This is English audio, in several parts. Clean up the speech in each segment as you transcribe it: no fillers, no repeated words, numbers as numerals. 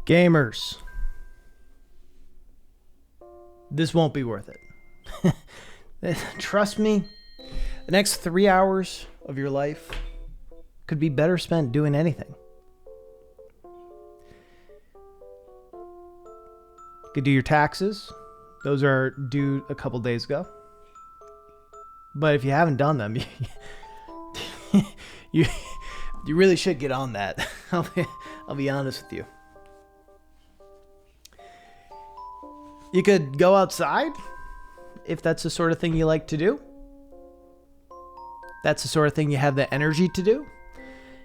Gamers, this won't be worth it. Trust me, the next 3 hours of your life could be better spent doing anything. You could do your taxes. Those are due a couple days ago. But if you haven't done them, you really should get on that. I'll be honest with you. You could go outside if that's the sort of thing you like to do. That's the sort of thing you have the energy to do.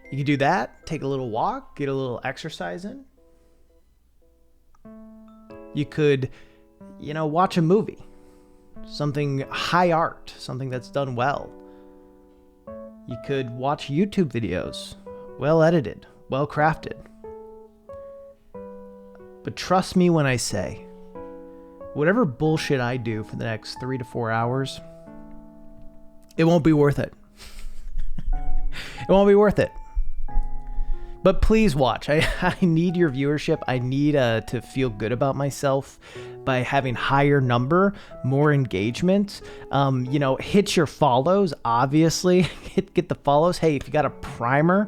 You could do that, take a little walk, get a little exercise in. You could, watch a movie. Something high art, something that's done well. You could watch YouTube videos, well edited, well crafted. But trust me when I say, whatever bullshit I do for the next 3 to 4 hours, it won't be worth it. It won't be worth it. But please watch. I need your viewership. I need to feel good about myself by having higher number, more engagement. Hit your follows, obviously. Get the follows. Hey, if you got a primer,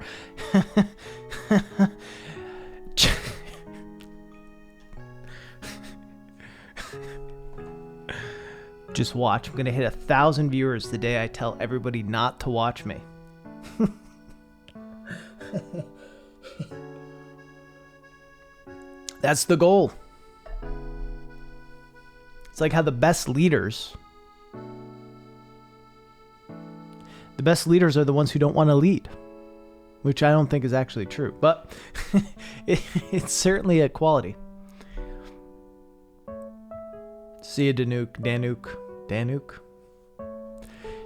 just watch. I'm going to hit 1,000 viewers the day I tell everybody not to watch me. That's the goal. It's like how the best leaders are the ones who don't want to lead, which I don't think is actually true, but it's certainly a quality. See you, Danuk.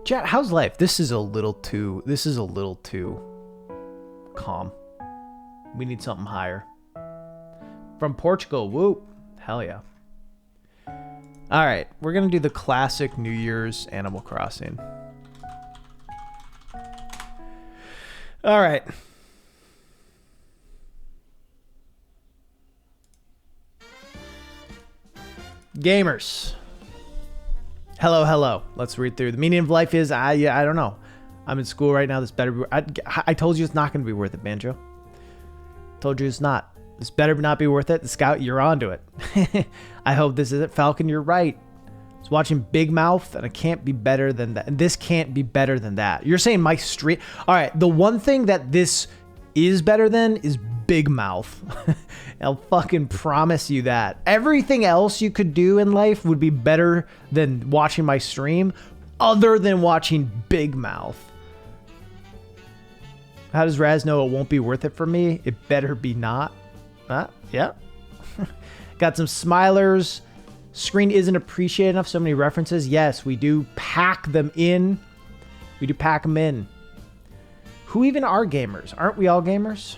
Chat, how's life? This is a little too calm. We need something higher. From Portugal, whoop. Hell yeah. All right, we're going to do the classic New Year's Animal Crossing. All right. Gamers. Hello. Let's read through. The meaning of life is, I don't know. I'm in school right now. This better be, I told you it's not going to be worth it, Banjo. Told you it's not. This better not be worth it. The Scout, you're onto it. I hope this isn't. Falcon, you're right. I was watching Big Mouth, and it can't be better than that. And this can't be better than that. You're saying my stream. All right, the one thing that this is better than is Big Mouth. I'll fucking promise you that. Everything else you could do in life would be better than watching my stream, other than watching Big Mouth. How does Raz know it won't be worth it for me? It better be not. Yeah. Got some smilers. Screen isn't appreciated enough. So many references. Yes, we do pack them in. Who even are gamers? Aren't we all gamers?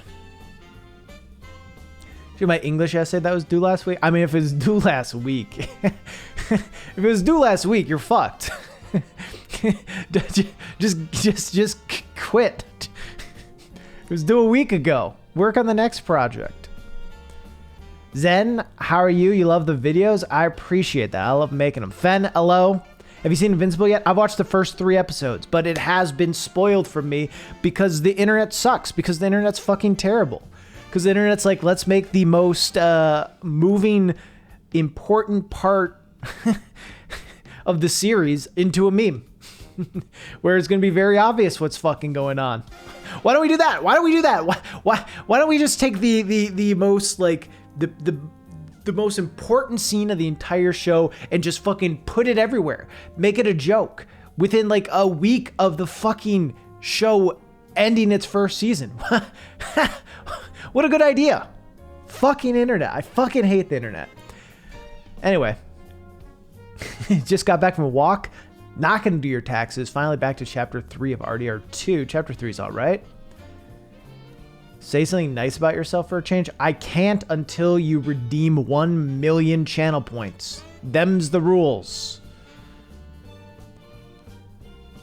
See my English essay that was due last week? I mean, if it was due last week. If it was due last week, you're fucked. just quit. It was due a week ago. Work on the next project. Zen, how are you? You love the videos? I appreciate that. I love making them. Fen, hello. Have you seen Invincible yet? I've watched the first 3 episodes, but it has been spoiled for me because the internet sucks, because the internet's fucking terrible. Because the internet's like, let's make the most moving, important part of the series into a meme. Where it's going to be very obvious what's fucking going on. Why don't we do that? Why don't we just take the most, like, the most important scene of the entire show and just fucking put it everywhere. Make it a joke within like a week of the fucking show ending its first season. What a good idea. Fucking internet. I fucking hate the internet. Anyway, just got back from a walk. Not going to do your taxes. Finally back to chapter 3 of RDR2. Chapter 3 is all right. Say something nice about yourself for a change. I can't until you redeem 1 million channel points. Them's the rules.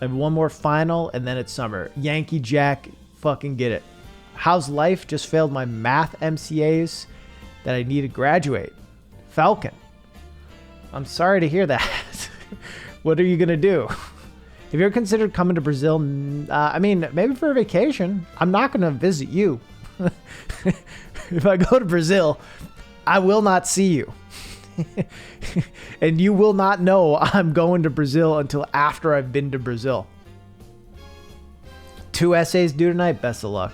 I have one more final and then it's summer. Yankee Jack, fucking get it. How's life? Just failed my math MCAs that I need to graduate. Falcon. I'm sorry to hear that. What are you going to do? Have you ever considered coming to Brazil? I mean, maybe for a vacation. I'm not going to visit you. If I go to Brazil, I will not see you. And you will not know I'm going to Brazil until after I've been to Brazil. 2 essays due tonight. Best of luck.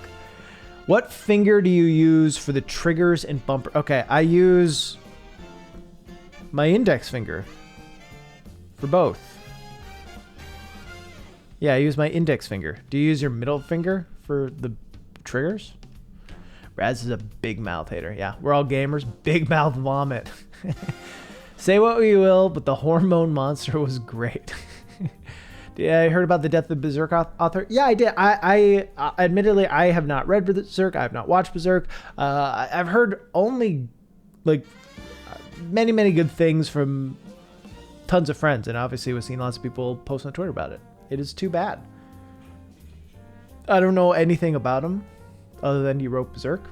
What finger do you use for the triggers and bumper? Okay, I use my index finger for both. Yeah, I use my index finger. Do you use your middle finger for the triggers? Raz is a big mouth hater. Yeah, we're all gamers. Big mouth vomit. Say what we will, but the hormone monster was great. Yeah, I heard about the death of the Berserk author. Yeah, I did. I admittedly, I have not read Berserk. I have not watched Berserk. I've heard only like many good things from tons of friends, and obviously we've seen lots of people post on Twitter about it. It is too bad. I don't know anything about him other than he wrote Berserk.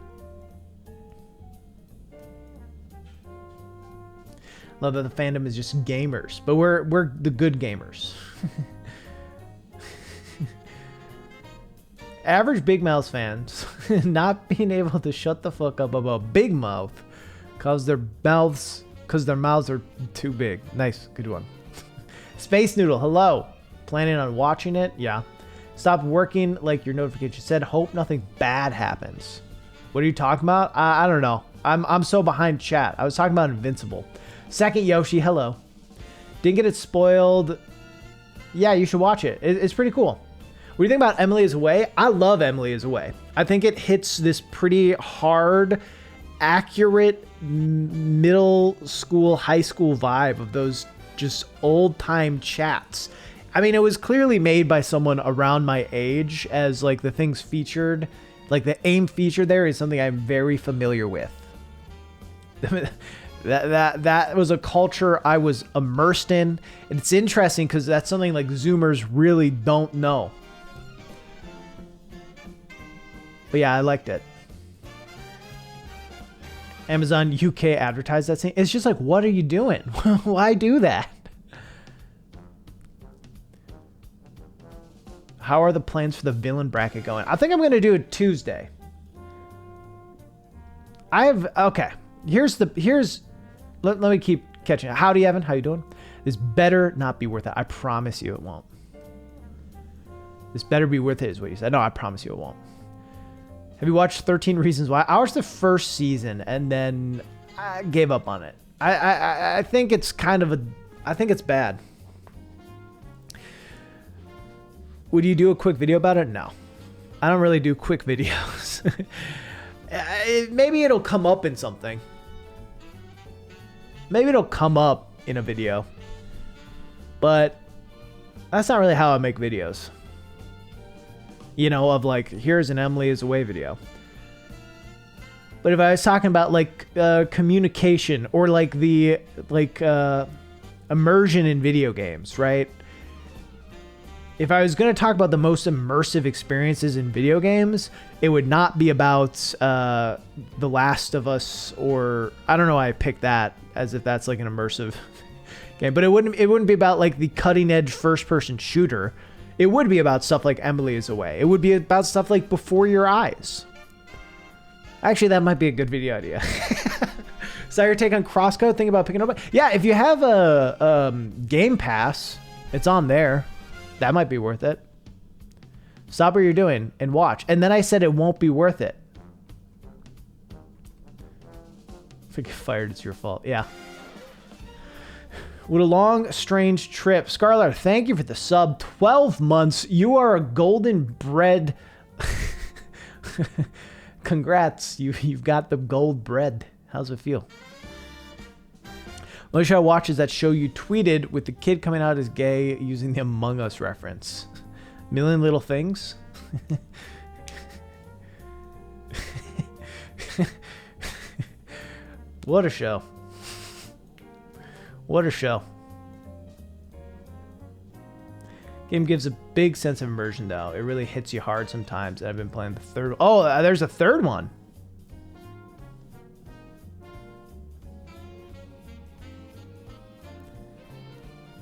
Love that the fandom is just gamers, but we're the good gamers. Average Big Mouth fans not being able to shut the fuck up about Big Mouth because their mouths are too big. Nice, good one. Space Noodle, hello. Planning on watching it? Yeah. Stop working like your notification said. Hope nothing bad happens. What are you talking about? I don't know. I'm so behind chat. I was talking about Invincible. Second Yoshi, hello. Didn't get it spoiled. Yeah, you should watch it. It's pretty cool. What do you think about Emily is Away? I love Emily is Away. I think it hits this pretty hard, accurate middle school, high school vibe of those just old time chats. I mean, it was clearly made by someone around my age, as like the things featured, like the AIM feature there is something I'm very familiar with. That was a culture I was immersed in. And it's interesting because that's something like Zoomers really don't know. But yeah, I liked it. Amazon UK advertised that scene. It's just like, what are you doing? Why do that? How are the plans for the villain bracket going? I think I'm going to do it Tuesday. Okay. Let me keep catching it. Howdy, Evan. How you doing? This better not be worth it. I promise you it won't. This better be worth it is what you said. No, I promise you it won't. Have you watched 13 Reasons Why? I watched the first season and then I gave up on it. I think it's I think it's bad. Would you do a quick video about it? No. I don't really do quick videos. Maybe it'll come up in something. Maybe it'll come up in a video. But that's not really how I make videos. You know, of like, here's an Emily is Away video. But if I was talking about like communication or like the immersion in video games, right? If I was going to talk about the most immersive experiences in video games, it would not be about The Last of Us, or I don't know why I picked that as if that's like an immersive game, but it wouldn't be about like the cutting edge first person shooter. It would be about stuff like Emily is Away. It would be about stuff like Before Your Eyes. Actually, that might be a good video idea. So your take on Crosscode? Think about picking up. Yeah, if you have a Game Pass, it's on there. That might be worth it. Stop what you're doing and watch. And then I said it won't be worth it. If I get fired, it's your fault. Yeah. What a long, strange trip. Scarlet, thank you for the sub. 12 months. You are a golden bread. Congrats. You've got the gold bread. How's it feel? Only show I watch is that show you tweeted with the kid coming out as gay using the Among Us reference. Million Little Things? What a show. What a show. Game gives a big sense of immersion though. It really hits you hard sometimes. I've been playing the third. Oh, there's a third one.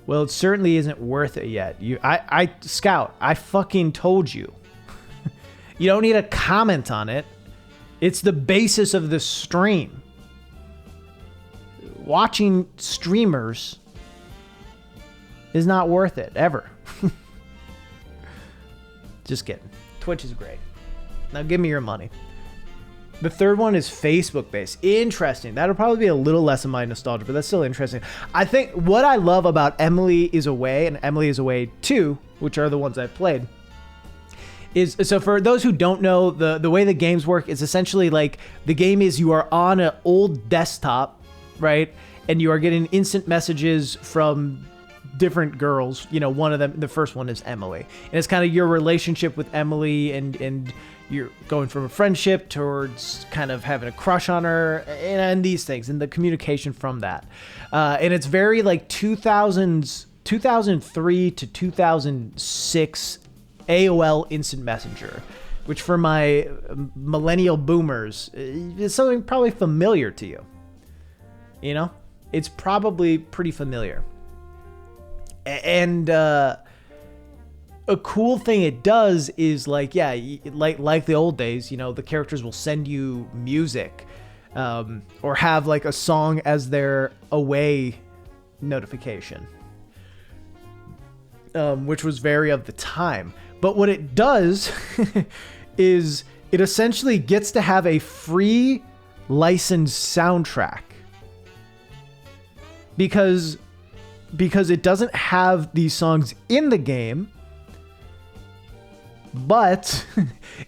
Well, it certainly isn't worth it yet. Scout, I fucking told you. You don't need to comment on it. It's the basis of the stream. Watching streamers is not worth it, ever. Just kidding. Twitch is great. Now give me your money. The third one is Facebook based. Interesting. That'll probably be a little less of my nostalgia, but that's still interesting. I think what I love about Emily is Away and Emily is Away 2, which are the ones I've played, is, so for those who don't know, the way the games work is essentially like the game is you are on an old desktop, right? And you are getting instant messages from different girls. You know, one of them, the first one is Emily. And it's kind of your relationship with Emily, and you're going from a friendship towards kind of having a crush on her, and these things, and the communication from that. And it's very like 2003 to 2006 AOL Instant Messenger, which for my millennial boomers is something probably familiar to you. You know, it's probably pretty familiar. And a cool thing it does is like, yeah, like the old days, you know, the characters will send you music, or have like a song as their away notification, which was very of the time. But what it does is it essentially gets to have a free licensed soundtrack, because it doesn't have these songs in the game, but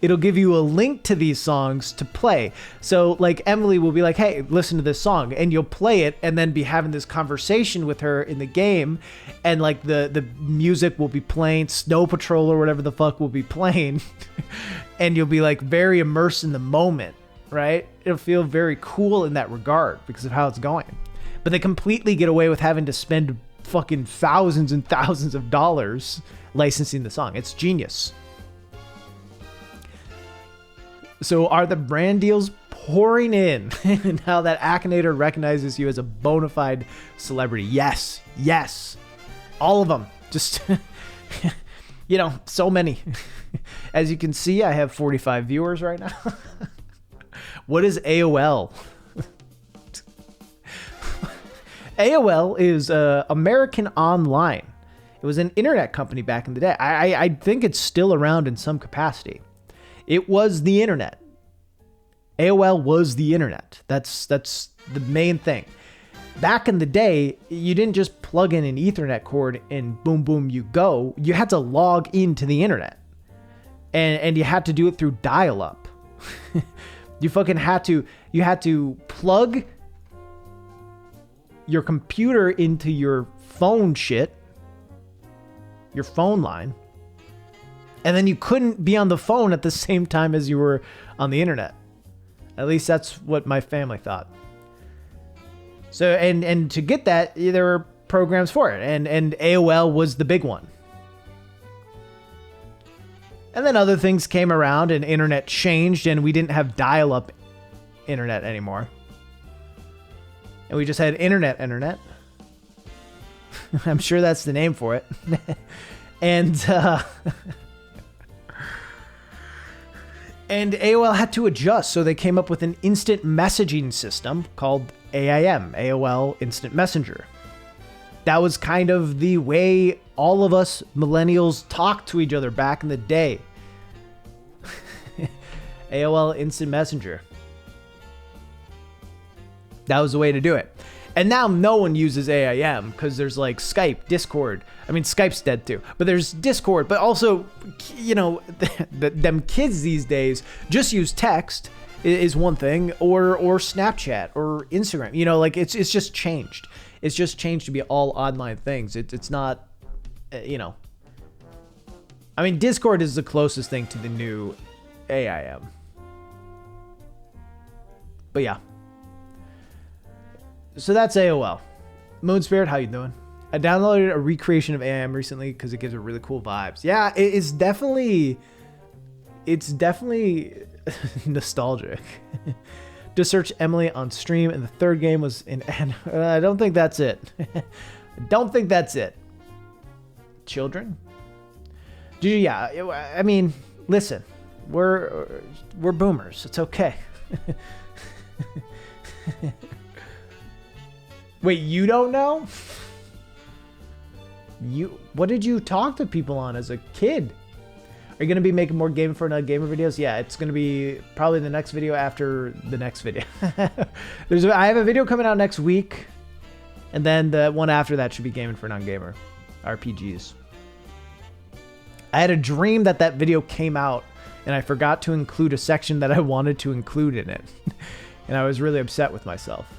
it'll give you a link to these songs to play. So like Emily will be like, hey, listen to this song, and you'll play it and then be having this conversation with her in the game, and like the music will be playing, Snow Patrol or whatever the fuck will be playing, and you'll be like very immersed in the moment, right? It'll feel very cool in that regard because of how it's going. But they completely get away with having to spend fucking thousands and thousands of dollars licensing the song. It's genius. So are the brand deals pouring in now that Akinator recognizes you as a bona fide celebrity? Yes. All of them. Just, you know, so many. As you can see, I have 45 viewers right now. What is AOL? AOL is American Online. It was an internet company back in the day. I think it's still around in some capacity. It was the internet. AOL was the internet. That's the main thing. Back in the day, you didn't just plug in an Ethernet cord and boom, boom, you go. You had to log into the internet. And you had to do it through dial-up. You had to plug your computer into your phone shit, your phone line, and then you couldn't be on the phone at the same time as you were on the internet. At least that's what my family thought. So, and to get that, there were programs for it, and AOL was the big one. And then other things came around, and internet changed, and we didn't have dial-up internet anymore. And we just had internet. I'm sure that's the name for it. And AOL had to adjust, so they came up with an instant messaging system called AIM, AOL Instant Messenger. That was kind of the way all of us millennials talked to each other back in the day. AOL Instant Messenger. That was the way to do it. And now no one uses AIM because there's like Skype, Discord. I mean, Skype's dead too, but there's Discord. But also, you know, them kids these days just use text is one thing, or Snapchat or Instagram. You know, like it's just changed. It's just changed to be all online things. It's not, you know. I mean, Discord is the closest thing to the new AIM. But yeah. So that's AOL. Moon Spirit, how you doing? I downloaded a recreation of AIM recently because it gives it really cool vibes. Yeah, it's definitely nostalgic. To search Emily on stream, and the third game was in. I don't think that's it. I don't think that's it. children. Yeah, I mean, listen, we're boomers. It's okay. Wait, you don't know? What did you talk to people on as a kid? Are you going to be making more Game for Another Gamer videos? Yeah, it's going to be probably the next video after the next video. I have a video coming out next week, and then the one after that should be Gaming for Non-Gamer RPGs. I had a dream that video came out, and I forgot to include a section that I wanted to include in it. And I was really upset with myself.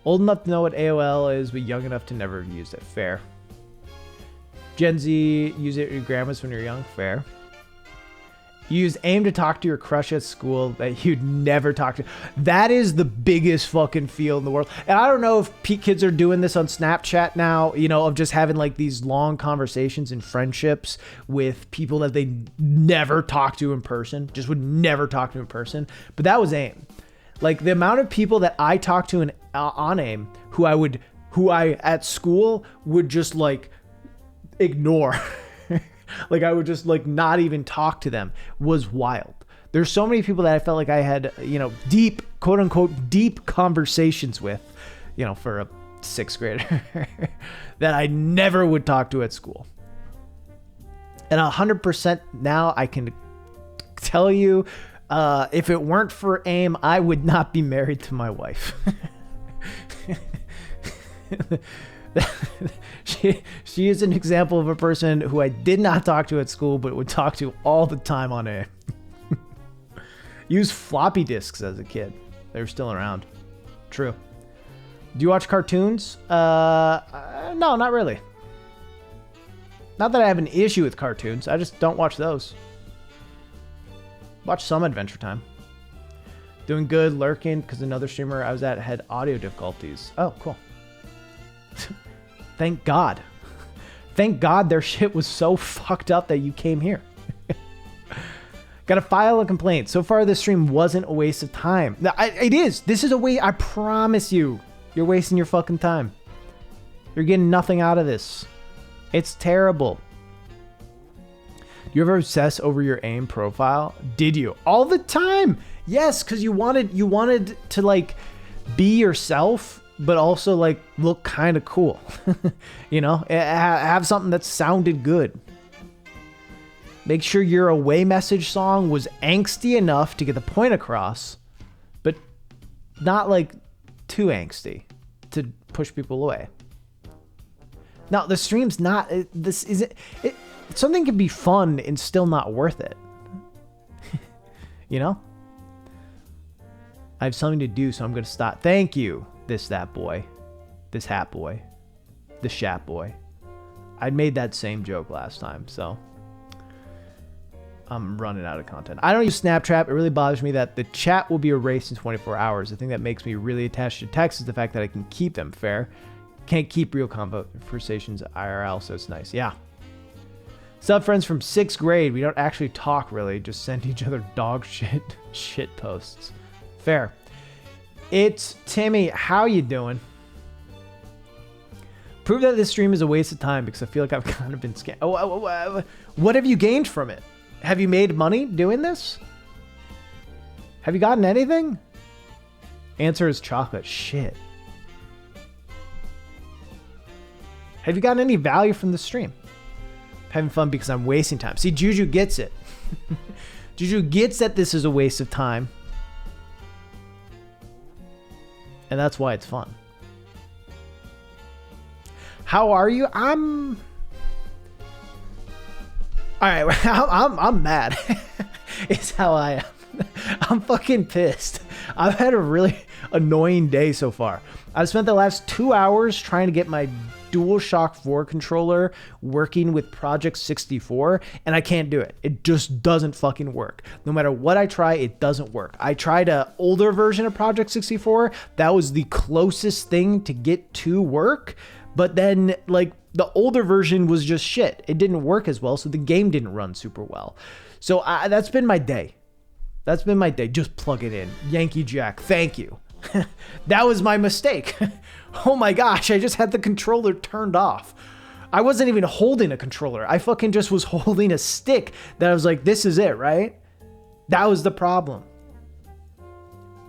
Old enough to know what AOL is, but young enough to never have used it. Fair. Gen Z, use it at your grandma's when you're young. Fair. You use AIM to talk to your crush at school that you'd never talk to. That is the biggest fucking feel in the world. And I don't know if kids are doing this on Snapchat now, you know, of just having like these long conversations and friendships with people that they never talk to in person, just would never talk to in person. But that was AIM. Like the amount of people that I talked to on AIM who I at school would just like ignore. Like I would just like not even talk to them was wild. There's so many people that I felt like I had, you know, deep, quote unquote, deep conversations with, you know, for a 6th grader that I never would talk to at school. And 100% now I can tell you, if it weren't for AIM, I would not be married to my wife. She is an example of a person who I did not talk to at school, but would talk to all the time on AIM. Use floppy disks as a kid. They were still around. True. Do you watch cartoons? No, not really. Not that I have an issue with cartoons. I just don't watch those. Watch some Adventure Time. Doing good, lurking, because another streamer I was at had audio difficulties. Oh, cool. Thank God. Thank God their shit was so fucked up that you came here. Gotta file a complaint. So far, this stream wasn't a waste of time. It is. This is a waste. I promise you. You're wasting your fucking time. You're getting nothing out of this. It's terrible. You ever obsess over your AIM profile? Did you? All the time. Yes, because you wanted to like be yourself, but also like look kind of cool. You know, have something that sounded good. Make sure your away message song was angsty enough to get the point across, but not like too angsty to push people away. Now the stream's not. This isn't. Something can be fun and still not worth it. You know? I have something to do, so I'm going to stop. Thank you, that boy. This hat boy. The shat boy. I made that same joke last time, so I'm running out of content. I don't use Snapchat. It really bothers me that the chat will be erased in 24 hours. The thing that makes me really attached to text is the fact that I can keep them. Fair. Can't keep real conversations IRL, so it's nice. Yeah. Sub friends from 6th grade. We don't actually talk really, just send each other dog shit posts. Fair. It's Timmy. How you doing? Prove that this stream is a waste of time because I feel like I've kind of been scammed. What have you gained from it? Have you made money doing this? Have you gotten anything? Answer is chocolate. Shit. Have you gotten any value from the stream? Having fun because I'm wasting time. See, Juju gets it. Juju gets that this is a waste of time. And that's why it's fun. How are you? I'm alright, I'm mad. It's how I am. I'm fucking pissed. I've had a really annoying day so far. I've spent the last 2 hours trying to get my DualShock 4 controller working with Project 64, and I can't do it. It just doesn't fucking work. No matter what I try, it doesn't work. I tried an older version of Project 64. That was the closest thing to get to work, but then like the older version was just shit. It didn't work as well, so the game didn't run super well. So that's been my day. That's been my day. Just plug it in. Yankee Jack, thank you. That was my mistake. Oh my gosh, I just had the controller turned off. I wasn't even holding a controller. I fucking just was holding a stick that I was like, this is it, right? That was the problem.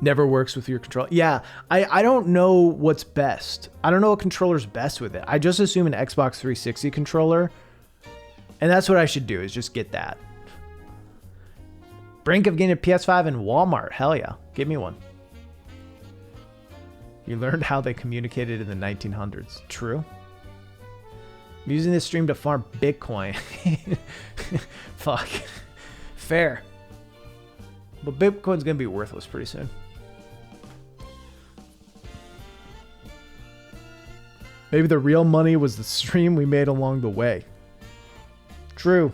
Never works with your controller. Yeah, I don't know what's best. I don't know what controller's best with it. I just assume an Xbox 360 controller. And that's what I should do, is just get that. Brink of getting a PS5 in Walmart. Hell yeah. Give me one. You learned how they communicated in the 1900s. True. I'm using this stream to farm Bitcoin. Fuck. Fair. But Bitcoin's going to be worthless pretty soon. Maybe the real money was the stream we made along the way. True.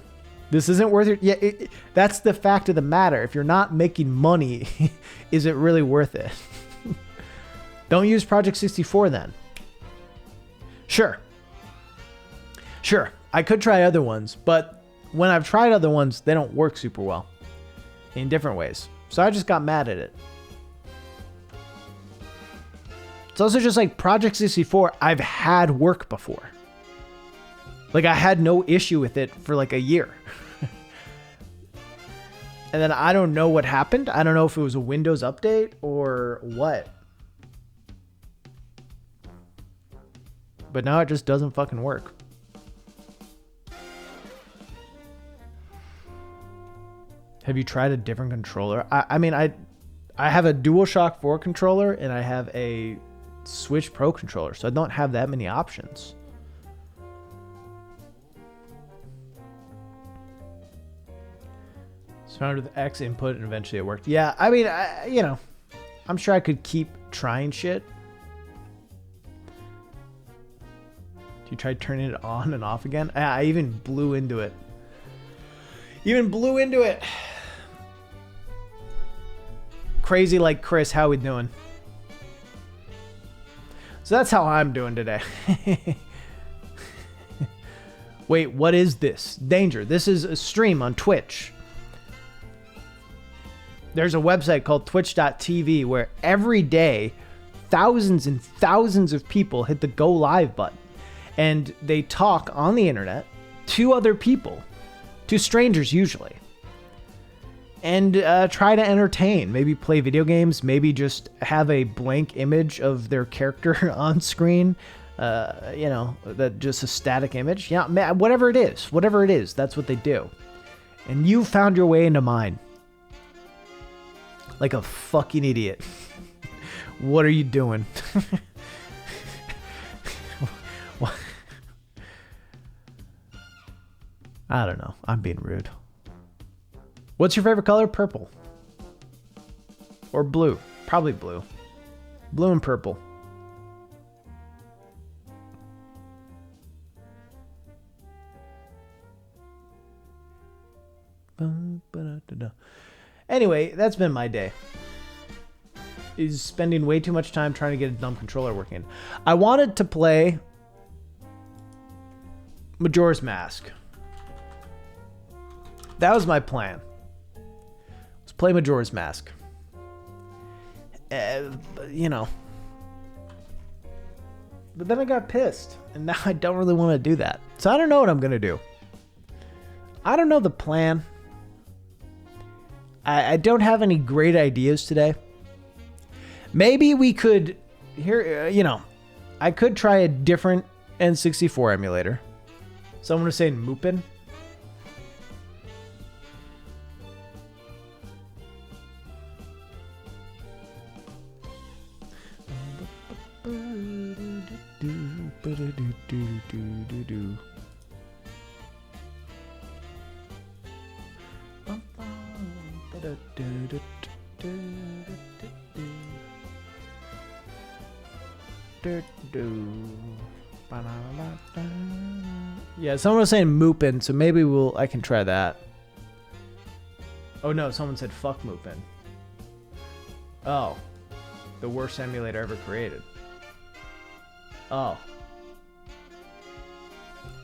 This isn't worth it. Yeah, that's the fact of the matter. If you're not making money, is it really worth it? Don't use Project 64 then. Sure. Sure. I could try other ones, but when I've tried other ones, they don't work super well in different ways. So I just got mad at it. It's also just like Project 64, I've had work before. Like I had no issue with it for like a year. And then I don't know what happened. I don't know if it was a Windows update or what. But now it just doesn't fucking work. Have you tried a different controller? I mean, I have a DualShock 4 controller and I have a Switch Pro controller, so I don't have that many options. Started with X input and eventually it worked. Yeah, I mean, you know, I'm sure I could keep trying shit. You tried turning it on and off again? I even blew into it. Crazy like Chris, how we doing? So that's how I'm doing today. Wait, what is this? Danger. This is a stream on Twitch. There's a website called twitch.tv where every day thousands and thousands of people hit the go live button and they talk on the internet to other people, to strangers usually, and try to entertain, maybe play video games, maybe just have a blank image of their character on screen, you know, that just a static image. Yeah, whatever it is, that's what they do. And you found your way into mine. Like a fucking idiot. What are you doing? I don't know. I'm being rude. What's your favorite color? Purple. Or blue. Probably blue. Blue and purple. Anyway, that's been my day. Is spending way too much time trying to get a dumb controller working. I wanted to play Majora's Mask. That was my plan. Let's play Majora's Mask. You know. But then I got pissed. And now I don't really want to do that. So I don't know what I'm going to do. I don't know the plan. I don't have any great ideas today. Maybe we could, here, you know, I could try a different N64 emulator. Someone was saying Mupen. Yeah, someone was saying Mupen, so maybe I can try that. Oh no, someone said fuck Mupen. Oh. The worst emulator ever created. Oh.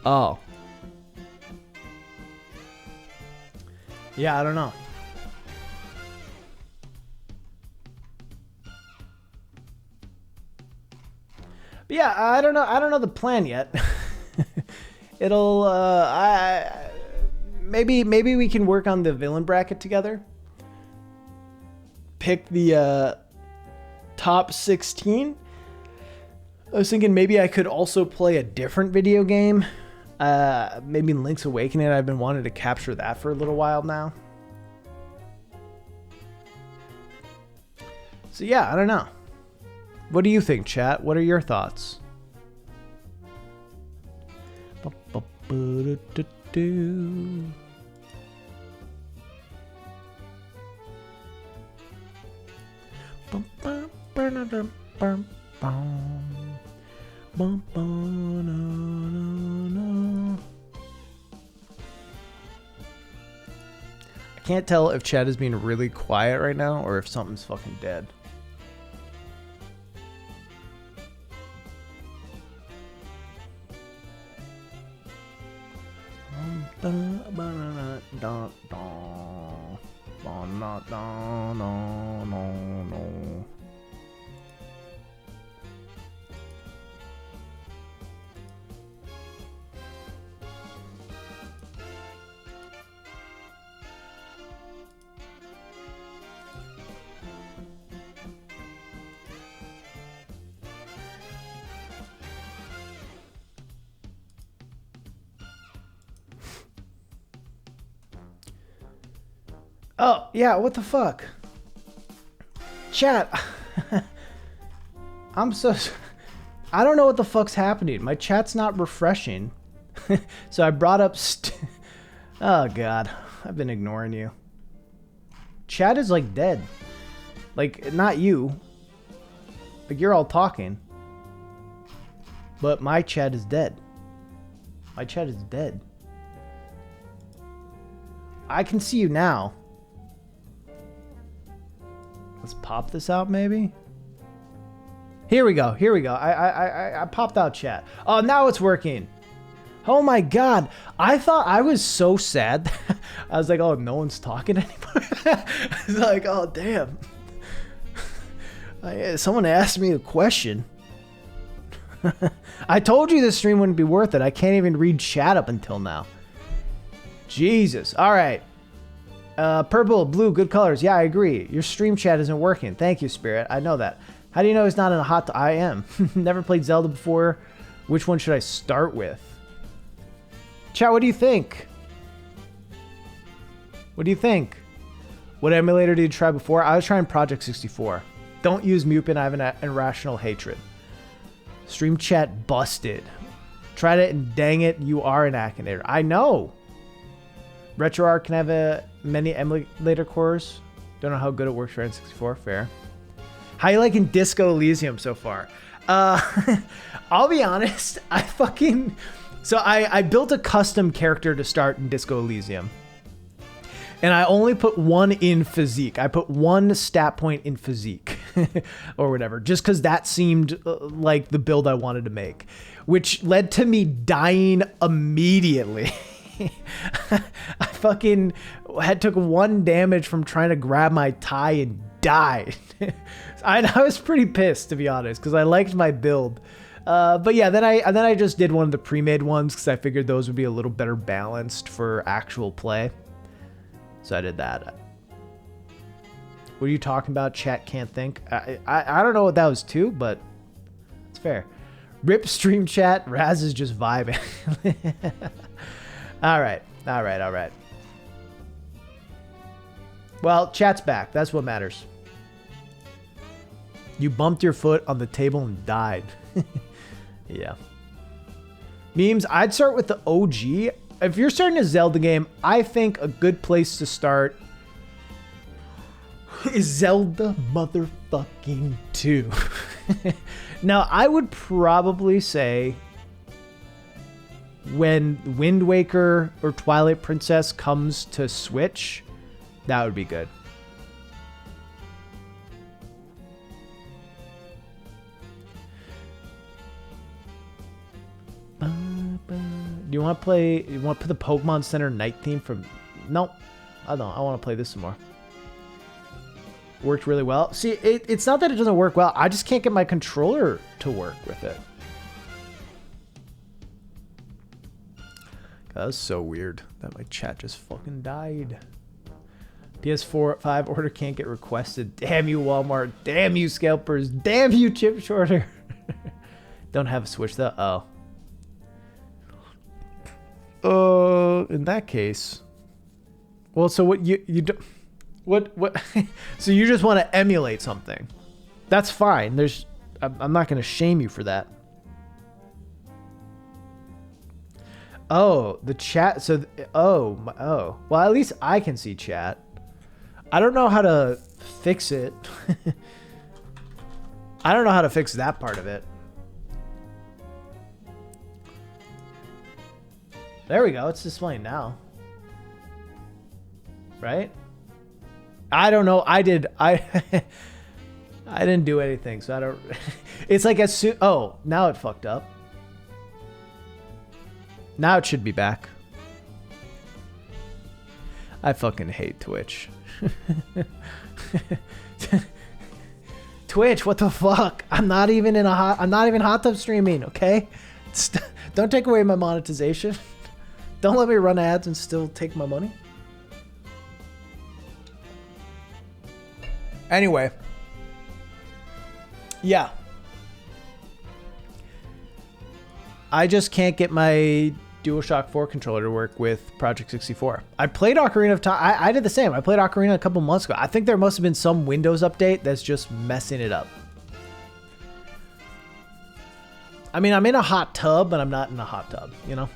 Oh. Yeah, I don't know. But yeah, I don't know. I don't know the plan yet. It'll. Maybe we can work on the villain bracket together. Pick the top 16. I was thinking maybe I could also play a different video game. Maybe Link's Awakening. I've been wanting to capture that for a little while now. So yeah, I don't know. What do you think, chat? What are your thoughts? I can't tell if chat is being really quiet right now or if something's fucking dead. Oh, yeah, what the fuck? Chat. I don't know what the fuck's happening. My chat's not refreshing. So I brought up oh god, I've been ignoring you. Chat is like dead. Like, not you. Like, you're all talking. But my chat is dead. My chat is dead. I can see you now. Let's pop this out, maybe. Here we go. Here we go. I popped out chat. Oh, now it's working. Oh my god. I thought I was so sad. I was like, oh, no one's talking anymore. I was like, oh, damn. Someone asked me a question. I told you this stream wouldn't be worth it. I can't even read chat up until now. Jesus. All right. Purple, blue, good colors. Yeah, I agree. Your stream chat isn't working. Thank you, Spirit. I know that. How do you know he's not in a hot... I am. Never played Zelda before. Which one should I start with? Chat, what do you think? What do you think? What emulator did you try before? I was trying Project 64. Don't use Mupin. I have an irrational hatred. Stream chat busted. Tried it and dang it, you are an Akinator. I know. RetroArch can have many emulator cores. Don't know how good it works for N64. Fair. How you liking Disco Elysium so far? I'll be honest. So I built a custom character to start in Disco Elysium. And I only put one in physique. I put one stat point in physique or whatever, just because that seemed like the build I wanted to make, which led to me dying immediately. I fucking took 1 damage from trying to grab my tie and died. I was pretty pissed, to be honest, because I liked my build. But yeah, then I just did one of the pre-made ones because I figured those would be a little better balanced for actual play. So I did that. What are you talking about? Chat can't think. I don't know what that was too, but it's fair. Rip stream chat. Raz is just vibing. All right. Well, chat's back. That's what matters. You bumped your foot on the table and died. Yeah. Memes, I'd start with the OG. If you're starting a Zelda game, I think a good place to start is Zelda motherfucking 2. Now, I would probably say when Wind Waker or Twilight Princess comes to Switch, that would be good. Do you want to play? You want to put the Pokemon Center night theme from? Nope, I don't. I want to play this some more. Worked really well. See, it's not that it doesn't work well. I just can't get my controller to work with it. That was so weird that my chat just fucking died. PS4 5 order can't get requested. Damn you, Walmart. Damn you, scalpers. Damn you, Chip Shorter. Don't have a Switch though. Oh. In that case. Well, so what you do? What? So you just want to emulate something? That's fine. I'm not going to shame you for that. Oh, the chat. So, oh. Well, at least I can see chat. I don't know how to fix it. I don't know how to fix that part of it. There we go. It's displaying now. Right? I don't know. I didn't do anything, so I don't. It's like as soon. Oh, now it fucked up. Now it should be back. I fucking hate Twitch. Twitch, what the fuck? I'm not even hot tub streaming, okay? Don't take away my monetization. Don't let me run ads and still take my money. Anyway. Yeah. I just can't get my DualShock 4 controller to work with Project 64. I played Ocarina of Time. I did the same. I played Ocarina a couple months ago. I think there must have been some Windows update that's just messing it up. I mean, I'm in a hot tub, but I'm not in a hot tub, you know?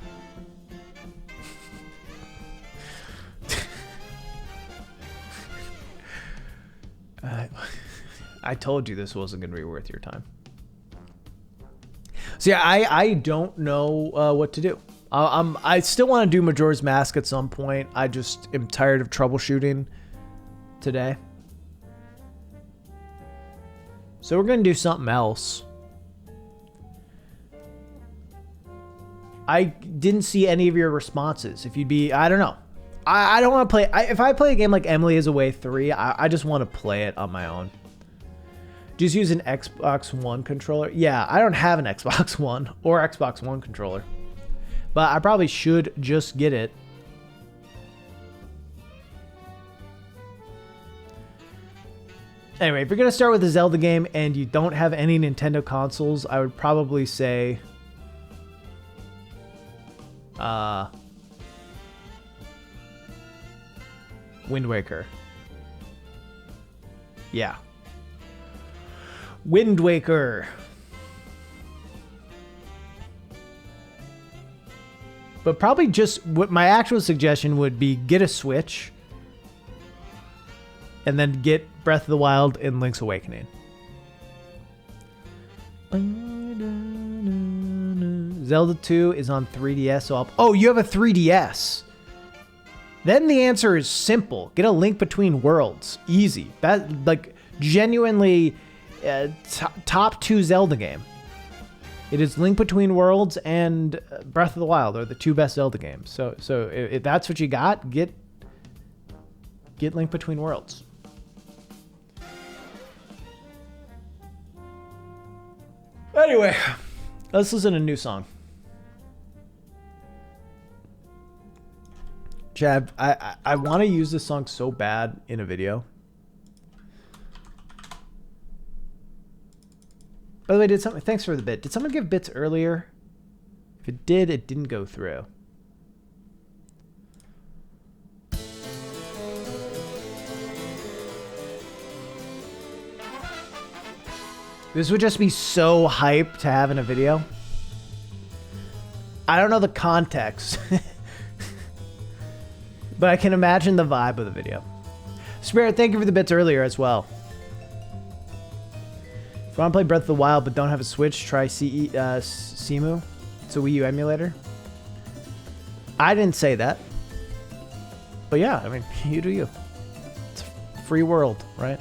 I told you this wasn't going to be worth your time. So yeah, I don't know what to do. I still want to do Majora's Mask at some point. I just am tired of troubleshooting today. So we're going to do something else. I didn't see any of your responses. If you'd be, I don't know. I don't want to play. If I play a game like Emily is Away 3, I just want to play it on my own. Just use an Xbox One controller. Yeah, I don't have an Xbox One or Xbox One controller. But I probably should just get it. Anyway, if you're going to start with a Zelda game and you don't have any Nintendo consoles, I would probably say... Wind Waker. Yeah. Wind Waker. But probably just what my actual suggestion would be, get a Switch and then get Breath of the Wild and Link's Awakening. Zelda 2 is on 3DS, so oh, you have a 3DS. Then the answer is simple. Get a Link Between Worlds. Easy. That, like, genuinely top 2 Zelda game. It is Link Between Worlds and Breath of the Wild are the 2 best Zelda games. So if that's what you got, get Link Between Worlds. Anyway, let's listen to a new song. Chad, I want to use this song so bad in a video. By the way, thanks for the bit. Did someone give bits earlier? If it did, it didn't go through. This would just be so hype to have in a video. I don't know the context. But I can imagine the vibe of the video. Spirit, thank you for the bits earlier as well. If you want to play Breath of the Wild but don't have a Switch, try Cemu. It's a Wii U emulator. I didn't say that. But yeah, I mean, you do you. It's a free world, right?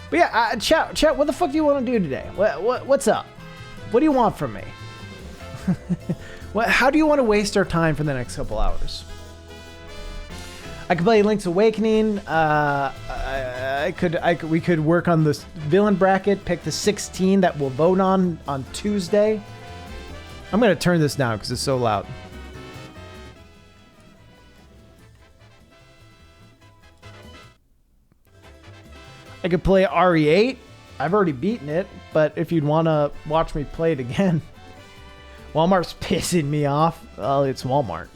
But yeah, chat, what the fuck do you want to do today? What's up? What do you want from me? How do you want to waste our time for the next couple hours? I could play Link's Awakening. We could work on this villain bracket, pick the 16 that we'll vote on Tuesday. I'm going to turn this down because it's so loud. I could play RE8. I've already beaten it, but if you'd want to watch me play it again. Walmart's pissing me off. Well, it's Walmart.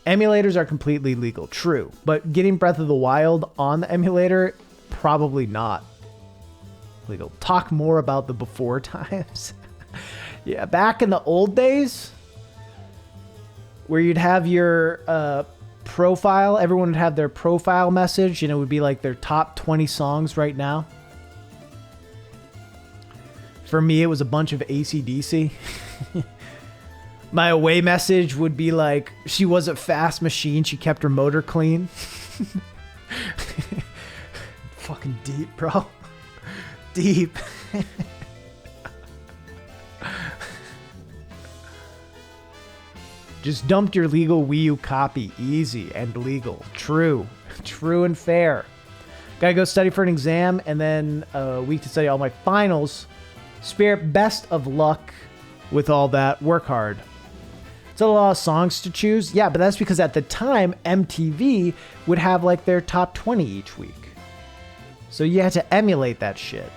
Emulators are completely legal, true. But getting Breath of the Wild on the emulator, probably not legal. Talk more about the before times. Yeah, back in the old days, where you'd have your profile, everyone would have their profile message, and it would be like their top 20 songs right now. For me, it was a bunch of AC/DC. My away message would be like, she was a fast machine, she kept her motor clean. Fucking deep, bro. Deep. Just dumped your legal Wii U copy. Easy and legal. True. True and fair. Gotta go study for an exam and then a week to study all my finals. Spirit, best of luck with all that. Work hard. It's a lot of songs to choose. Yeah, but that's because at the time, MTV would have like their top 20 each week. So you had to emulate that shit.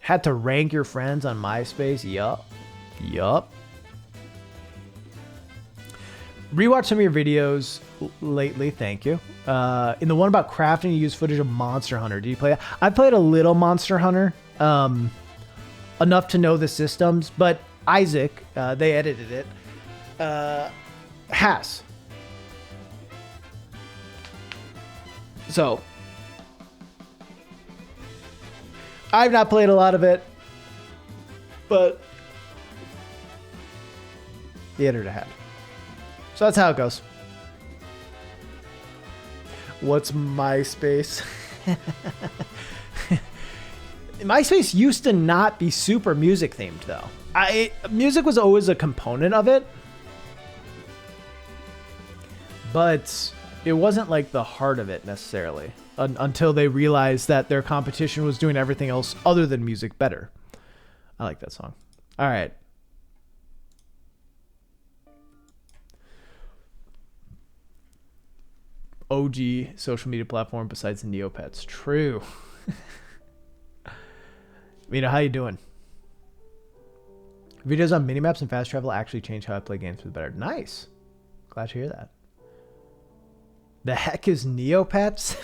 Had to rank your friends on MySpace. Yup. Yup. Rewatch some of your videos lately. Thank you. In the one about crafting, you use footage of Monster Hunter. Did you play that? I played a little Monster Hunter. Enough to know the systems. But Isaac, they edited it, has. So I've not played a lot of it, but the editor had. So that's how it goes. What's MySpace? MySpace used to not be super music themed though. Music was always a component of it, but it wasn't like the heart of it necessarily until they realized that their competition was doing everything else other than music better. I like that song. All right. OG social media platform besides Neopets. True. Mina, how you doing? Videos on minimaps and fast travel actually changed how I play games for the better. Nice. Glad to hear that. The heck is Neopets?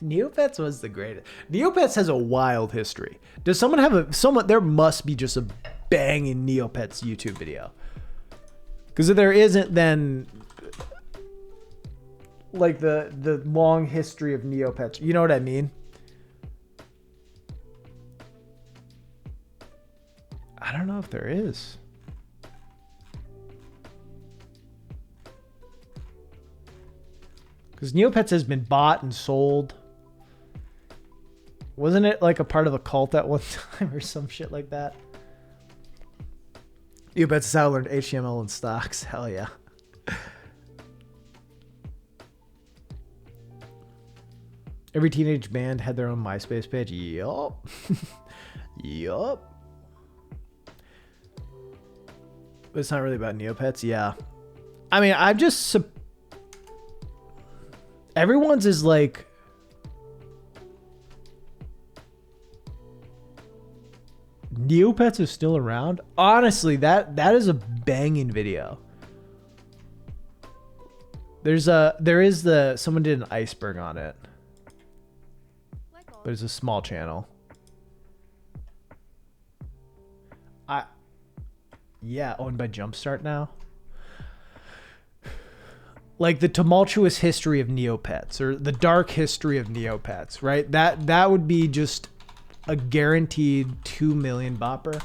Neopets was the greatest. Neopets has a wild history. Does someone have there must be just a banging Neopets YouTube video. Because if there isn't, then like the long history of Neopets. You know what I mean? I don't know if there is. Because Neopets has been bought and sold. Wasn't it like a part of a cult at one time or some shit like that? Neopets is how I learned HTML and stocks. Hell yeah. Every teenage band had their own MySpace page. Yup. Yup. But it's not really about Neopets. Yeah. I mean, I'm just... Everyone's is like... Neopets is still around? Honestly, that is a banging video. Someone did an iceberg on it. But it's a small channel. Yeah, owned by Jumpstart now. Like the tumultuous history of Neopets or the dark history of Neopets, right? That would be just a guaranteed 2 million bopper.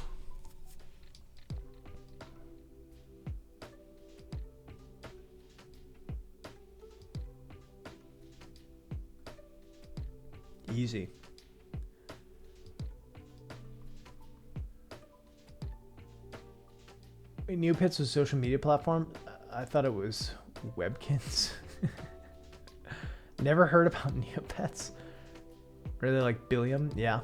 Easy. Neopets was a social media platform. I thought it was Webkins. Never heard about Neopets. Really like Billiam? Yeah.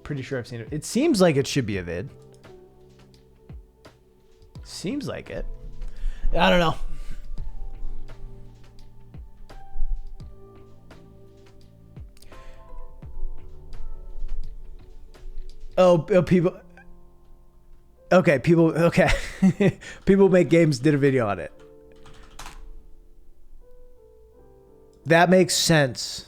Pretty sure I've seen it. It seems like it should be a vid. Seems like it. I don't know. Oh, people. Okay, people. Okay. People make games did a video on it. That makes sense.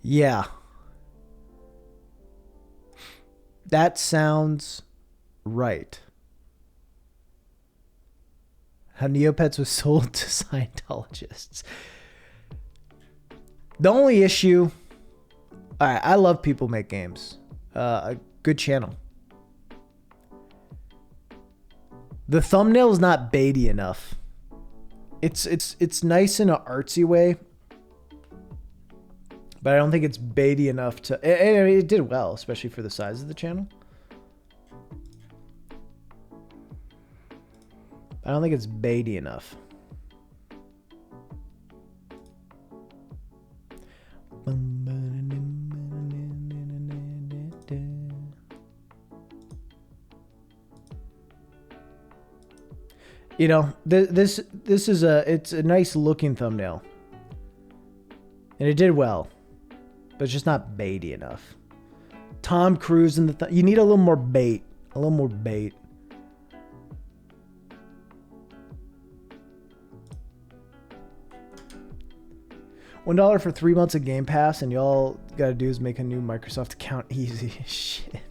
Yeah. That sounds right. How Neopets was sold to Scientologists. The only issue... Alright, I love People Make Games. A good channel. The thumbnail is not baity enough. It's nice in an artsy way. But I don't think it's baity enough to... It did well, especially for the size of the channel. I don't think it's baity enough. You know, this is it's a nice looking thumbnail. And it did well. But it's just not baity enough. Tom Cruise in the... You need a little more bait. A little more bait. $1 for 3 months of Game Pass, and y'all gotta do is make a new Microsoft account. Easy shit.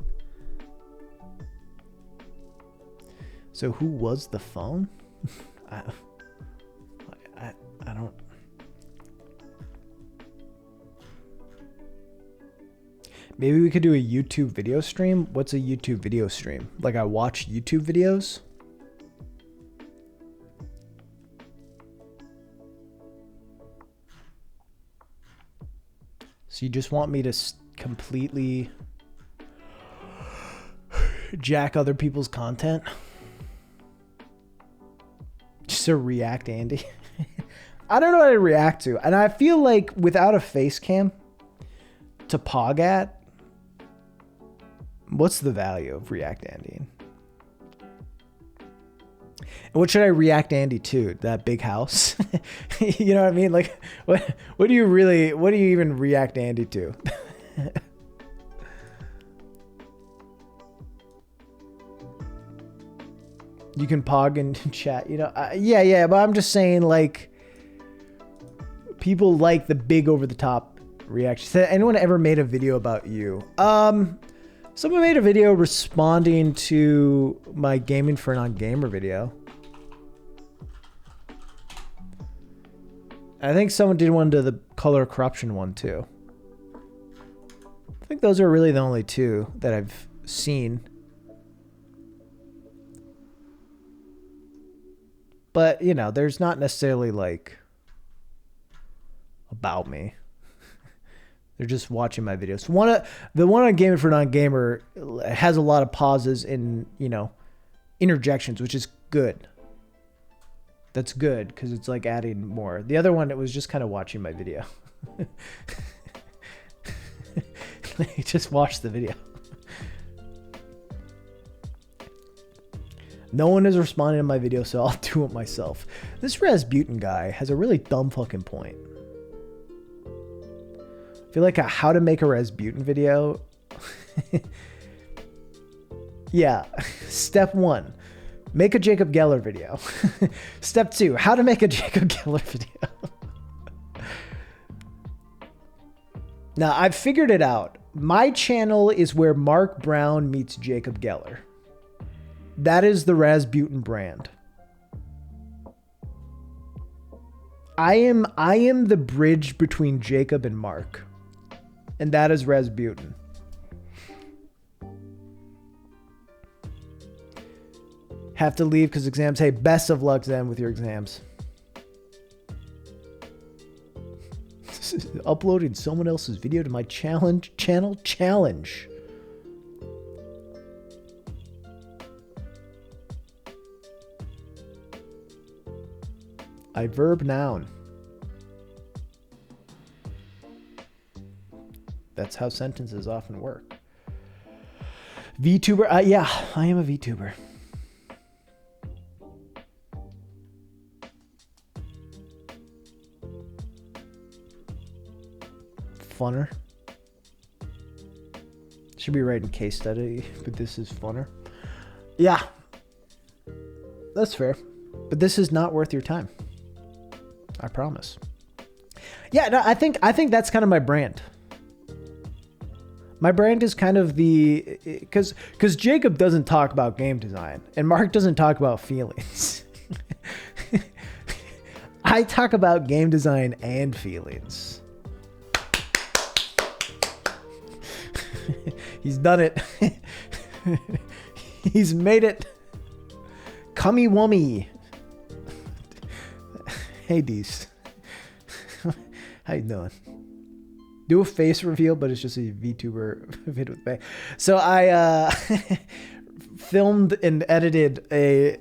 So who was the phone? I don't... Maybe we could do a YouTube video stream. What's a YouTube video stream? Like I watch YouTube videos? So you just want me to completely jack other people's content? Just a react Andy? I don't know what to react to. And I feel like without a face cam to pog at, what's the value of React Andy? And what should I react Andy to? That big house? You know what I mean? Like, what do you even react Andy to? You can pog and chat, you know? Yeah, but I'm just saying, like, people like the big over the top reactions. Has anyone ever made a video about you? Someone made a video responding to my Gaming for Non-Gamer video. I think someone did one to the Color Corruption one too. I think those are really the only two that I've seen. But, you know, there's not necessarily like about me. They're just watching my videos. The one on Gaming for Non-Gamer has a lot of pauses and, you know, interjections, which is good. That's good because it's like adding more. The other one, it was just kind of watching my video. Just watch the video. No one is responding to my video, so I'll do it myself. This Rasputin guy has a really dumb fucking point. I feel like a how to make a Rasputin video. Yeah. Step 1, make a Jacob Geller video. Step 2, how to make a Jacob Geller video. Now, I've figured it out. My channel is where Mark Brown meets Jacob Geller. That is the Rasputin brand. I am the bridge between Jacob and Mark. And that is Rasputin. Have to leave because exams. Hey, best of luck then with your exams. Uploading someone else's video to my channel challenge. I verb noun. That's how sentences often work. VTuber. Yeah, I am a VTuber. Funner. Should be writing case study, but this is funner. Yeah. That's fair. But this is not worth your time. I promise. Yeah, no, I think that's kind of my brand. My brand is kind of the, because Jacob doesn't talk about game design and Mark doesn't talk about feelings. I talk about game design and feelings. He's done it. He's made it. Cummy wummy. Hey, Dees. How you doing? Do a face reveal, but it's just a VTuber vid with Bay. So I filmed and edited a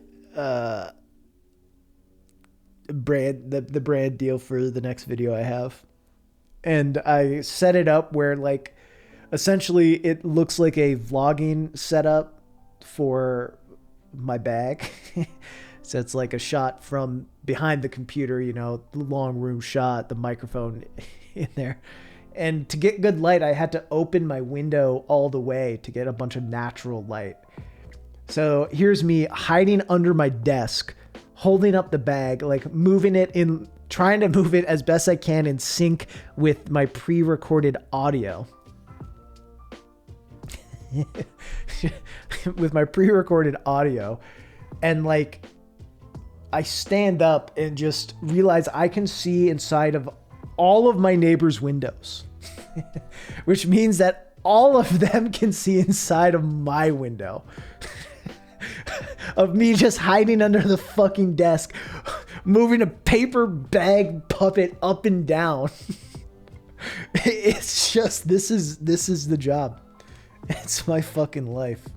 brand, the brand deal for the next video I have. And I set it up where, like, essentially it looks like a vlogging setup for my bag. So it's like a shot from behind the computer, you know, the long room shot, the microphone in there. And to get good light, I had to open my window all the way to get a bunch of natural light. So here's me hiding under my desk, holding up the bag, like moving it in, trying to move it as best I can in sync with my pre-recorded audio. With my pre-recorded audio. And like, I stand up and just realize I can see inside of all of my neighbors' windows, which means that all of them can see inside of my window of me just hiding under the fucking desk, moving a paper bag puppet up and down. It's just, this is the job. It's my fucking life.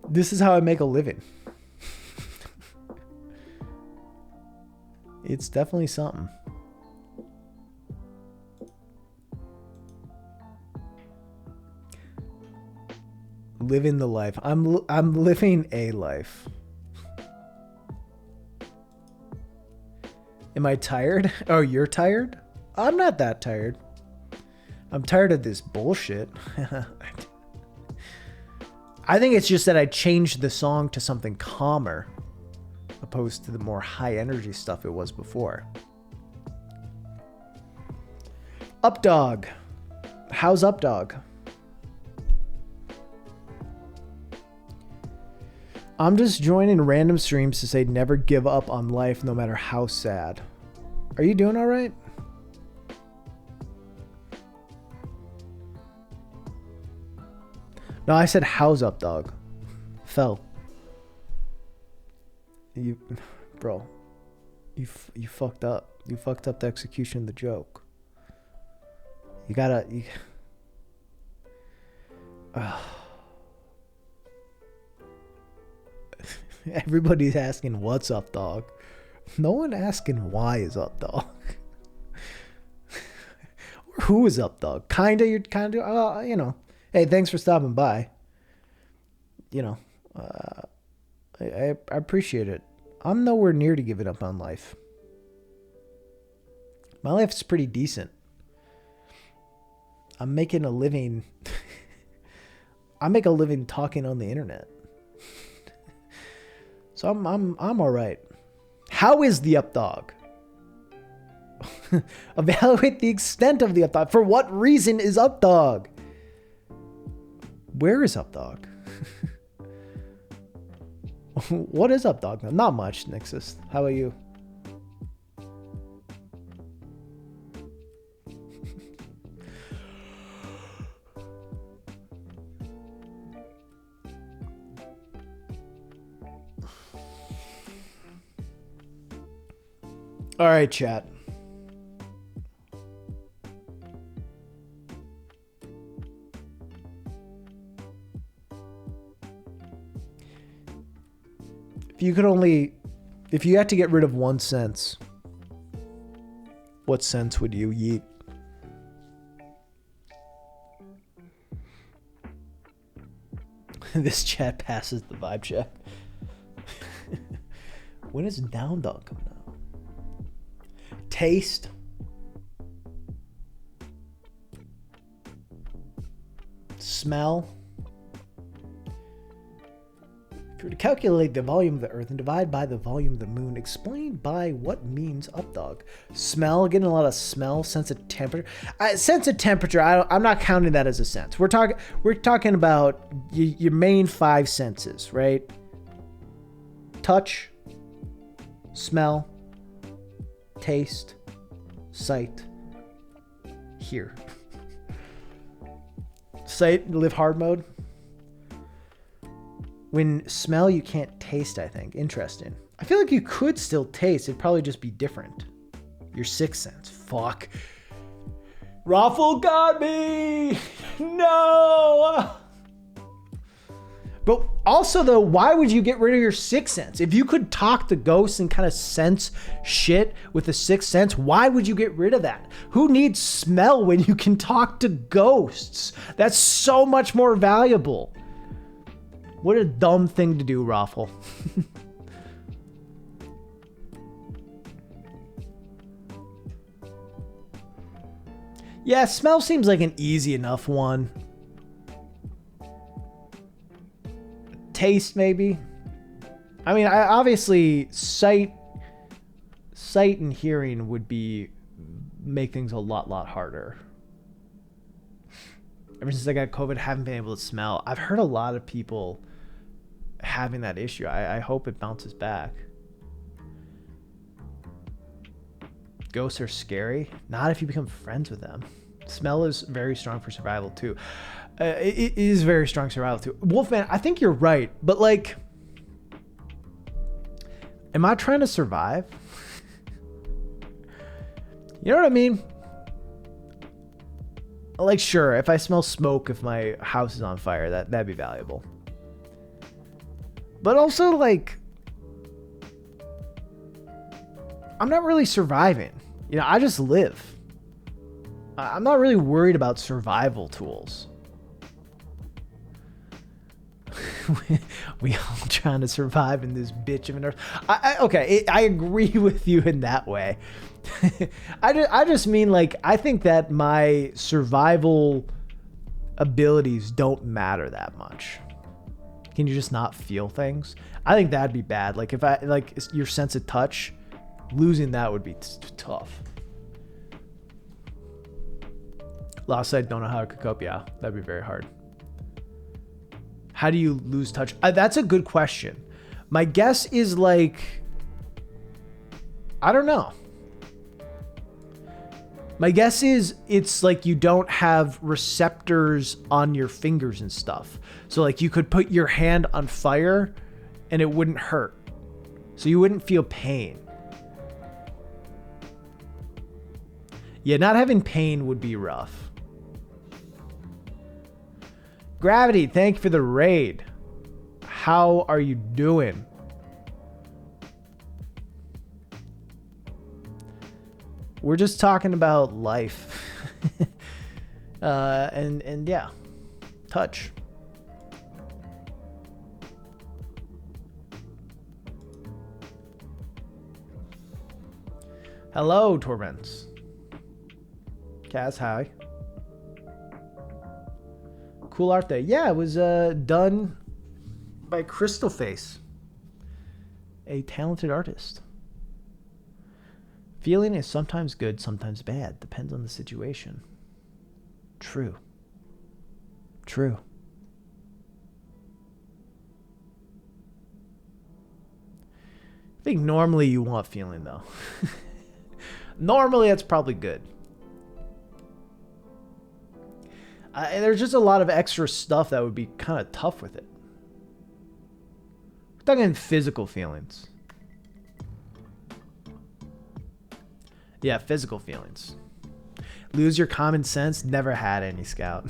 This is how I make a living. It's definitely something. Living the life. I'm living a life. Am I tired? Oh, you're tired? I'm not that tired. I'm tired of this bullshit. I think it's just that I changed the song to something calmer opposed to the more high energy stuff it was before. Updog. How's Updog? I'm just joining random streams to say never give up on life no matter how sad. Are you doing all right? No, I said how's up, dog. Fell. You, bro. You fucked up. You fucked up the execution of the joke. You gotta. Everybody's asking what's up, dog. No one asking why is up, dog. Or who is up, dog. You're kinda, you know. Hey, thanks for stopping by. You know, I appreciate it. I'm nowhere near to giving up on life. My life's pretty decent. I'm making a living. I make a living talking on the internet. So I'm all right. How is the up dog? Evaluate the extent of the up dog. For what reason is up dog? Where is up dog? What is up dog? Not much, Nixus. How about you? All right, chat. If you had to get rid of one sense, what sense would you yeet? This chat passes the vibe check. When is Down Dog coming out? Taste. Smell. If you were to calculate the volume of the Earth and divide by the volume of the Moon, explain by what means up dog. Smell, getting a lot of smell, sense of temperature. Sense of temperature, I'm not counting that as a sense. We're talking about your main 5 senses, right? Touch, smell, taste, sight, hear. Sight, live hard mode. When smell, you can't taste, I think. Interesting. I feel like you could still taste. It'd probably just be different. Your 6th sense. Fuck. Raffle got me! No! But also, though, why would you get rid of your 6th sense? If you could talk to ghosts and kind of sense shit with the 6th sense, why would you get rid of that? Who needs smell when you can talk to ghosts? That's so much more valuable. What a dumb thing to do, Raffle. Yeah, smell seems like an easy enough one. Taste, maybe. I mean, obviously, sight and hearing would make things a lot harder. Ever since I got COVID, I haven't been able to smell. I've heard a lot of people having that issue. I hope it bounces back. Ghosts are scary. Not if you become friends with them. Smell is very strong for survival too. It is very strong survival too. Wolfman, I think you're right, but like, am I trying to survive? You know what I mean? Like, sure, if I smell smoke, if my house is on fire, that'd be valuable. But also, like, I'm not really surviving. You know, I just live. I'm not really worried about survival tools. We all trying to survive in this bitch of an earth. I agree with you in that way. I just mean, like, I think that my survival abilities don't matter that much. Can you just not feel things? I think that'd be bad. Like, if your sense of touch, losing that would be tough. Lost sight, don't know how to cook up. Yeah, that'd be very hard. How do you lose touch? That's a good question. My guess is, like, I don't know. My guess is it's like you don't have receptors on your fingers and stuff. So, like, you could put your hand on fire and it wouldn't hurt. So you wouldn't feel pain. Yeah, not having pain would be rough. Gravity, thank you for the raid. How are you doing? We're just talking about life. And yeah, touch. Hello, Torments. Kaz, hi. Cool art there. Yeah, it was done by Crystal Face, a talented artist. Feeling is sometimes good, sometimes bad. Depends on the situation. True. True. I think normally you want feeling, though. Normally, that's probably good. And there's just a lot of extra stuff that would be kind of tough with it. We're talking physical feelings. Yeah, physical feelings. Lose your common sense? Never had any, Scout.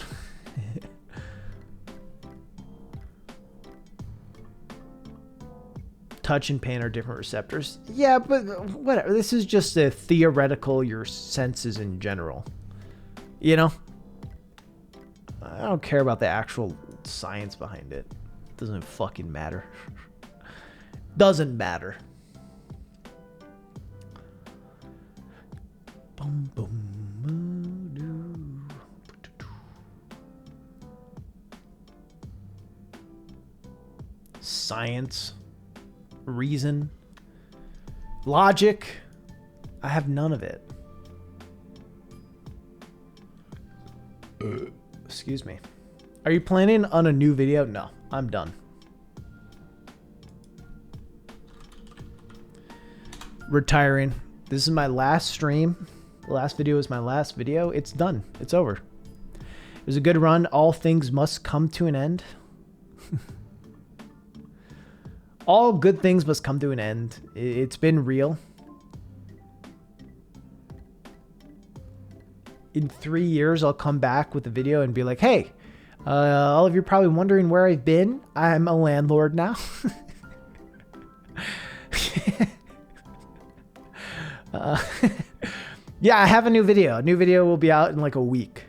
touch and pain are different receptors. Yeah, but whatever. This is just a theoretical, your senses in general. You know? I don't care about the actual science behind it. Doesn't fucking matter. Doesn't matter. Boom, boom. Science, reason, logic. I have none of it. Excuse me. Are you planning on a new video? No, I'm done. Retiring. This is my last stream. The last video is my last video. It's done. It's over. It was a good run. All things must come to an end. All good things must come to an end. It's been real. In 3 years, I'll come back with a video and be like, hey, all of you are probably wondering where I've been. I'm a landlord now. Yeah, I have a new video. A new video will be out in like a week.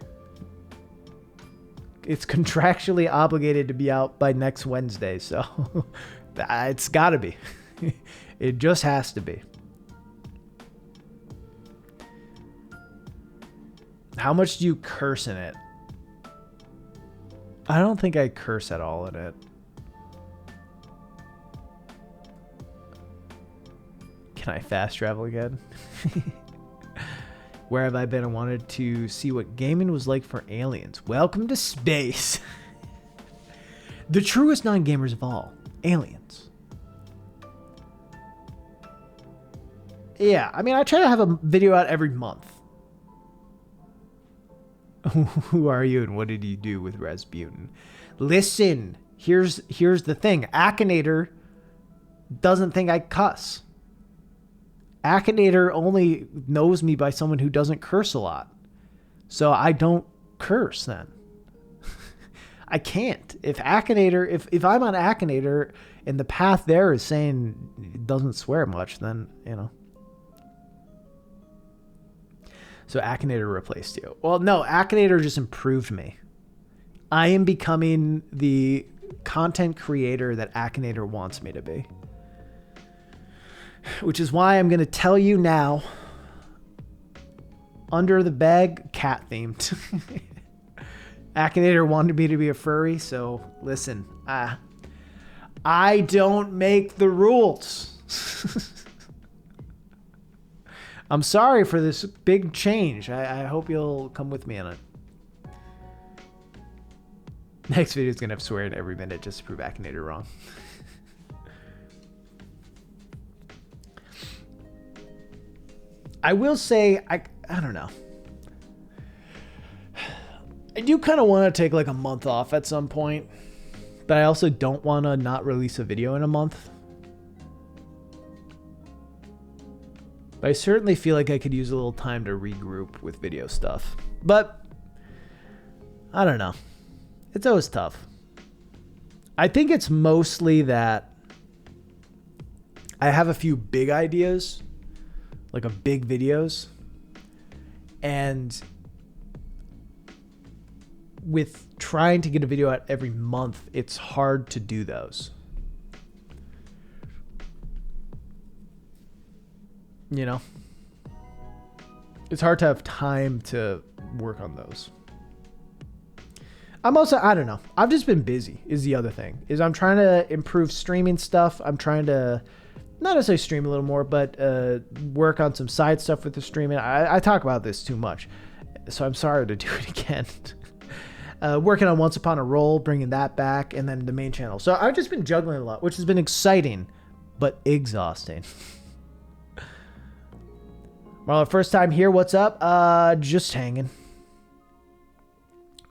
It's contractually obligated to be out by next Wednesday, so it's got to be. It just has to be. How much do you curse in it? I don't think I curse at all in it. Can I fast travel again? Where have I been? I wanted to see what gaming was like for aliens. Welcome to space. The truest non-gamers of all. Aliens. Yeah, I mean, I try to have a video out every month. Who are you and what did you do with Rasputin? Listen, here's the thing. Akinator doesn't think I cuss. Akinator only knows me by someone who doesn't curse a lot. So I don't curse then. I can't. If Akinator, if I'm on Akinator and the path there is saying it doesn't swear much, then, you know. So Akinator replaced you. Well, no, Akinator just improved me. I am becoming the content creator that Akinator wants me to be. Which is why I'm going to tell you now. Under the bag, cat themed. Akinator wanted me to be a furry, so listen. I don't make the rules. I'm sorry for this big change. I hope you'll come with me on it. Next video is going to have swearing every minute just to prove Akinator wrong. I will say, I don't know. I do kind of want to take like a month off at some point, but I also don't want to not release a video in a month. But I certainly feel like I could use a little time to regroup with video stuff. But I don't know. It's always tough. I think it's mostly that I have a few big ideas, like of big videos, and with trying to get a video out every month, it's hard to do those. You know? It's hard to have time to work on those. I'm also, I don't know. I've just been busy is the other thing. Is I'm trying to improve streaming stuff. I'm trying to not necessarily stream a little more, but work on some side stuff with the streaming. I talk about this too much, so I'm sorry to do it again. Working on Once Upon a Roll, bringing that back, and then the main channel. So I've just been juggling a lot, which has been exciting, but exhausting. Well, first time here, what's up? Just hanging.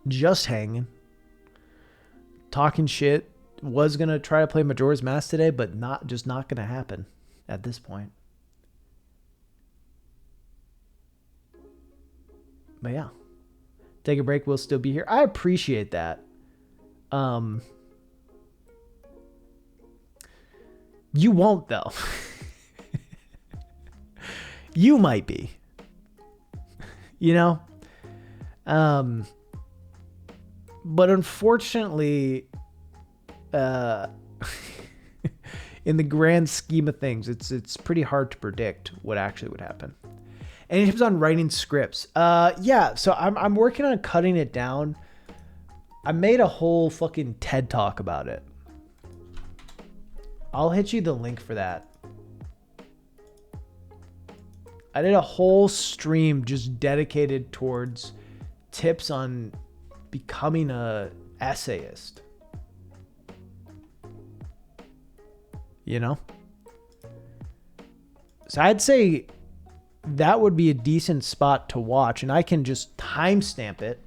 Just hanging. Talking shit. Was going to try to play Majora's Mask today, but not going to happen at this point. But yeah. Take a break. We'll still be here. I appreciate that. You won't though. You might be, you know? But unfortunately, in the grand scheme of things, it's pretty hard to predict what actually would happen. Any tips on writing scripts? Yeah, so I'm working on cutting it down. I made a whole fucking TED talk about it. I'll hit you the link for that. I did a whole stream just dedicated towards tips on becoming a essayist. You know? So I'd say that would be a decent spot to watch, and I can just timestamp it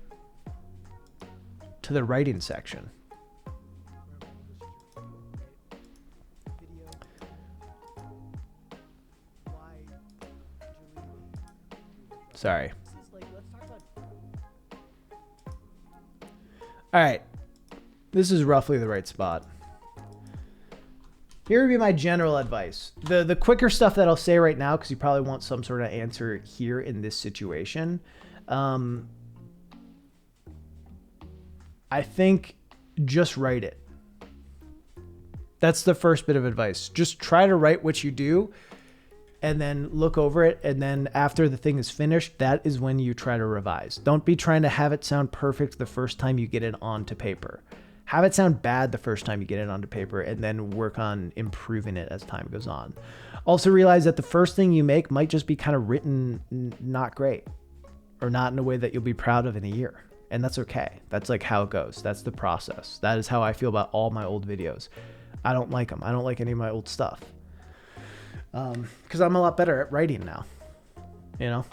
to the writing section. Sorry. All right. This is roughly the right spot. Here would be my general advice. The quicker stuff that I'll say right now, because you probably want some sort of answer here in this situation. I think just write it. That's the first bit of advice. Just try to write what you do and then look over it. And then after the thing is finished, that is when you try to revise. Don't be trying to have it sound perfect the first time you get it onto paper. Have it sound bad the first time you get it onto paper, and then work on improving it as time goes on. Also realize that the first thing you make might just be kind of written not great, or not in a way that you'll be proud of in a year. And that's okay. That's like how it goes. That's the process. That is how I feel about all my old videos. I don't like them. I don't like any of my old stuff. Because I'm a lot better at writing now, you know?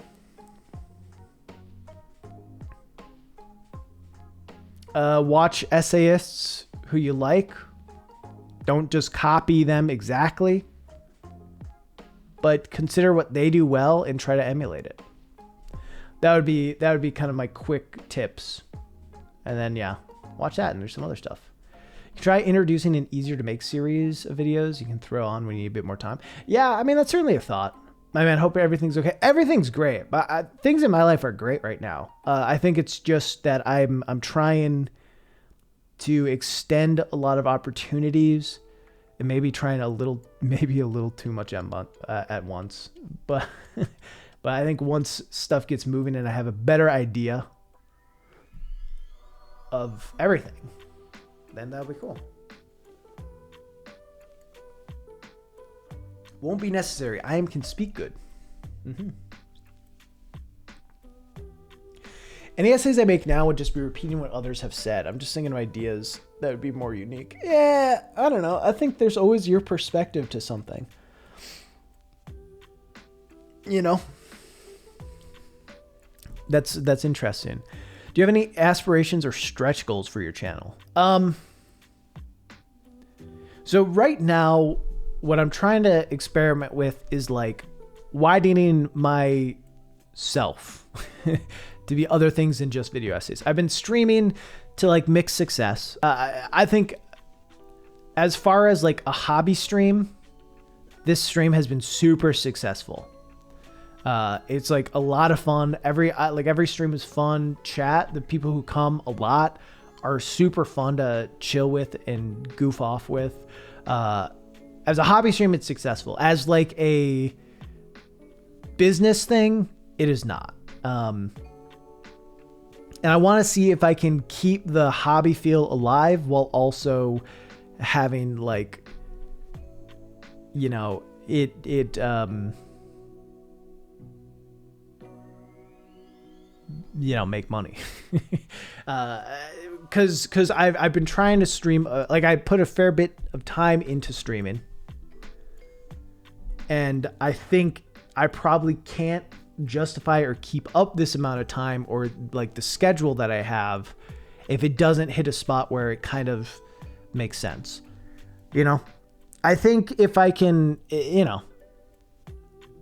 Watch essayists who you like. Don't just copy them exactly, but consider what they do well and try to emulate it. That would be kind of my quick tips. And then, yeah, watch that. And there's some other stuff. You can try introducing an easier to make series of videos you can throw on when you need a bit more time. Yeah, I mean, that's certainly a thought. I mean, I hope everything's okay. Everything's great, but things in my life are great right now. I think it's just that I'm trying to extend a lot of opportunities and maybe trying maybe a little too much at once. But but I think once stuff gets moving and I have a better idea of everything, then that'll be cool. Won't be necessary. I can speak good. Any essays I make now would just be repeating what others have said. I'm just thinking of ideas that would be more unique. Yeah, I don't know. I think there's always your perspective to something. You know? That's interesting. Do you have any aspirations or stretch goals for your channel? So right now, what I'm trying to experiment with is like widening myself to be other things than just video essays. I've been streaming to like mixed success. I think as far as like a hobby stream, this stream has been super successful. It's like a lot of fun. Every stream is fun. Chat, the people who come a lot are super fun to chill with and goof off with. As a hobby stream, it's successful. As like a business thing, it is not. And I want to see if I can keep the hobby feel alive while also having like, you know, make money. Cause I've been trying to stream, like I put a fair bit of time into streaming, and I think I probably can't justify or keep up this amount of time or like the schedule that I have if it doesn't hit a spot where it kind of makes sense. You know, I think if I can, you know,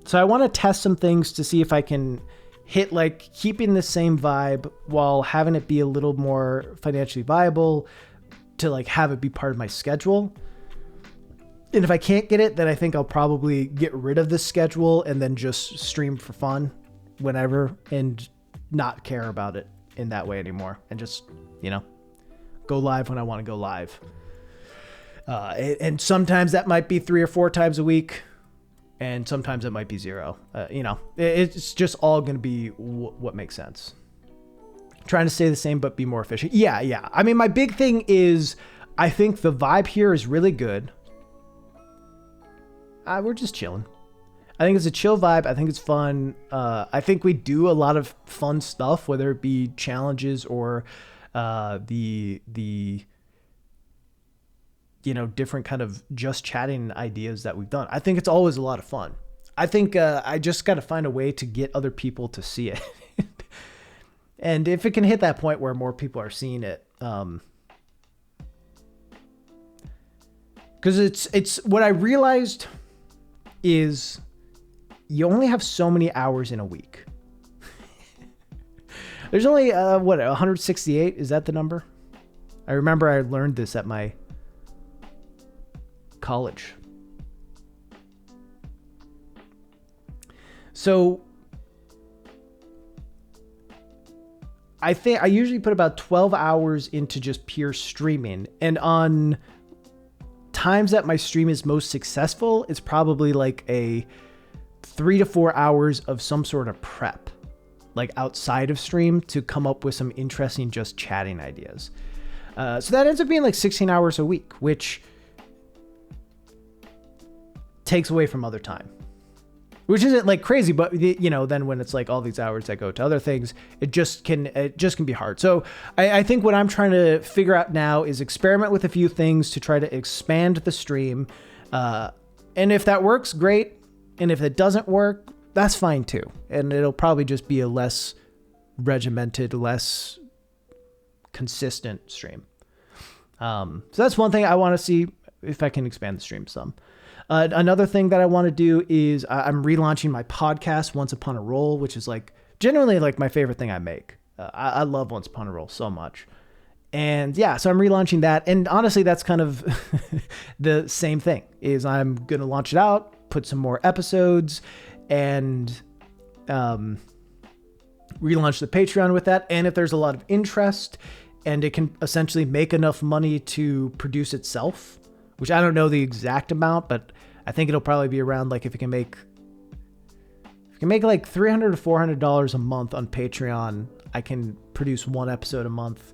so I want to test some things to see if I can hit like keeping the same vibe while having it be a little more financially viable to like have it be part of my schedule. And if I can't get it, then I think I'll probably get rid of this schedule and then just stream for fun whenever and not care about it in that way anymore. And just, go live when I want to go live. And sometimes that might be 3 or 4 times a week. And sometimes it might be 0. It's just all going to be what makes sense. Trying to stay the same, but be more efficient. Yeah. I mean, my big thing is I think the vibe here is really good. We're just chilling. I think it's a chill vibe. I think it's fun. I think we do a lot of fun stuff, whether it be challenges or the different kind of just chatting ideas that we've done. I think it's always a lot of fun. I think I just got to find a way to get other people to see it. And if it can hit that point where more people are seeing it, because it's what I realized is you only have so many hours in a week. There's only 168? Is that the number? I remember I learned this at my college. So I think I usually put about 12 hours into just pure streaming, and on times that my stream is most successful, it's probably like a 3 to 4 hours of some sort of prep, like outside of stream, to come up with some interesting just chatting ideas. So that ends up being like 16 hours a week, which takes away from other time, which isn't like crazy, but then when it's like all these hours that go to other things, it just can be hard. So I think what I'm trying to figure out now is experiment with a few things to try to expand the stream. And if that works, great. And if it doesn't work, that's fine too. And it'll probably just be a less regimented, less consistent stream. So that's one thing I want to see if I can expand the stream some. Another thing that I want to do is I'm relaunching my podcast, Once Upon a Roll, which is like generally like my favorite thing I make. I love Once Upon a Roll so much. And yeah, so I'm relaunching that. And honestly, that's kind of the same thing. Is I'm going to launch it out, put some more episodes, and relaunch the Patreon with that. And if there's a lot of interest and it can essentially make enough money to produce itself, which I don't know the exact amount, but I think it'll probably be around like if you can make like $300 to $400 a month on Patreon, I can produce 1 episode a month.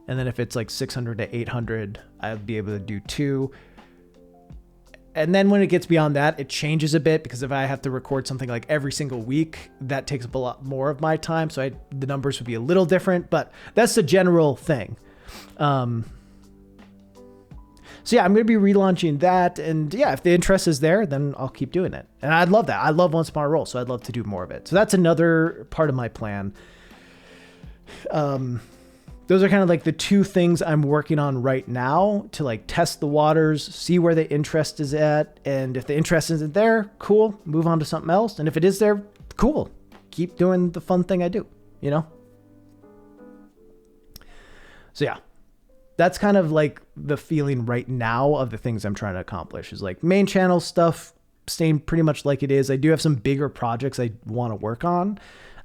And then if it's like 600 to 800, I'll be able to do 2. And then when it gets beyond that, it changes a bit, because if I have to record something like every single week, that takes up a lot more of my time. So the numbers would be a little different, but that's the general thing. So yeah, I'm going to be relaunching that. And yeah, if the interest is there, then I'll keep doing it. And I'd love that. I love Once Upon a Roll, so I'd love to do more of it. So that's another part of my plan. Those are kind of like the 2 things I'm working on right now to like test the waters, see where the interest is at. And if the interest isn't there, cool, move on to something else. And if it is there, cool, keep doing the fun thing I do, So yeah. That's kind of like the feeling right now of the things I'm trying to accomplish, is like main channel stuff staying pretty much like it is. I do have some bigger projects I want to work on,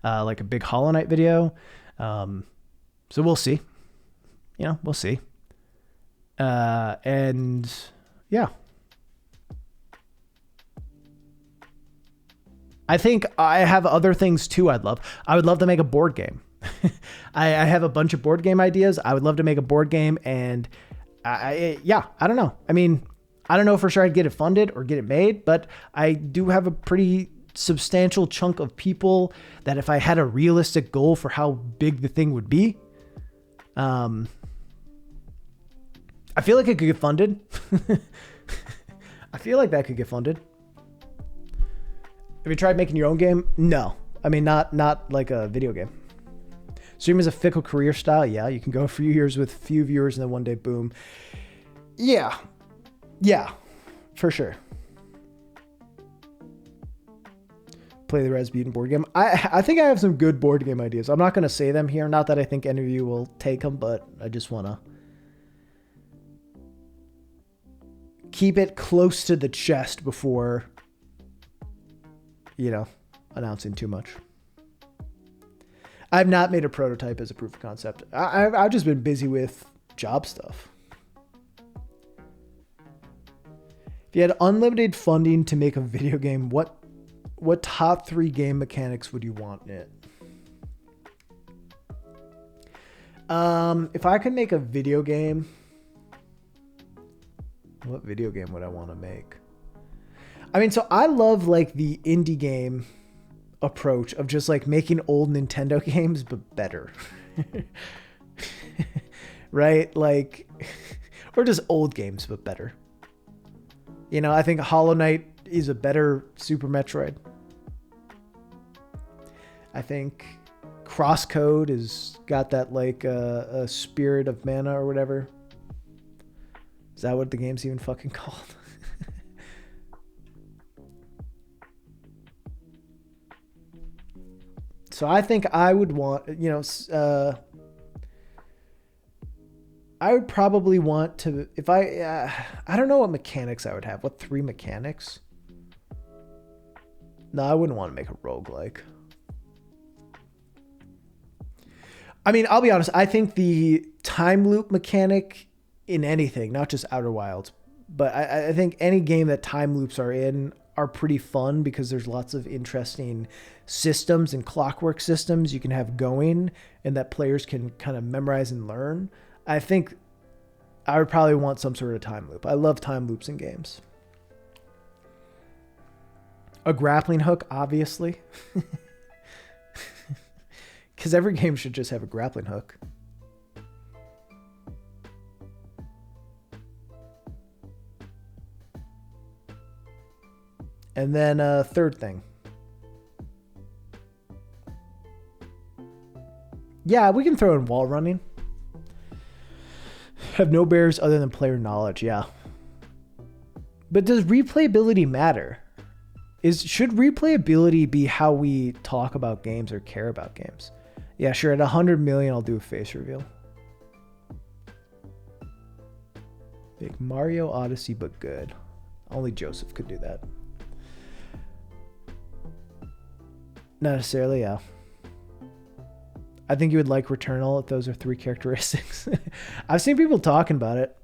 like a big Hollow Knight video. So we'll see, we'll see. And yeah, I think I have other things too. I would love to make a board game. I have a bunch of board game ideas. I would love to make a board game, and I don't know. I mean, I don't know for sure I'd get it funded or get it made, but I do have a pretty substantial chunk of people that if I had a realistic goal for how big the thing would be, I feel like it could get funded. I feel like that could get funded. Have you tried making your own game? No. I mean, not like a video game. Stream is a fickle career style. Yeah, you can go a few years with few viewers and then one day, boom. Yeah, for sure. Play the Rasputin board game. I think I have some good board game ideas. I'm not going to say them here. Not that I think any of you will take them, but I just want to keep it close to the chest before, announcing too much. I've not made a prototype as a proof of concept. I've just been busy with job stuff. If you had unlimited funding to make a video game, what top 3 game mechanics would you want in it? If I could make a video game, what video game would I want to make? I mean, so I love like the indie game approach of just like making old Nintendo games, but better. Right? Like, or just old games, but better. I think Hollow Knight is a better Super Metroid. I think Crosscode has got that like a spirit of mana or whatever. Is that what the game's even fucking called? So I think I would want, I would probably want to, if I don't know what mechanics I would have. What 3 mechanics? No, I wouldn't want to make a roguelike. I mean, I'll be honest. I think the time loop mechanic in anything, not just Outer Wilds, but I think any game that time loops are in are pretty fun because there's lots of interesting systems and clockwork systems you can have going and that players can kind of memorize and learn. I think I would probably want some sort of time loop. I love time loops in games. A grappling hook, obviously. Because every game should just have a grappling hook. And then third thing. Yeah, we can throw in wall running. Have no barriers other than player knowledge, yeah. But does replayability matter? Should replayability be how we talk about games or care about games? Yeah, sure. At 100 million, I'll do a face reveal. Big Mario Odyssey, but good. Only Joseph could do that. Not necessarily, yeah. I think you would like Returnal if those are 3 characteristics. I've seen people talking about it.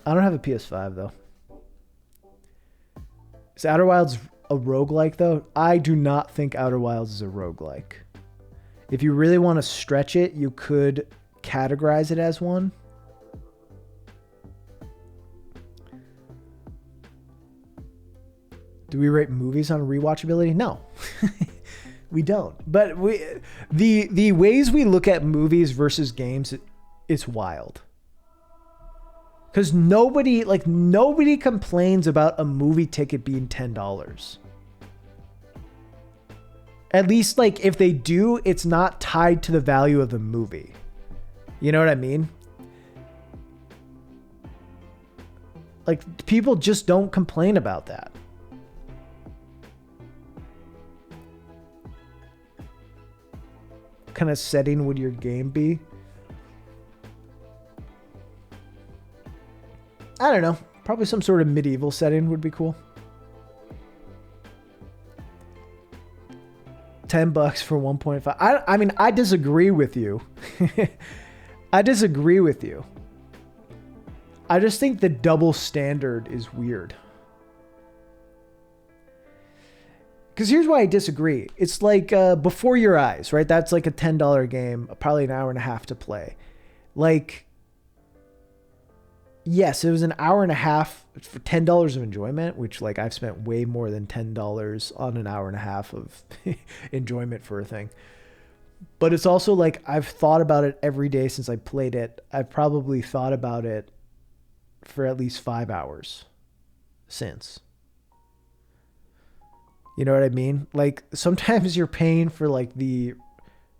I don't have a PS5, though. Is Outer Wilds a roguelike, though? I do not think Outer Wilds is a roguelike. If you really want to stretch it, you could categorize it as one. Do we rate movies on rewatchability? No. We don't. But the ways we look at movies versus games, it's wild. Because nobody complains about a movie ticket being $10. At least, like, if they do, it's not tied to the value of the movie. You know what I mean? Like, people just don't complain about that. What kind of setting would your game be? I don't know. Probably some sort of medieval setting would be cool. $10 for 1.5. I mean, I disagree with you. I disagree with you. I just think the double standard is weird. Because here's why I disagree. It's like Before Your Eyes, right? That's like a $10 game, probably an hour and a half to play. Like, yes, it was an hour and a half for $10 of enjoyment, which, like, I've spent way more than $10 on an hour and a half of enjoyment for a thing. But it's also like I've thought about it every day since I played it. I've probably thought about it for at least 5 hours since. You know what I mean? Like, sometimes you're paying for, like, the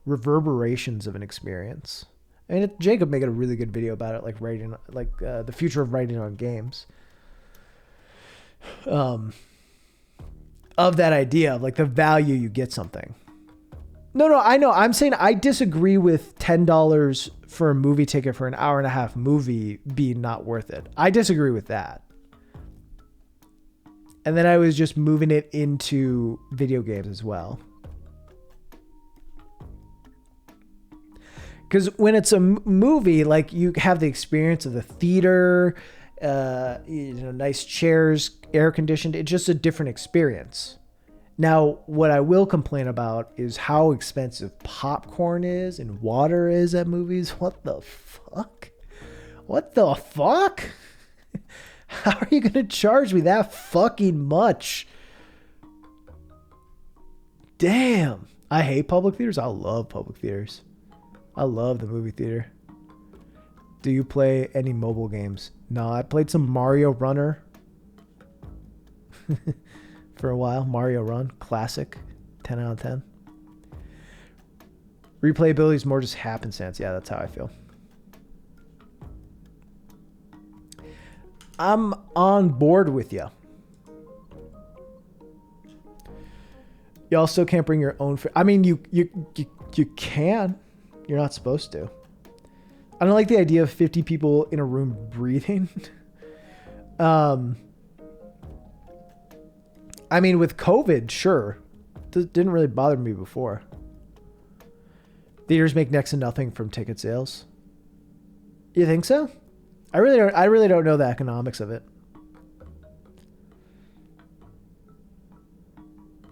reverberations of an experience. I mean, Jacob made a really good video about it, like writing, like the future of writing on games. Of that idea, of like the value you get something. No, I know. I'm saying I disagree with $10 for a movie ticket for an hour and a half movie being not worth it. I disagree with that. And then I was just moving it into video games as well. Because when it's a movie, like you have the experience of the theater, nice chairs, air conditioned. It's just a different experience. Now, what I will complain about is how expensive popcorn is and water is at movies. What the fuck? What the fuck? How are you going to charge me that fucking much? Damn. I hate public theaters. I love public theaters. I love the movie theater. Do you play any mobile games? No, I played some Mario Runner for a while. Mario Run, classic, 10 out of 10. Replayability is more just happenstance. Yeah, that's how I feel. I'm on board with you. You also can't bring your own. I mean, you can. You're not supposed to. I don't like the idea of 50 people in a room breathing. I mean, with COVID, sure. Didn't really bother me before. Theaters make next to nothing from ticket sales. You think so? I really don't know the economics of it.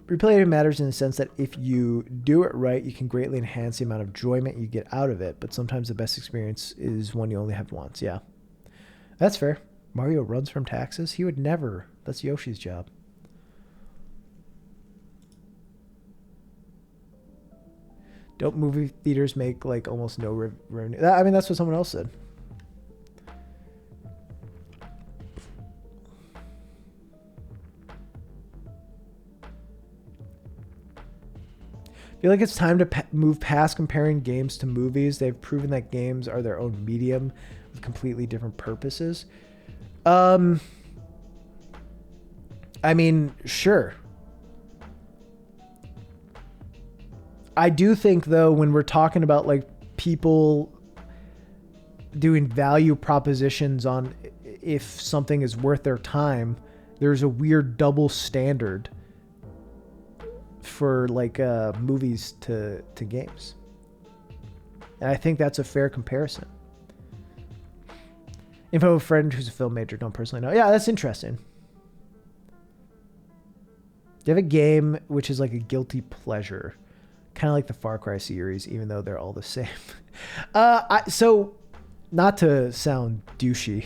Replayability matters in the sense that if you do it right, you can greatly enhance the amount of enjoyment you get out of it. But sometimes the best experience is one you only have once. Yeah, that's fair. Mario runs from taxes. He would never. That's Yoshi's job. Don't movie theaters make like almost no revenue? I mean, that's what someone else said. I feel like it's time to move past comparing games to movies. They've proven that games are their own medium with completely different purposes. I mean, sure. I do think, though, when we're talking about like people doing value propositions on if something is worth their time, there's a weird double standard for like movies to games. And I think that's a fair comparison. If I have a friend who's a film major, don't personally know. Yeah, that's interesting. Do you have a game which is like a guilty pleasure? Kind of like the Far Cry series, even though they're all the same. So, not to sound douchey,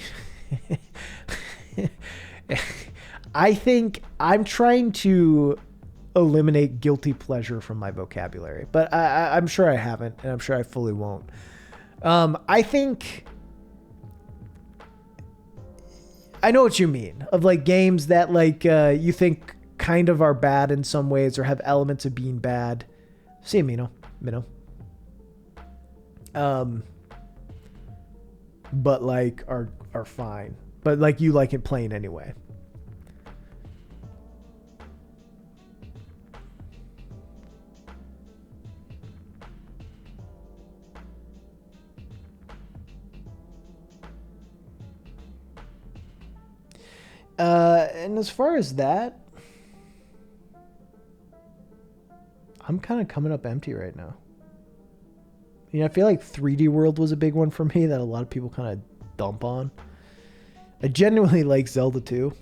I think I'm trying to eliminate guilty pleasure from my vocabulary, but I'm sure I haven't, and I'm sure I fully won't. I think I know what you mean, of like games that like you think kind of are bad in some ways or have elements of being bad. See, Minnow. But like are fine. But like you like it playing anyway. And as far as that, I'm kind of coming up empty right now. You know, I feel like 3D World was a big one for me that a lot of people kind of dump on. I genuinely like Zelda 2.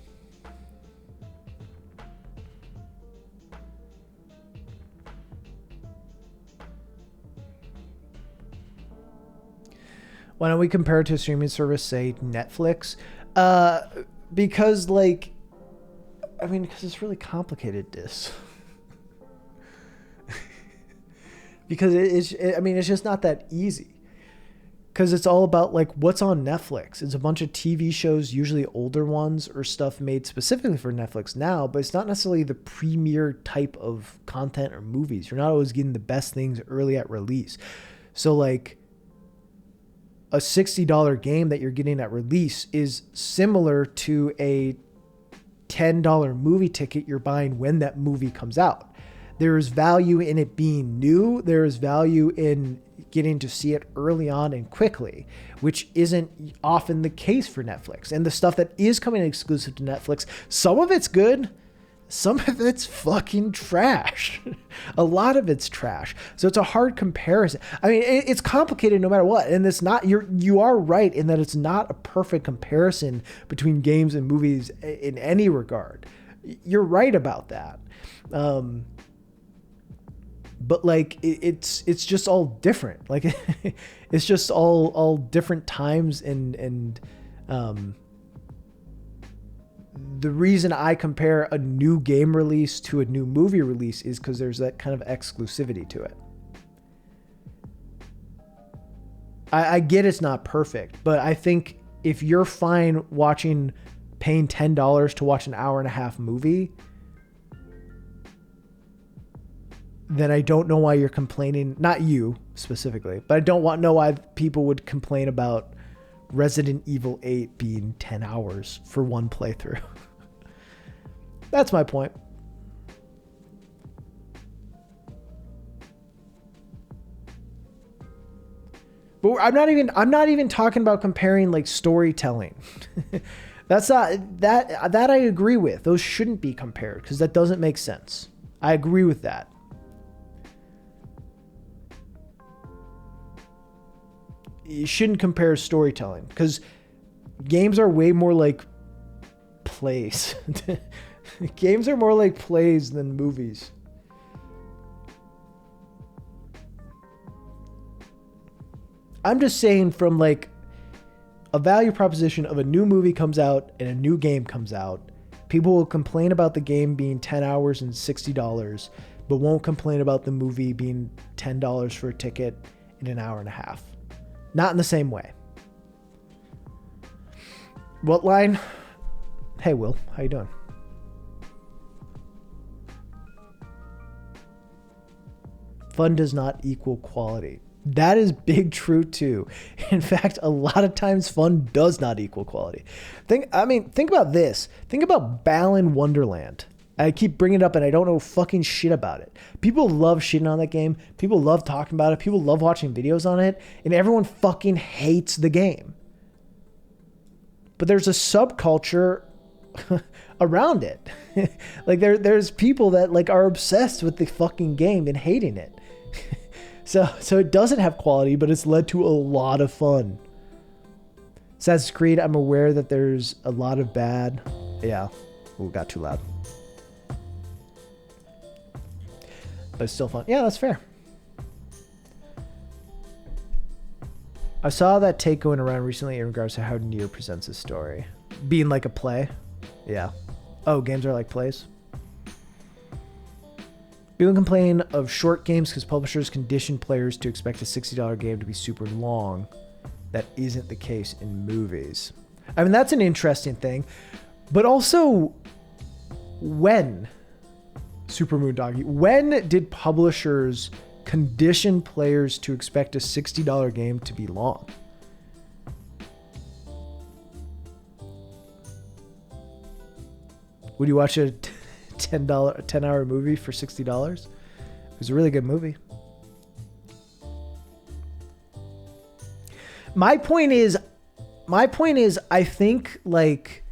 Why don't we compare it to a streaming service, say Netflix? Because like, I mean, because it's really complicated, this. Because it's just not that easy. Because it's all about like what's on Netflix. It's a bunch of TV shows, usually older ones or stuff made specifically for Netflix now, but it's not necessarily the premier type of content or movies. You're not always getting the best things early at release. So like a $60 game that you're getting at release is similar to a $10 movie ticket you're buying when that movie comes out. There is value in it being new. There is value in getting to see it early on and quickly, which isn't often the case for Netflix. And the stuff that is coming exclusive to Netflix, some of it's good, some of it's fucking trash. A lot of it's trash. So it's a hard comparison. I mean, it's complicated no matter what. And it's not, you are right in that it's not a perfect comparison between games and movies in any regard. You're right about that. But like, it's just all different. Like it's just all different times. And the reason I compare a new game release to a new movie release is because there's that kind of exclusivity to it. I get it's not perfect, but I think if you're fine paying $10 to watch an hour and a half movie, then I don't know why you're complaining. Not you specifically, but I don't know why people would complain about Resident Evil 8 being 10 hours for one playthrough. That's my point. But I'm not even talking about comparing like storytelling. That's not that I agree with. Those shouldn't be compared because that doesn't make sense. I agree with that. You shouldn't compare storytelling because games are way more like plays. Games are more like plays than movies. I'm just saying from like a value proposition of a new movie comes out and a new game comes out, people will complain about the game being 10 hours and $60, but won't complain about the movie being $10 for a ticket in an hour and a half. Not in the same way. What line? Hey, Will, how you doing? Fun does not equal quality. That is big true too. In fact, a lot of times fun does not equal quality. Think about this. Think about Balan Wonderland. I keep bringing it up and I don't know fucking shit about it. People love shitting on that game. People love talking about it. People love watching videos on it. And everyone fucking hates the game. But there's a subculture around it. Like there's people that like are obsessed with the fucking game and hating it. So it doesn't have quality, but it's led to a lot of fun. Assassin's Creed, I'm aware that there's a lot of bad. Yeah. Ooh, got too loud. But it's still fun. Yeah, that's fair. I saw that take going around recently in regards to how Nier presents his story. Being like a play. Yeah. Oh, games are like plays. People complain of short games because publishers condition players to expect a $60 game to be super long. That isn't the case in movies. I mean, that's an interesting thing. But also, when... Super Moondoggy, when did publishers condition players to expect a $60 game to be long? Would you watch a $10 movie for $60? It was a really good movie. My point is, I think like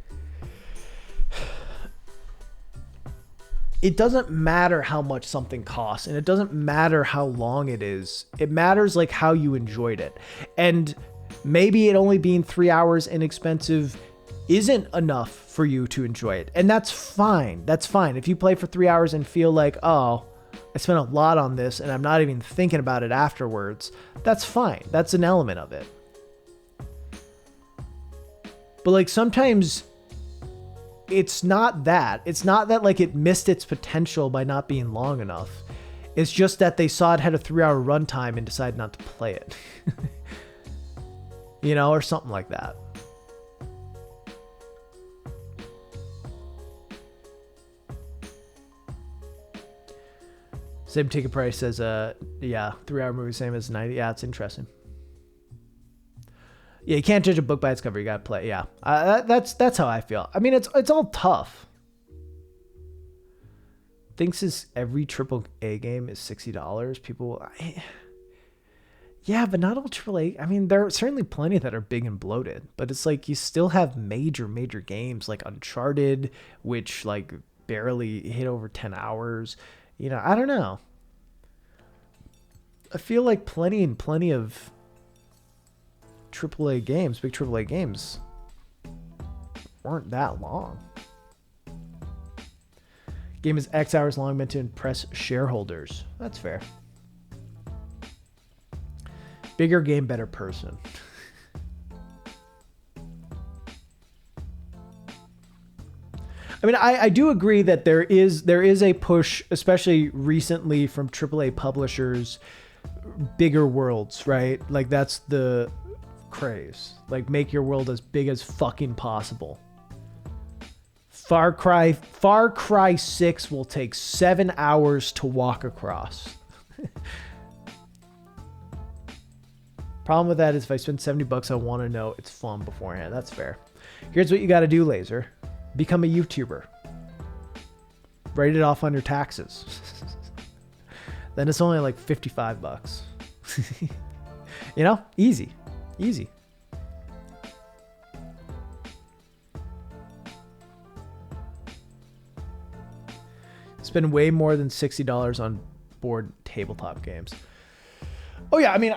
it doesn't matter how much something costs and it doesn't matter how long it is. It matters like how you enjoyed it. And maybe it only being 3 hours inexpensive isn't enough for you to enjoy it. And that's fine. That's fine. If you play for 3 hours and feel like, oh, I spent a lot on this and I'm not even thinking about it afterwards, that's fine. That's an element of it. But like sometimes it's not that. It's not that like it missed its potential by not being long enough. It's just that they saw it had a 3-hour runtime and decided not to play it. You know, or something like that. Same ticket price as yeah, 3-hour movie, same as 90. Yeah, it's interesting. Yeah, you can't judge a book by its cover. You gotta play. Yeah, that's how I feel. I mean, it's all tough. Thinks is every AAA game is $60. People, Yeah, but not all AAA. I mean, there are certainly plenty that are big and bloated, but it's like you still have major games like Uncharted, which like barely hit over 10 hours. You know, I don't know. I feel like plenty of AAA games, big AAA games, weren't that long. Game is X hours long, meant to impress shareholders. That's fair. Bigger game, better person. I mean, I do agree that there is a push, especially recently from AAA publishers, bigger worlds, right? Like that's the craze. Like make your world as big as fucking possible. Far Cry 6 will take 7 hours to walk across. Problem with that is if I spend $70, I want to know it's fun beforehand. That's fair. Here's what you got to do, Laser. Become a YouTuber. Write it off on your taxes. Then it's only like $55. You know? Easy. Easy. Spend way more than $60 on board tabletop games. Oh yeah, I mean,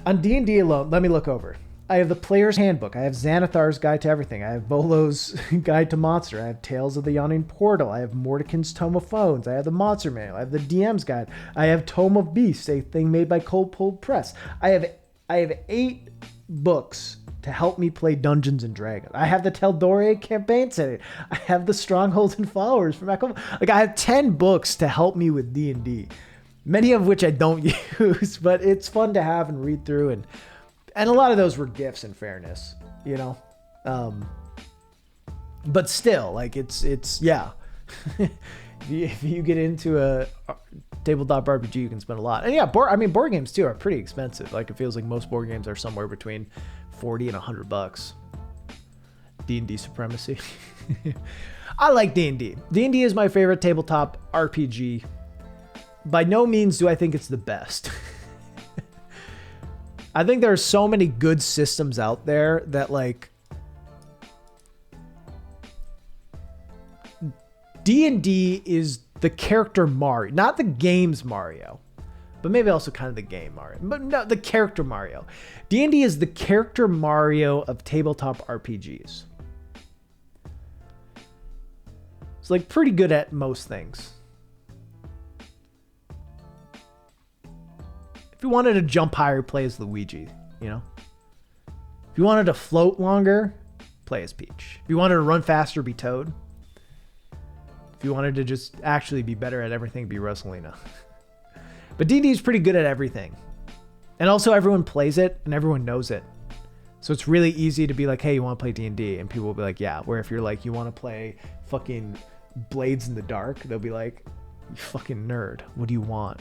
on D&D alone, let me look over. I have the Player's Handbook. I have Xanathar's Guide to Everything. I have Bolo's Guide to Monster. I have Tales of the Yawning Portal. I have Mordenkainen's Tome of Phones. I have the Monster Manual. I have the DM's Guide. I have Tome of Beasts, a thing made by Cold Pulled Press. I have 8 books to help me play Dungeons and Dragons. I have the Teldore campaign setting. I have the Strongholds and Followers from Echo. Like I have 10 books to help me with D&D. Many of which I don't use, but it's fun to have and read through, and a lot of those were gifts, in fairness, you know. But still, like it's yeah. if you get into a tabletop RPG, you can spend a lot, and yeah, board games too are pretty expensive. Like it feels like most board games are somewhere between $40 and $100. D&D supremacy. I like D&D. D&D is my favorite tabletop RPG. By no means do I think it's the best. I think there are so many good systems out there that like D&D is the character Mario, not the game's Mario, but maybe also kind of the game Mario, but no, the character Mario. D&D is the character Mario of tabletop RPGs. It's like pretty good at most things. If you wanted to jump higher, play as Luigi, you know? If you wanted to float longer, play as Peach. If you wanted to run faster, be Toad. If you wanted to just actually be better at everything, be Rosalina. But D&D is pretty good at everything. And also everyone plays it and everyone knows it. So it's really easy to be like, hey, you want to play D&D? And people will be like, yeah. Where if you're like, you want to play fucking Blades in the Dark? They'll be like, you fucking nerd. What do you want?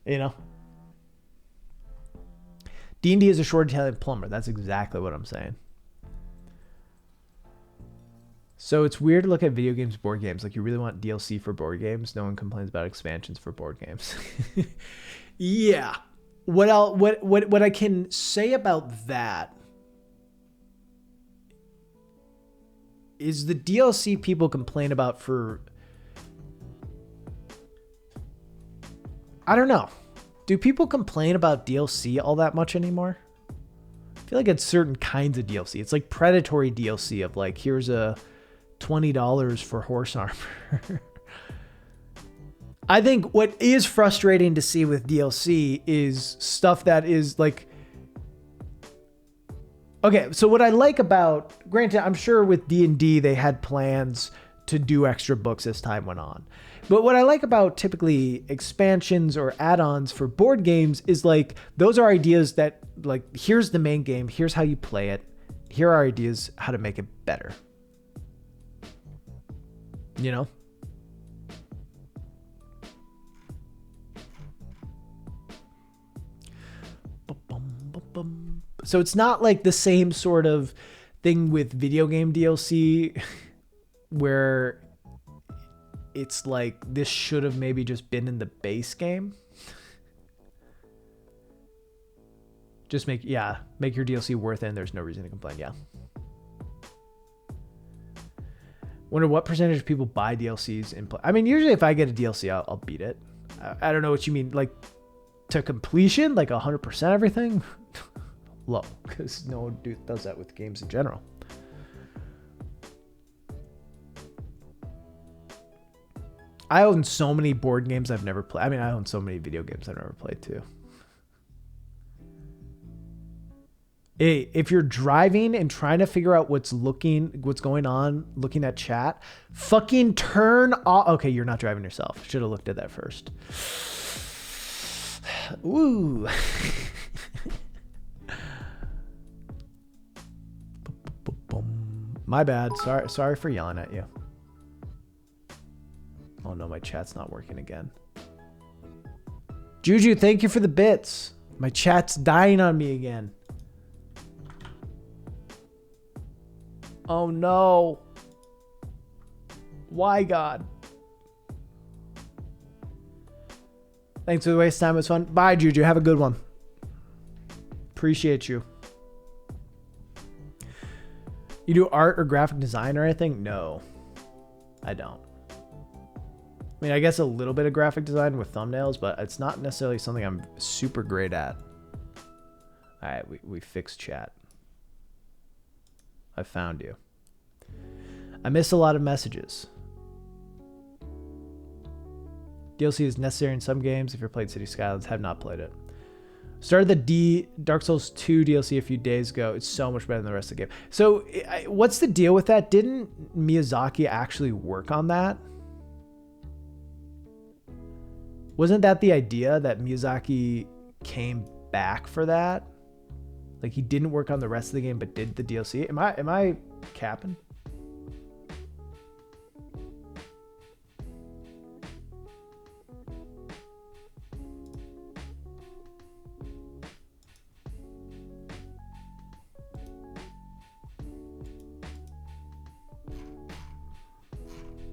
You know? D&D is a short Italian plumber. That's exactly what I'm saying. So it's weird to look at video games, board games. Like you really want DLC for board games. No one complains about expansions for board games. Yeah. What I can say about that is the DLC people complain about for... I don't know. Do people complain about DLC all that much anymore? I feel like it's certain kinds of DLC. It's like predatory DLC of like, here's a $20 for horse armor. I think what is frustrating to see with DLC is stuff that is like... Okay, so what I like about... Granted, I'm sure with D&D they had plans to do extra books as time went on. But what I like about typically expansions or add-ons for board games is like, those are ideas that like, here's the main game, here's how you play it, here are ideas how to make it better. You know? So it's not like the same sort of thing with video game DLC where it's like this should have maybe just been in the base game. Just make your DLC worth it and there's no reason to complain. Yeah. Wonder what percentage of people buy DLCs in play. I mean, usually if I get a DLC, I'll beat it. I don't know what you mean. Like to completion, like 100% everything? Low, because no one does that with games in general. I own so many board games I've never played. I mean, I own so many video games I've never played too. Hey, if you're driving and trying to figure out what's going on, looking at chat, fucking turn off. Okay, you're not driving yourself. Should have looked at that first. Ooh. My bad. Sorry for yelling at you. Oh no, my chat's not working again. Juju, thank you for the bits. My chat's dying on me again. Oh no. Why, God? Thanks for the waste of time. It was fun. Bye, Juju. Have a good one. Appreciate you. You do art or graphic design or anything? No, I don't. I mean, I guess a little bit of graphic design with thumbnails, but it's not necessarily something I'm super great at. All right, we fixed chat. I found you. I miss a lot of messages. DLC is necessary in some games. If you've played City Skylines, have not played it. Started the Dark Souls 2 DLC a few days ago. It's so much better than the rest of the game. So what's the deal with that? Didn't Miyazaki actually work on that? Wasn't that the idea that Miyazaki came back for that? Like he didn't work on the rest of the game, but did the DLC? Am I capping?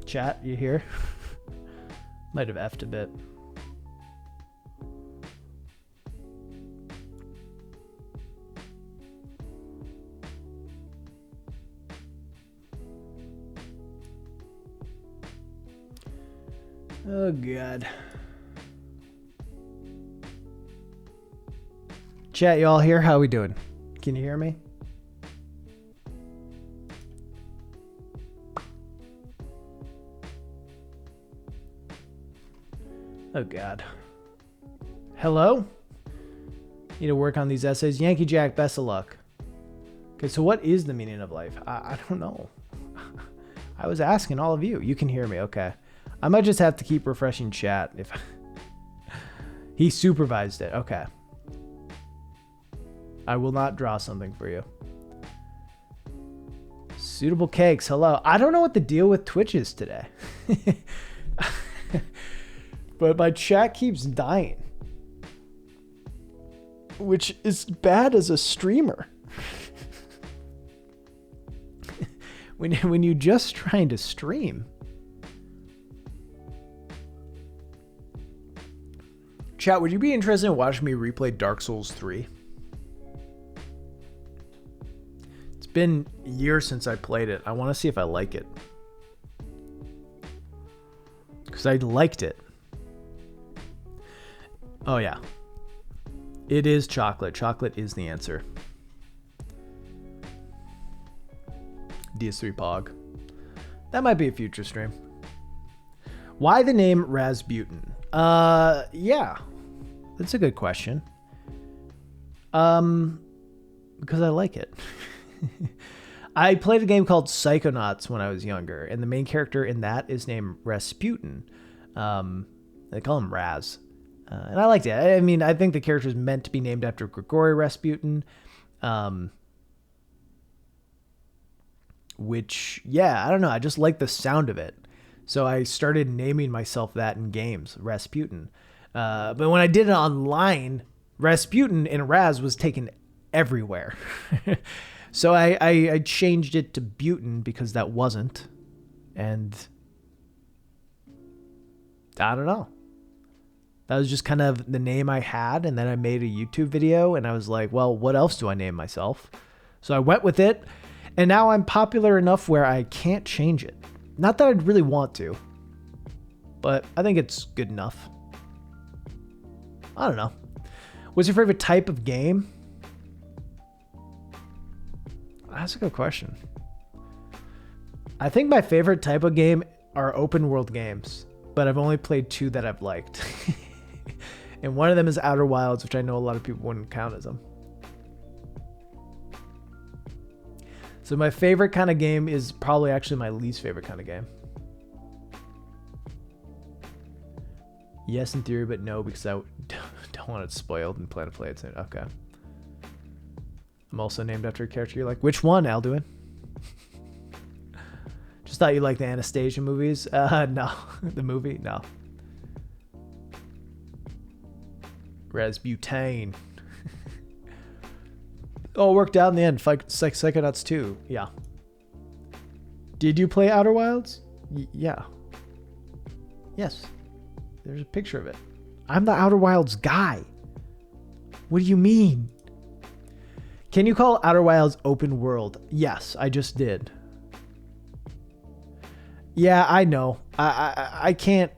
Chat, you here? Might have effed a bit. Oh, God. Chat, y'all here? How we doing? Can you hear me? Oh, God. Hello? Need to work on these essays. Yankee Jack, best of luck. Okay, so what is the meaning of life? I don't know. I was asking all of you. You can hear me, okay. I might just have to keep refreshing chat if he supervised it. Okay. I will not draw something for you. Suitable cakes. Hello. I don't know what the deal with Twitch is today. But my chat keeps dying. Which is bad as a streamer. when you're just trying to stream. Chat, would you be interested in watching me replay Dark Souls 3? It's been years since I played it. I want to see if I like it. Because I liked it. Oh, yeah. It is chocolate. Chocolate is the answer. DS3 Pog. That might be a future stream. Why the name Rasputin? Yeah. That's a good question. Because I like it. I played a game called Psychonauts when I was younger, and the main character in that is named Rasputin. They call him Raz. And I liked it. I mean, I think the character is meant to be named after Grigory Rasputin. Which, yeah, I don't know. I just like the sound of it. So I started naming myself that in games, Rasputin. But when I did it online, Rasputin and Raz was taken everywhere. So I changed it to Butin because that wasn't. And I don't know. That was just kind of the name I had, and then I made a YouTube video, and I was like, well, what else do I name myself? So I went with it, and now I'm popular enough where I can't change it. Not that I'd really want to, but I think it's good enough. I don't know. What's your favorite type of game? That's a good question. I think my favorite type of game are open world games, but I've only played 2 that I've liked. And one of them is Outer Wilds, which I know a lot of people wouldn't count as them. So my favorite kind of game is probably actually my least favorite kind of game. Yes, in theory, but no, because I don't want it spoiled and plan to play it soon. Okay. I'm also named after a character you're like. Which one, Alduin? Just thought you liked the Anastasia movies. No. The movie? No. Rasputin. Oh, it worked out in the end. Psychonauts 2. Yeah. Did you play Outer Wilds? Yeah. Yes. There's a picture of it. I'm the Outer Wilds guy. What do you mean? Can you call Outer Wilds open world? Yes, I just did. Yeah, I know. I can't.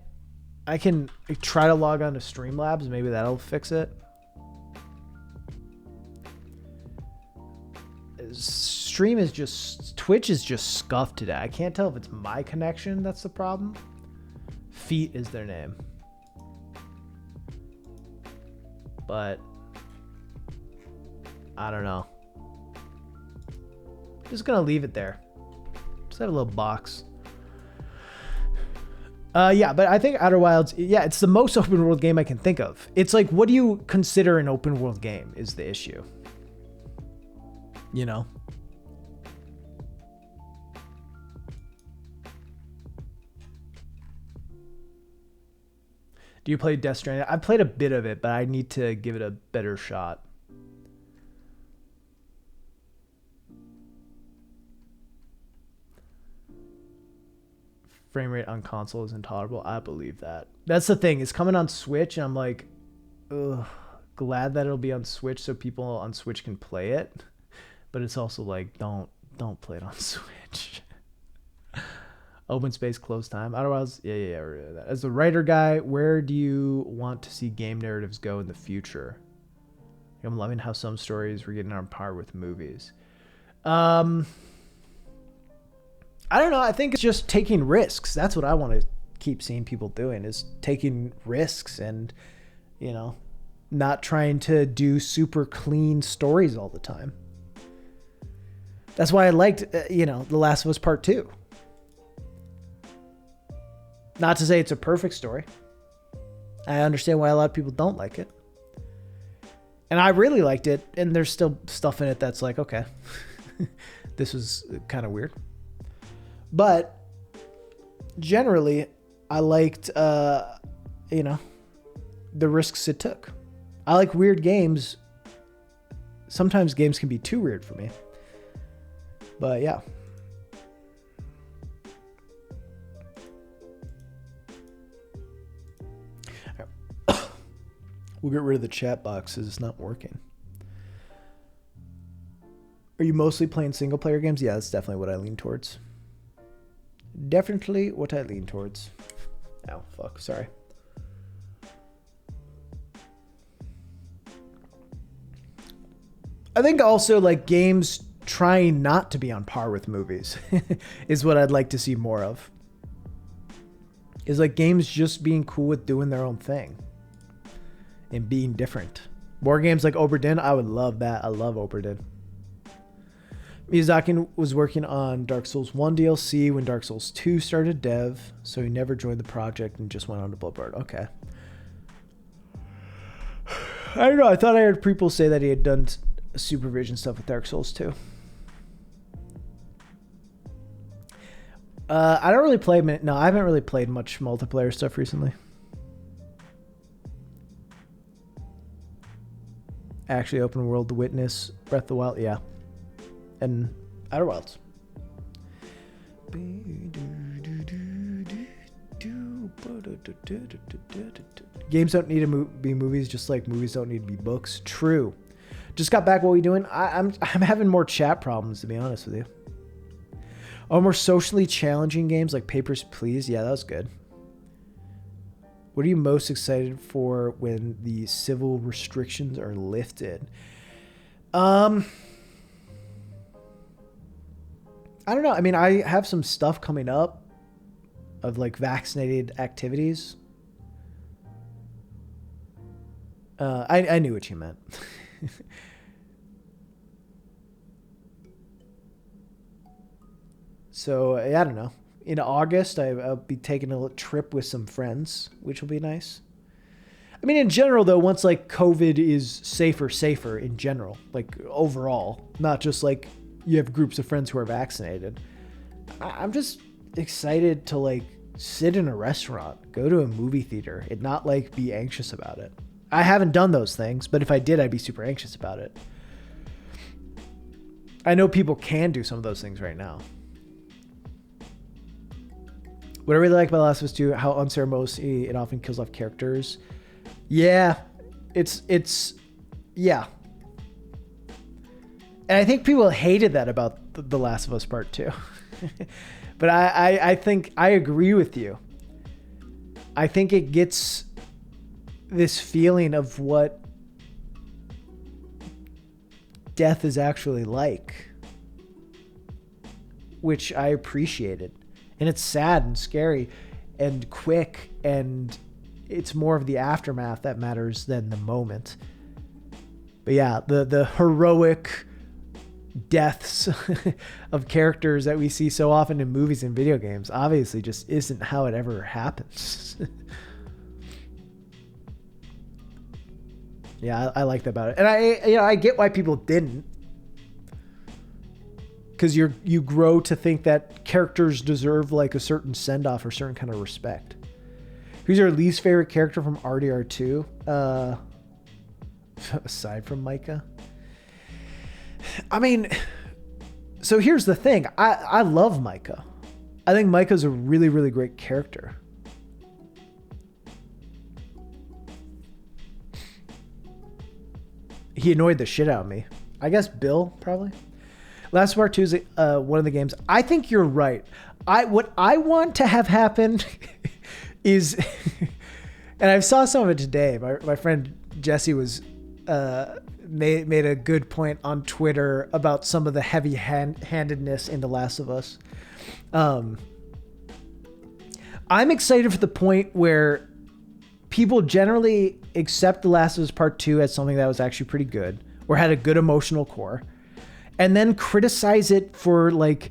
I can try to log on to Streamlabs. Maybe that'll fix it. Twitch is just scuffed today. I can't tell if it's my connection that's the problem. Feet is their name. But I don't know. Just gonna leave it there. Just have a little box. Yeah, but I think Outer Wilds, yeah, it's the most open world game I can think of. It's like, what do you consider an open world game is the issue. You know? Do you play Death Stranding? I played a bit of it, but I need to give it a better shot. Frame rate on console is intolerable. I believe that. That's the thing. It's coming on Switch, and I'm like, ugh, glad that it'll be on Switch so people on Switch can play it. But it's also like, don't play it on Switch. Open space, close time. Otherwise, yeah. As a writer guy, where do you want to see game narratives go in the future? I'm loving how some stories were getting on par with movies. I don't know. I think it's just taking risks. That's what I want to keep seeing people doing, is taking risks and, you know, not trying to do super clean stories all the time. That's why I liked, The Last of Us Part 2. Not to say it's a perfect story. I understand why a lot of people don't like it. And I really liked it. And there's still stuff in it that's like, okay, this was kind of weird. But generally, I liked, the risks it took. I like weird games. Sometimes games can be too weird for me. But yeah. We'll get rid of the chat boxes. It's not working. Are you mostly playing single player games? Yeah, that's definitely what I lean towards. Definitely what I lean towards. Oh, fuck. Sorry. I think also like games trying not to be on par with movies is what I'd like to see more of. Is like games just being cool with doing their own thing and being different. More games like Obra Dinn, I would love that. I love Obra Dinn. Miyazaki was working on Dark Souls 1 DLC when Dark Souls 2 started dev, so he never joined the project and just went on to Bloodborne. Okay. I don't know. I thought I heard people say that he had done supervision stuff with Dark Souls 2. I don't really play... No, I haven't really played much multiplayer stuff recently. Actually, open world, The Witness, Breath of the Wild, yeah. And Outer Wilds. Games don't need to be movies, just like movies don't need to be books. True. Just got back. What are we doing? I'm having more chat problems, to be honest with you. Oh, more socially challenging games like Papers, Please. Yeah, that was good. What are you most excited for when the civil restrictions are lifted? I don't know. I mean, I have some stuff coming up of like vaccinated activities. I knew what you meant. So I don't know. In August, I'll be taking a trip with some friends, which will be nice. I mean, in general, though, once like COVID is safer in general, like overall, not just like you have groups of friends who are vaccinated. I'm just excited to like sit in a restaurant, go to a movie theater, and not like be anxious about it. I haven't done those things, but if I did, I'd be super anxious about it. I know people can do some of those things right now. What I really like about The Last of Us 2, how unceremoniously it often kills off characters. Yeah, yeah. And I think people hated that about The Last of Us Part 2. But I think I agree with you. I think it gets this feeling of what death is actually like, which I appreciated. And it's sad and scary and quick, and it's more of the aftermath that matters than the moment. But yeah, the heroic deaths of characters that we see so often in movies and video games obviously just isn't how it ever happens. Yeah, I like that about it. And I get why people didn't. Because you grow to think that characters deserve like a certain send-off or certain kind of respect. Who's your least favorite character from RDR2? Aside from Micah? I mean, so here's the thing. I love Micah. I think Micah's a really, really great character. He annoyed the shit out of me. I guess Bill, probably. Last Part 2 is one of the games. I think you're right. What I want to have happen is, and I saw some of it today. My friend Jesse was made a good point on Twitter about some of the heavy-handedness in The Last of Us. I'm excited for the point where people generally accept The Last of Us Part 2 as something that was actually pretty good or had a good emotional core, and then criticize it for like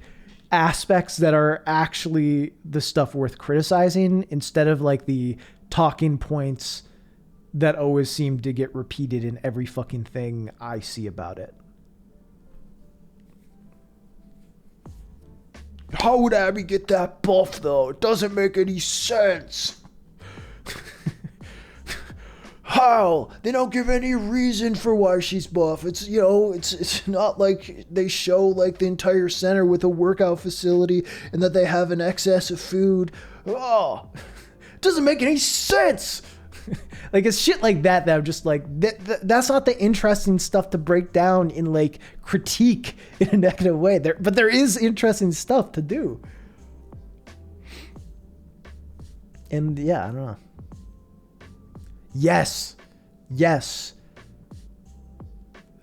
aspects that are actually the stuff worth criticizing instead of like the talking points that always seem to get repeated in every fucking thing I see about it. How would Abby get that buff though? It doesn't make any sense. How? They don't give any reason for why she's buff. It's, you know, it's not like they show like the entire center with a workout facility and that they have an excess of food. Oh, it doesn't make any sense. Like it's shit like that I'm just like, that's not the interesting stuff to break down in like critique in a negative way. But there is interesting stuff to do. And yeah, I don't know. Yes.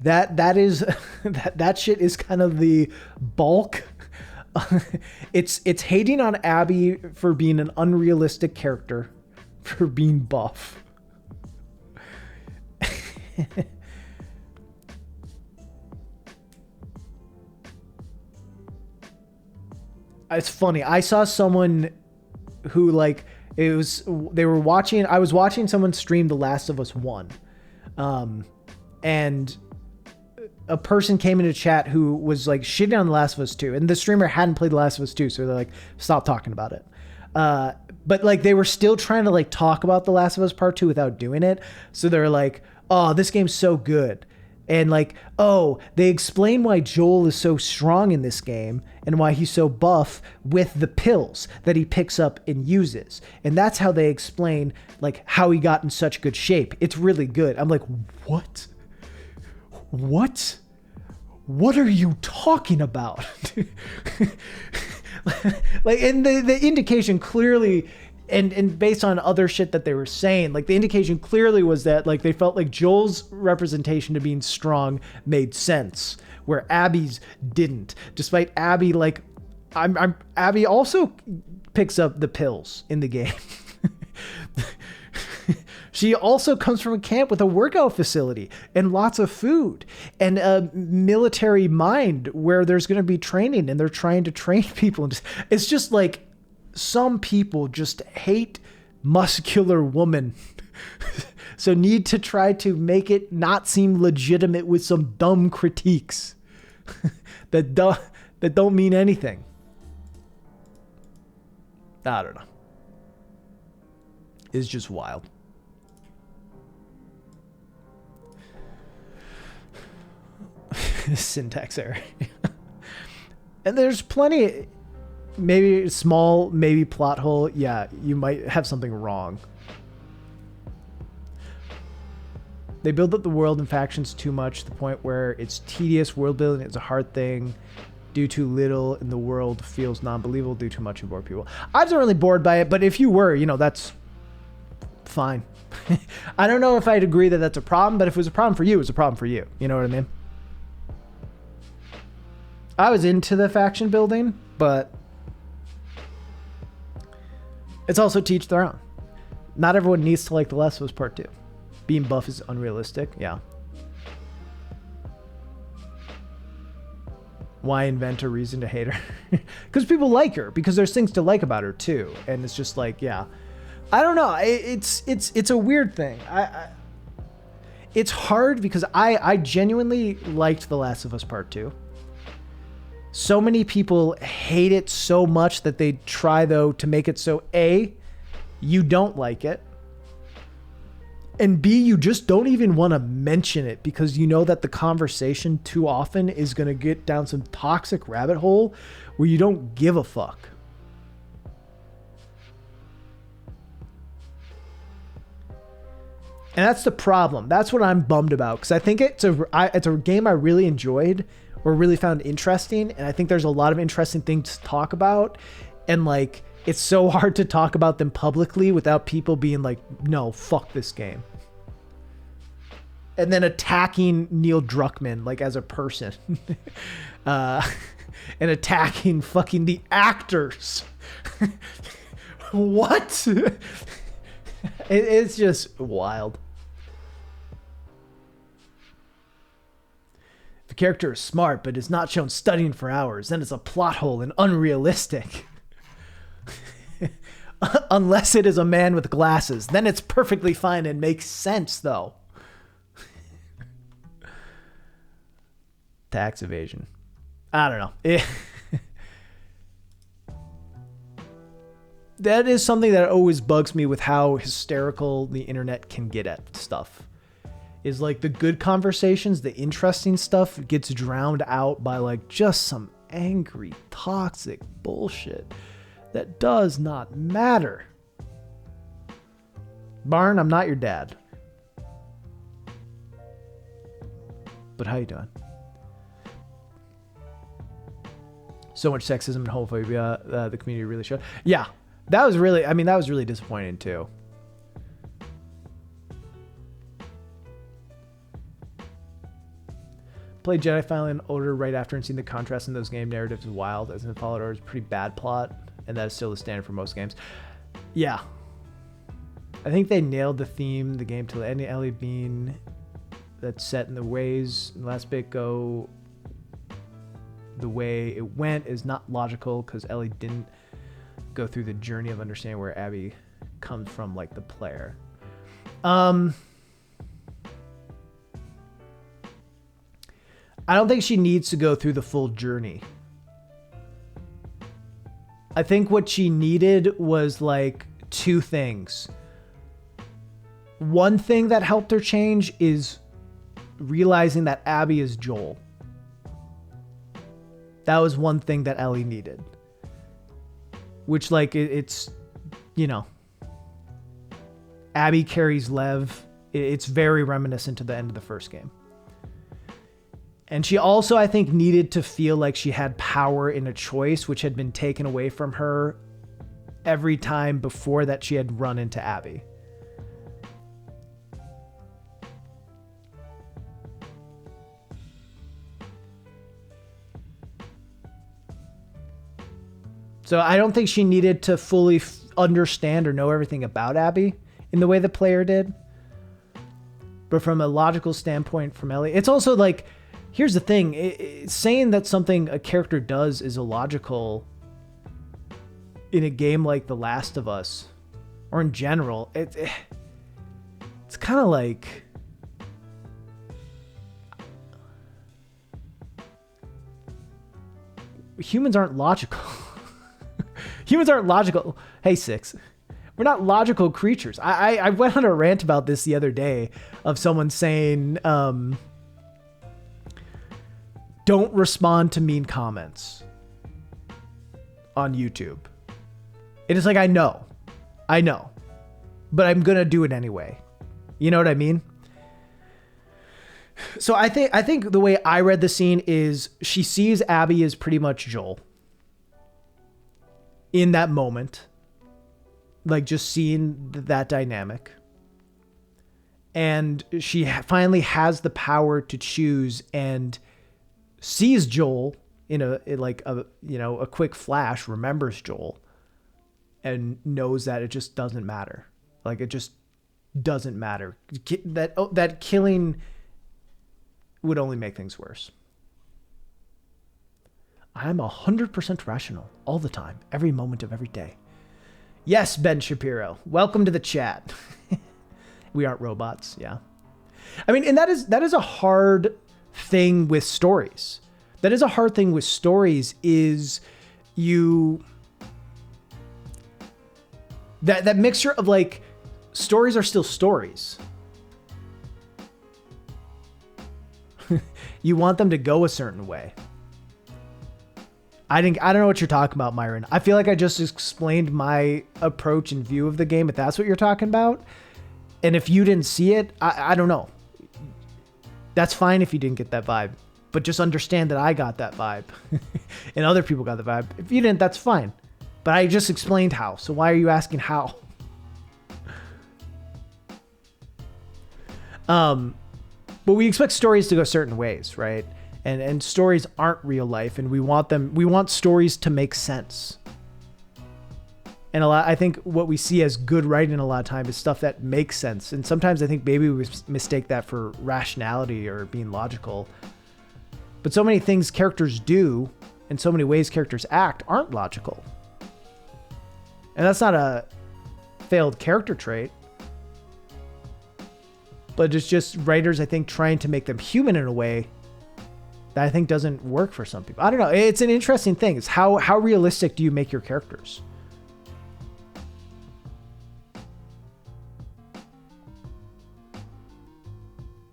That is that shit is kind of the bulk. It's hating on Abby for being an unrealistic character, for being buff. It's funny. I saw someone who like I was watching someone stream The Last of Us 1. And a person came into chat who was like shitting on The Last of Us 2, and the streamer hadn't played The Last of Us 2, so they're like, stop talking about it. But like they were still trying to like talk about The Last of Us Part 2 without doing it. So they're like, oh, this game's so good. And like, oh, they explain why Joel is so strong in this game and why he's so buff with the pills that he picks up and uses. And that's how they explain like how he got in such good shape. It's really good. I'm like, what? What are you talking about? Like, and the indication clearly, and based on other shit that they were saying, like the indication clearly was that like they felt like Joel's representation to being strong made sense, where Abby's didn't. Despite Abby, like, Abby also picks up the pills in the game. She also comes from a camp with a workout facility and lots of food and a military mind where there's going to be training and they're trying to train people. And it's just like some people just hate muscular women. So need to try to make it not seem legitimate with some dumb critiques that don't mean anything. I don't know. It's just wild. Syntax error. And there's plenty, maybe small, maybe plot hole. Yeah, you might have something wrong. They build up the world and factions too much to the point where it's tedious. World building is a hard thing. Do too little and the world feels non-believable. Do too much and bore people. I wasn't really bored by it, but if you were, that's fine. I don't know if I'd agree that that's a problem, but if it was a problem for you, it was a problem for you. You know what I mean? I was into the faction building, but it's also teach their own. Not everyone needs to like The Last of Us Part 2. Being buff is unrealistic. Yeah. Why invent a reason to hate her? Because people like her. Because there's things to like about her too. And it's just like, yeah. I don't know. It's a weird thing. It's hard because I genuinely liked The Last of Us Part 2. So many people hate it so much that they try, though, to make it so A, you don't like it, and B, you just don't even want to mention it because you know that the conversation too often is going to get down some toxic rabbit hole where you don't give a fuck. And that's the problem. That's what I'm bummed about because I think it's a game I really enjoyed or really found interesting, and I think there's a lot of interesting things to talk about, and like it's so hard to talk about them publicly without people being like, no, fuck this game, and then attacking Neil Druckmann like as a person and attacking fucking the actors. What? It's just wild. The character is smart, but is not shown studying for hours. Then it's a plot hole and unrealistic. Unless it is a man with glasses. Then it's perfectly fine and makes sense, though. Tax evasion. I don't know. That is something that always bugs me with how hysterical the internet can get at stuff. Is like the good conversations, the interesting stuff gets drowned out by like just some angry, toxic bullshit that does not matter. Barn, I'm not your dad. But how you doing? So much sexism and homophobia the community really showed. Yeah, that was really disappointing too. Played Jedi Fallen Order right after and seen the contrast in those game narratives is wild, as in Fallen Order is a pretty bad plot, and that is still the standard for most games. Yeah. I think they nailed the theme, the game to any Ellie Bean that's set in the ways in the last bit go the way it went is not logical because Ellie didn't go through the journey of understanding where Abby comes from like the player. I don't think she needs to go through the full journey. I think what she needed was like two things. One thing that helped her change is realizing that Abby is Joel. That was one thing that Ellie needed. Which, like, it's, you know, Abby carries Lev. It's very reminiscent to the end of the first game. And she also, I think, needed to feel like she had power in a choice, which had been taken away from her every time before that she had run into Abby. So I don't think she needed to fully understand or know everything about Abby in the way the player did. But from a logical standpoint from Ellie, it's also like, here's the thing. Saying that something a character does is illogical in a game like The Last of Us, or in general, it's kind of like... Humans aren't logical. Humans aren't logical. Hey, Six. We're not logical creatures. I went on a rant about this the other day of someone saying, don't respond to mean comments on YouTube. It is like, I know, but I'm going to do it anyway. You know what I mean? So I think the way I read the scene is she sees Abby as pretty much Joel in that moment. Like, just seeing that dynamic. And she finally has the power to choose and sees Joel in a quick flash, remembers Joel, and knows that it just doesn't matter. Like, it just doesn't matter. That killing would only make things worse. I'm 100% rational all the time, every moment of every day. Yes, Ben Shapiro. Welcome to the chat. We aren't robots, yeah. I mean, and that is a hard thing with stories. That is a hard thing with stories is that mixture of, like, stories are still stories. You want them to go a certain way. I don't know what you're talking about, Myron. I feel like I just explained my approach and view of the game, if that's what you're talking about. And if you didn't see it, I don't know. That's fine if you didn't get that vibe. But just understand that I got that vibe. And other people got the vibe. If you didn't, that's fine. But I just explained how. So why are you asking how? But we expect stories to go certain ways, right? And stories aren't real life, and we want stories to make sense. And I think what we see as good writing a lot of time is stuff that makes sense. And sometimes I think maybe we mistake that for rationality or being logical. But so many things characters do, and so many ways characters act aren't logical. And that's not a failed character trait. But it's just writers, I think, trying to make them human in a way that I think doesn't work for some people. I don't know. It's an interesting thing. It's how realistic do you make your characters?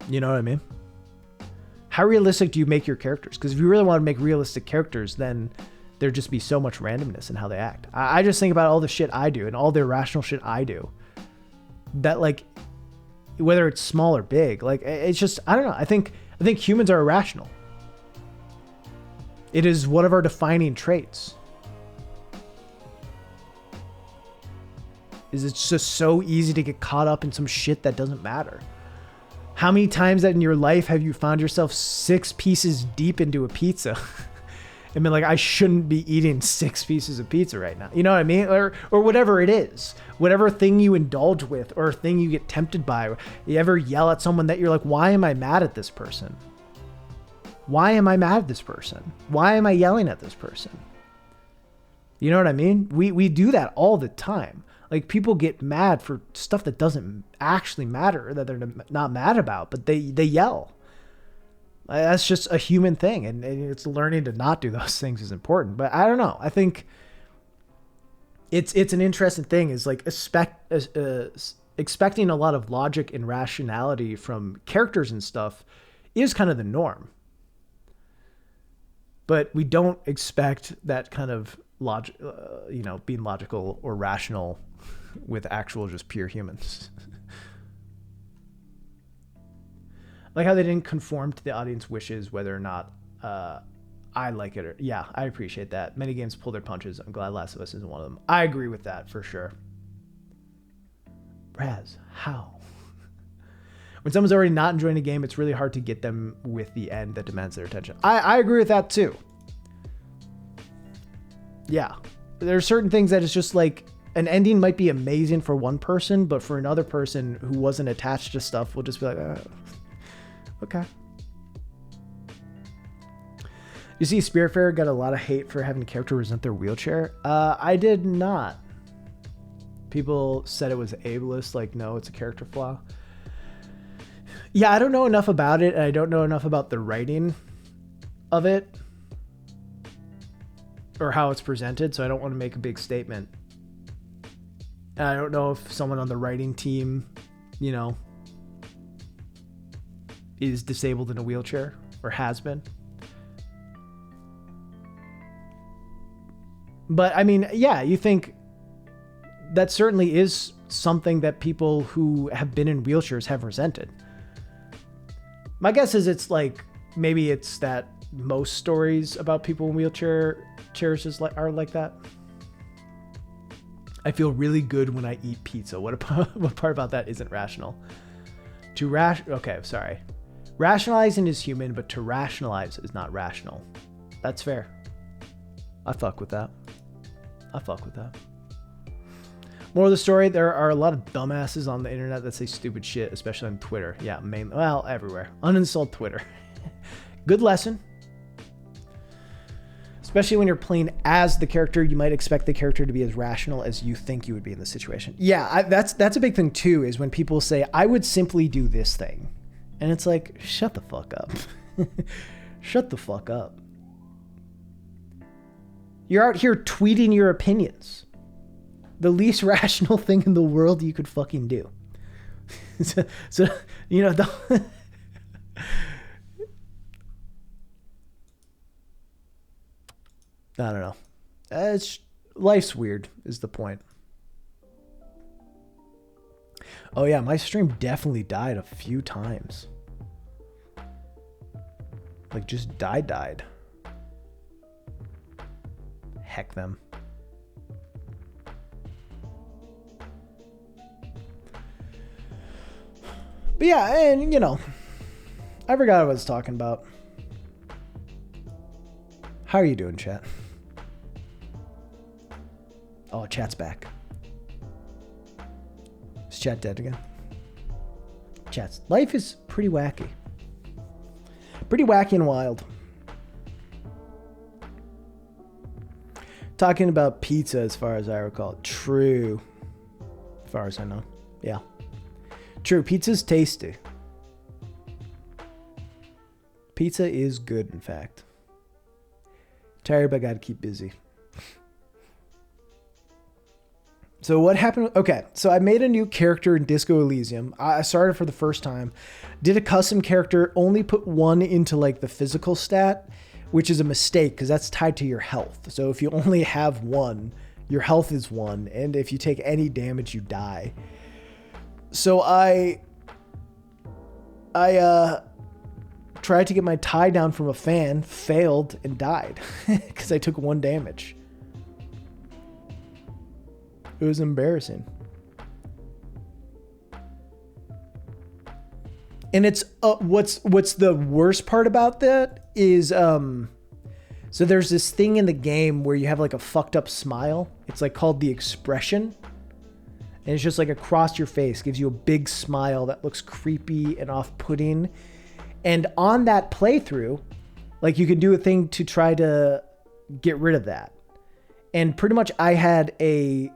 You know what I mean? How realistic do you make your characters? Because if you really want to make realistic characters, then there'd just be so much randomness in how they act. I just think about all the shit I do and all the irrational shit I do. That, like, whether it's small or big, like, it's just, I don't know. I think humans are irrational. It is one of our defining traits. It's just so easy to get caught up in some shit that doesn't matter. How many times in your life have you found yourself 6 pieces deep into a pizza and been like, I shouldn't be eating 6 pieces of pizza right now? You know what I mean? Or whatever it is, whatever thing you indulge with or thing you get tempted by. You ever yell at someone that you're like, why am I mad at this person? Why am I mad at this person? Why am I yelling at this person? You know what I mean? We do that all the time. Like, people get mad for stuff that doesn't actually matter, that they're not mad about, but they yell. That's just a human thing, and it's learning to not do those things is important. But I don't know. I think it's an interesting thing. Is like expecting a lot of logic and rationality from characters and stuff is kind of the norm. But we don't expect that kind of being logical or rational with actual just pure humans. Like how they didn't conform to the audience wishes, whether or not I like it. Yeah, I appreciate that. Many games pull their punches. I'm glad Last of Us isn't one of them. I agree with that for sure. Raz, how? When someone's already not enjoying a game, it's really hard to get them with the end that demands their attention. I agree with that too. Yeah. There are certain things that it's just like an ending might be amazing for one person, but for another person who wasn't attached to stuff will just be like, okay. You see, Spiritfarer got a lot of hate for having a character resent their wheelchair. I did not. People said it was ableist, like, no, it's a character flaw. Yeah, I don't know enough about it, and I don't know enough about the writing of it or how it's presented, so I don't want to make a big statement. And I don't know if someone on the writing team, is disabled in a wheelchair or has been. But I mean, yeah, you think that certainly is something that people who have been in wheelchairs have resented. My guess is it's like, maybe it's that most stories about people in wheelchairs are like that. I feel really good when I eat pizza. What part about that isn't rational? Okay, sorry. Rationalizing is human, but to rationalize is not rational. That's fair. I fuck with that. Moral of the story, there are a lot of dumbasses on the internet that say stupid shit, especially on Twitter. Yeah, everywhere. Uninstall Twitter. Good lesson. Especially when you're playing as the character, you might expect the character to be as rational as you think you would be in the situation. Yeah, that's a big thing too, is when people say, I would simply do this thing. And it's like, shut the fuck up. Shut the fuck up. You're out here tweeting your opinions. The least rational thing in the world you could fucking do. so I don't know. Life's weird is the point. Oh yeah, my stream definitely died a few times. Like just died. Heck them. But yeah, and I forgot what I was talking about. How are you doing, chat? Oh, chat's back. Is chat dead again? Life is pretty wacky. Pretty wacky and wild. Talking about pizza as far as I recall. True. As far as I know. Yeah. True, pizza's tasty. Pizza is good, in fact. Tired, but gotta keep busy. So what happened? Okay, so I made a new character in Disco Elysium. I started for the first time. Did a custom character, only put one into like the physical stat, which is a mistake because that's tied to your health. So if you only have one, your health is one. And if you take any damage, you die. So I tried to get my tie down from a fan, failed, and died because I took 1 damage. It was embarrassing. And it's what's the worst part about that is so there's this thing in the game where you have like a fucked up smile. It's like called the expression. And it's just like across your face, gives you a big smile that looks creepy and off-putting. And on that playthrough, like you can do a thing to try to get rid of that. And pretty much I had a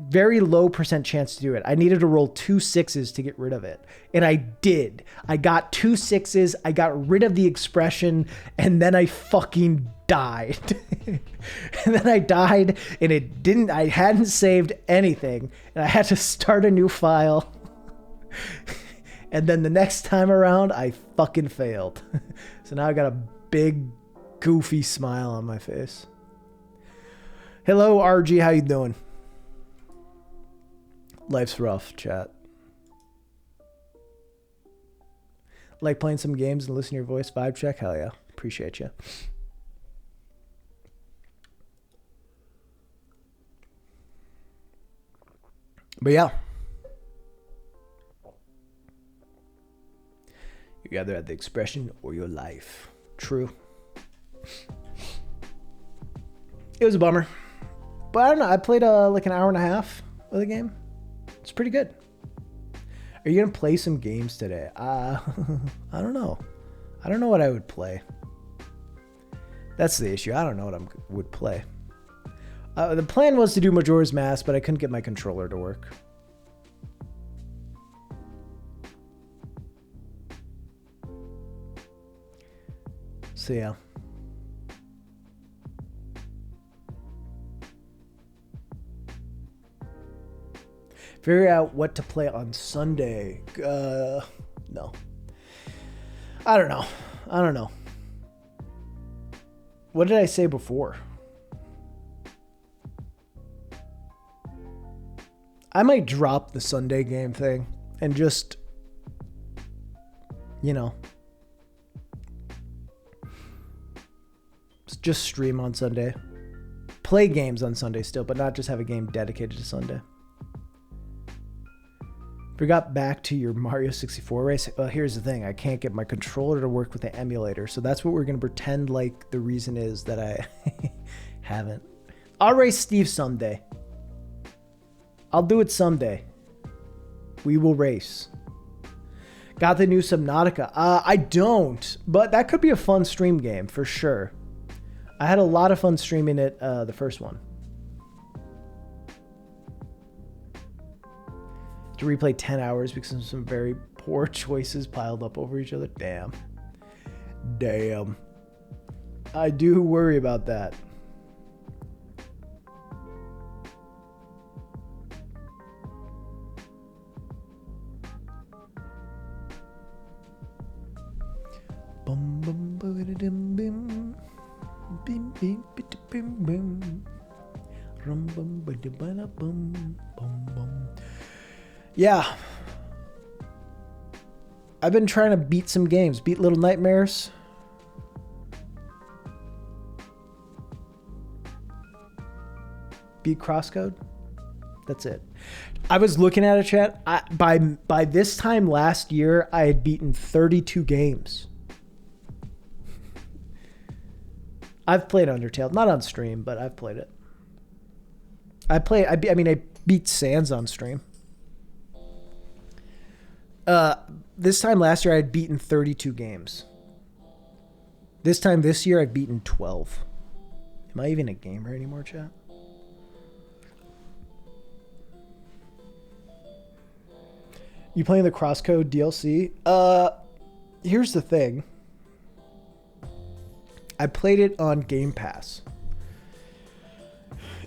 very low % chance to do it. I needed to roll 2 6s to get rid of it. And I did. I got 2 6s. I got rid of the expression. And then I fucking died. And then I died and I hadn't saved anything. And I had to start a new file. And then the next time around, I fucking failed. So now I got a big, goofy smile on my face. Hello, RG. How you doing? Life's rough, chat. Like playing some games and listening to your voice. Vibe check? Hell yeah. Appreciate you. But yeah. You either have the expression or your life. True. It was a bummer. But I don't know. I played like an hour and a half of the game. It's pretty good. Are you going to play some games today? I don't know. I don't know what I would play. That's the issue. I don't know what I would play. The plan was to do Majora's Mask, but I couldn't get my controller to work. So yeah. Figure out what to play on Sunday. No. I don't know. What did I say before? I might drop the Sunday game thing and just, you know, just stream on Sunday. Play games on Sunday still, but not just have a game dedicated to Sunday. If we got back to your Mario 64 race, well, here's the thing. I can't get my controller to work with the emulator, so that's what we're going to pretend like the reason is that I haven't. I'll race Steve someday. I'll do it someday. We will race. Got the new Subnautica. I don't, but that could be a fun stream game for sure. I had a lot of fun streaming it, the first one. To replay 10 hours because of some very poor choices piled up over each other. Damn. I do worry about that. Bum bum bum bim bim bim bim bim bim rum bum bum bum bum. Yeah. I've been trying to beat some games. Beat Little Nightmares. Beat Crosscode. That's it. I was looking at a chat. By this time last year, I had beaten 32 games. I've played Undertale. Not on stream, but I've played it. I beat Sans on stream. This time last year, I had beaten 32 games. This time this year, I've beaten 12. Am I even a gamer anymore, chat? You playing the Crosscode DLC? Here's the thing. I played it on Game Pass.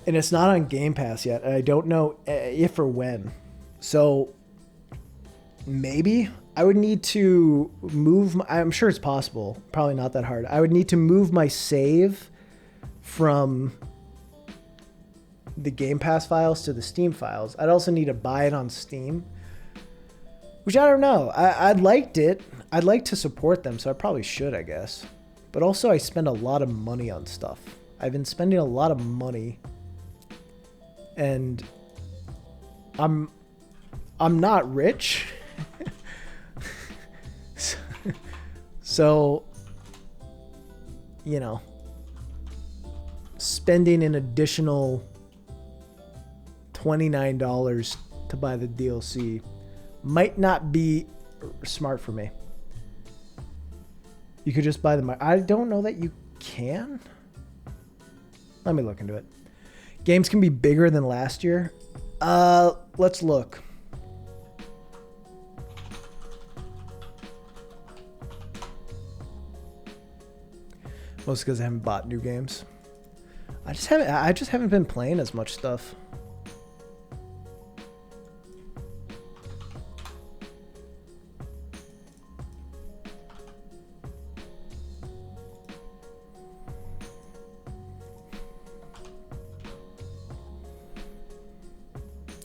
And it's not on Game Pass yet. And I don't know if or when. So maybe I would need to move. I'm sure it's possible. Probably not that hard. I would need to move my save from the Game Pass files to the Steam files. I'd also need to buy it on Steam, which I don't know. I liked it. I'd like to support them, so I probably should, I guess. But also I spend a lot of money on stuff. I've been spending a lot of money, and I'm not rich. So, you know, spending an additional $29 to buy the DLC might not be smart for me. You could just buy them. I don't know that you can. Let me look into it. Games can be bigger than last year. Let's look. Mostly because I haven't bought new games. I just haven't been playing as much stuff.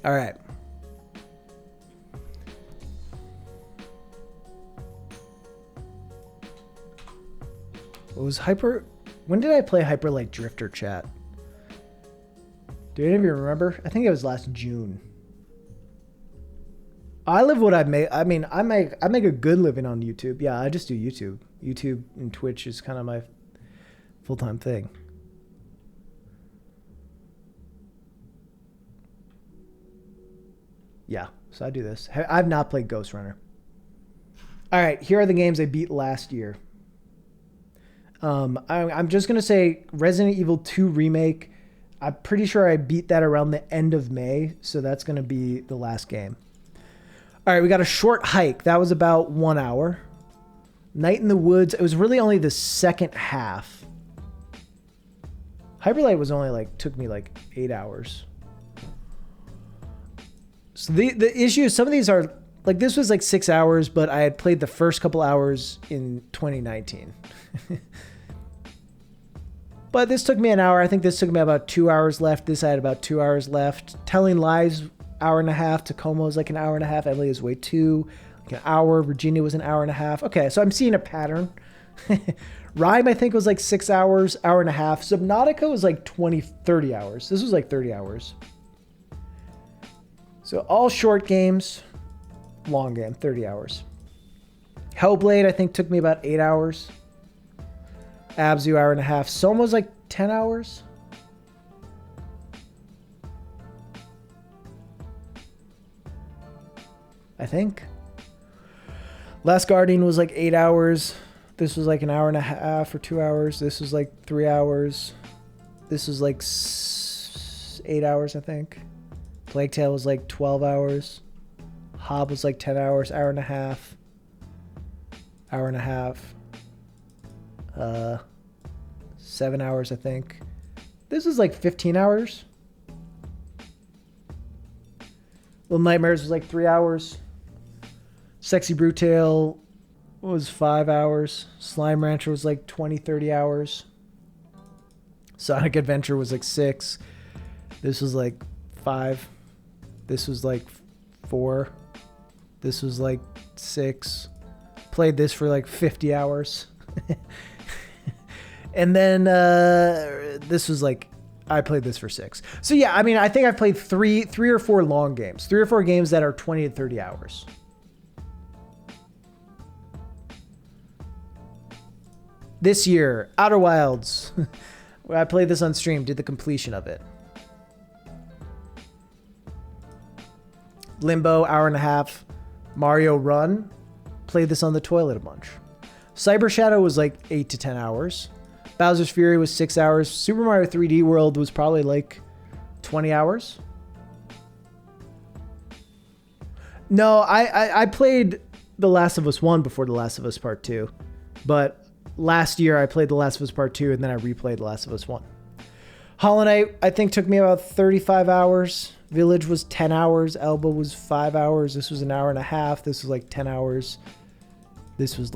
All right. What was Hyper? When did I play Hyper Light Drifter, chat? Do any of you remember? I think it was last June. I live what I make. I mean, I make a good living on YouTube. Yeah, I just do YouTube. YouTube and Twitch is kind of my full-time thing. Yeah, so I do this. I've not played Ghost Runner. All right, here are the games I beat last year. I'm just going to say Resident Evil 2 Remake. I'm pretty sure I beat that around the end of May, so that's going to be the last game. All right, we got a short hike. That was about 1 hour. Night in the Woods. It was really only the second half. Hyperlight was only took me 8 hours. So the issue is some of these are, this was 6 hours, but I had played the first couple hours in 2019. But this took me an hour. I think this took me about 2 hours left. This I had about 2 hours left. Telling Lies, hour and a half. Tacoma was an hour and a half. Emily is way 2, an hour. Virginia was an hour and a half. Okay, so I'm seeing a pattern. Rhyme, I think, was 6 hours, hour and a half. Subnautica was 30 hours. This was 30 hours. So all short games, long game, 30 hours. Hellblade, I think, took me about 8 hours. Abzu, hour and a half. Soma was 10 hours. I think. Last Guardian was 8 hours. This was an hour and a half or 2 hours. This was 3 hours. This was 8 hours, I think. Plague Tale was 12 hours. Hob was 10 hours, hour and a half. Hour and a half. 7 hours, I think. This is 15 hours. Little Nightmares was 3 hours. Sexy Brutale was 5 hours. Slime Rancher was 20, 30 hours. Sonic Adventure was 6. This was 5. This was 4. This was 6. Played this for 50 hours. And then this was I played this for 6. So yeah, I mean, I think I've played three or four long games. 3 or 4 games that are 20 to 30 hours. This year, Outer Wilds. I played this on stream, did the completion of it. Limbo, hour and a half. Mario Run, played this on the toilet a bunch. Cyber Shadow was 8 to 10 hours. Bowser's Fury was 6 hours. Super Mario 3D World was probably 20 hours. No, I played The Last of Us 1 before The Last of Us Part 2. But last year I played The Last of Us Part 2 and then I replayed The Last of Us 1. Hollow Knight, I think, took me about 35 hours. Village was 10 hours. Elba was 5 hours. This was an hour and a half. This was 10 hours. This was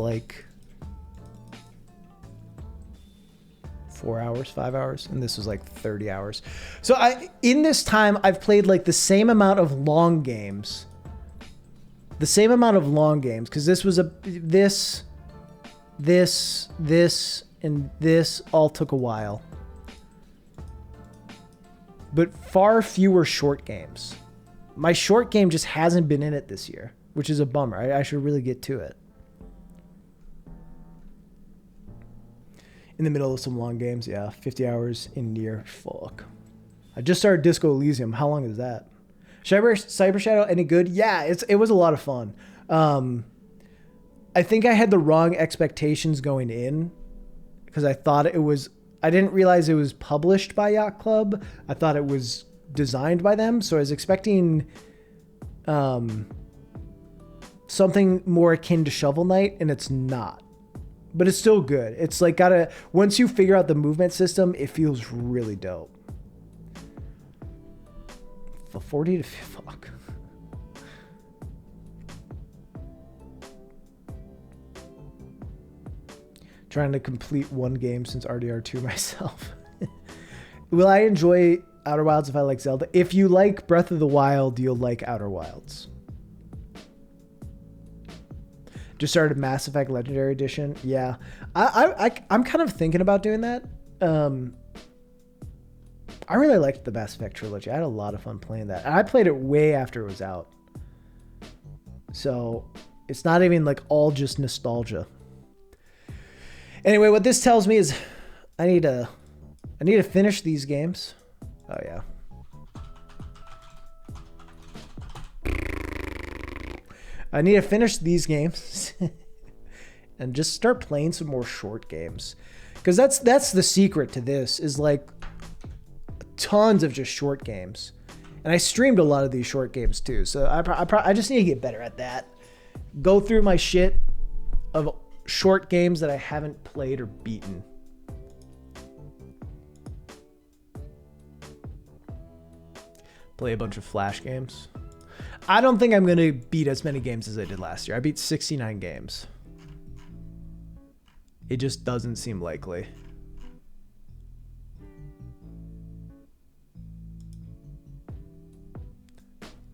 4 hours, 5 hours. And this was 30 hours. So in this time, I've played the same amount of long games. The same amount of long games. Because this was this, and this all took a while. But far fewer short games. My short game just hasn't been in it this year, which is a bummer. I should really get to it. In the middle of some long games, yeah. 50 hours in Nier. Fuck. I just started Disco Elysium. How long is that? Cyber Shadow, any good? Yeah, it was a lot of fun. I think I had the wrong expectations going in because I thought it was... I didn't realize it was published by Yacht Club. I thought it was designed by them. So I was expecting something more akin to Shovel Knight, and it's not. But it's still good. It's once you figure out the movement system, it feels really dope. For 40 to... Fuck. Trying to complete one game since RDR2 myself. Will I enjoy Outer Wilds if I like Zelda. If you like Breath of the Wild, you'll like Outer Wilds. Just started Mass Effect Legendary Edition. Yeah. I'm kind of thinking about doing that. I really liked the Mass Effect trilogy. I had a lot of fun playing that. And I played it way after it was out. So it's not even like all just nostalgia. Anyway, what this tells me is I need to finish these games. Oh yeah. I need to finish these games and just start playing some more short games. Because that's the secret to this, is like tons of just short games. And I streamed a lot of these short games too. So I just need to get better at that. Go through my shit of short games that I haven't played or beaten. Play a bunch of Flash games. I don't think I'm going to beat as many games as I did last year. I beat 69 games. It just doesn't seem likely.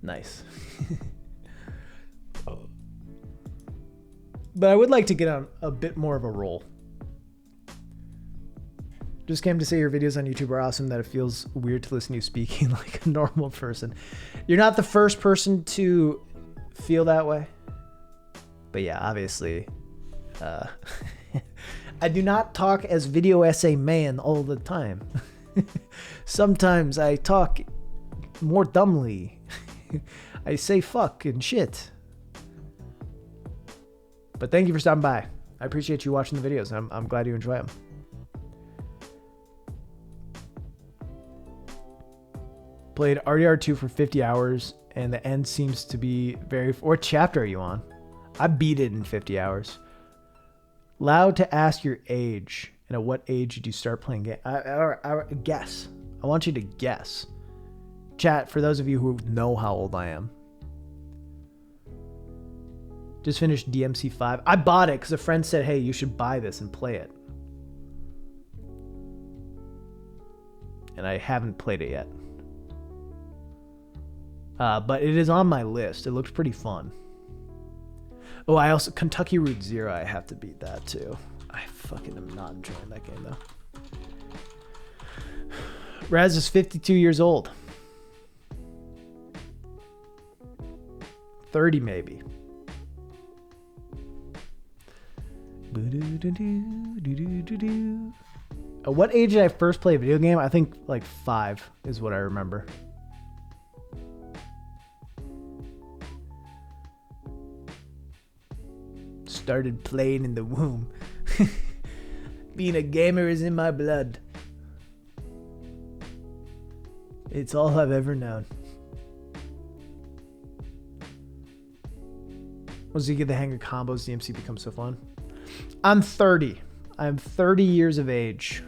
Nice. But I would like to get on a bit more of a roll. Just came to say your videos on YouTube are awesome, that it feels weird to listen to you speaking like a normal person. You're not the first person to feel that way. But yeah, obviously, I do not talk as video essay man all the time. Sometimes I talk more dumbly. I say fuck and shit. But thank you for stopping by. I appreciate you watching the videos. I'm glad you enjoy them. Played RDR2 for 50 hours, and the end seems to be very... What chapter are you on? I beat it in 50 hours. Allowed to ask your age, and at what age did you start playing games? Guess. I want you to guess. Chat, for those of you who know how old I am. Just finished DMC5. I bought it because a friend said, hey, you should buy this and play it. And I haven't played it yet. But it is on my list. It looks pretty fun. Oh, I also... Kentucky Route Zero, I have to beat that too. I fucking am not enjoying that game though. Raz is 52 years old. 30 maybe. At what age did I first play a video game? I think like 5 is what I remember. Started playing in the womb. Being a gamer is in my blood. It's all I've ever known. Once you get the hang of combos, DMC becomes so fun. I'm 30. I'm 30 years of age.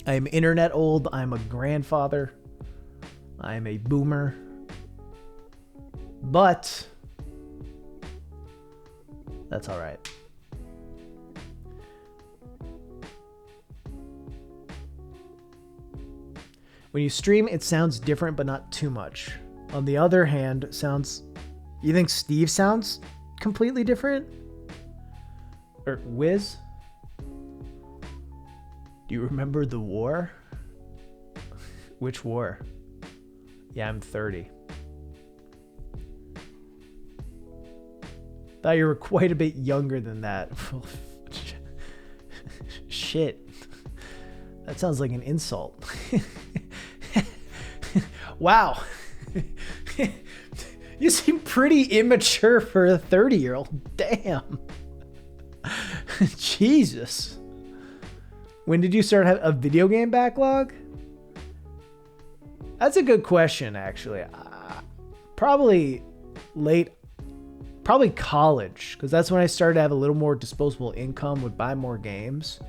I am internet old. I'm a grandfather. I am a boomer. But that's all right. When you stream, it sounds different, but not too much. On the other hand, sounds... You think Steve sounds completely different? Or Wiz? Do you remember the war? Which war? Yeah, I'm 30. Thought you were quite a bit younger than that. Shit. That sounds like an insult. Wow. You seem pretty immature for a 30-year-old. Damn. Jesus. When did you start having a video game backlog? That's a good question, actually. Probably college, because that's when I started to have a little more disposable income, would buy more games.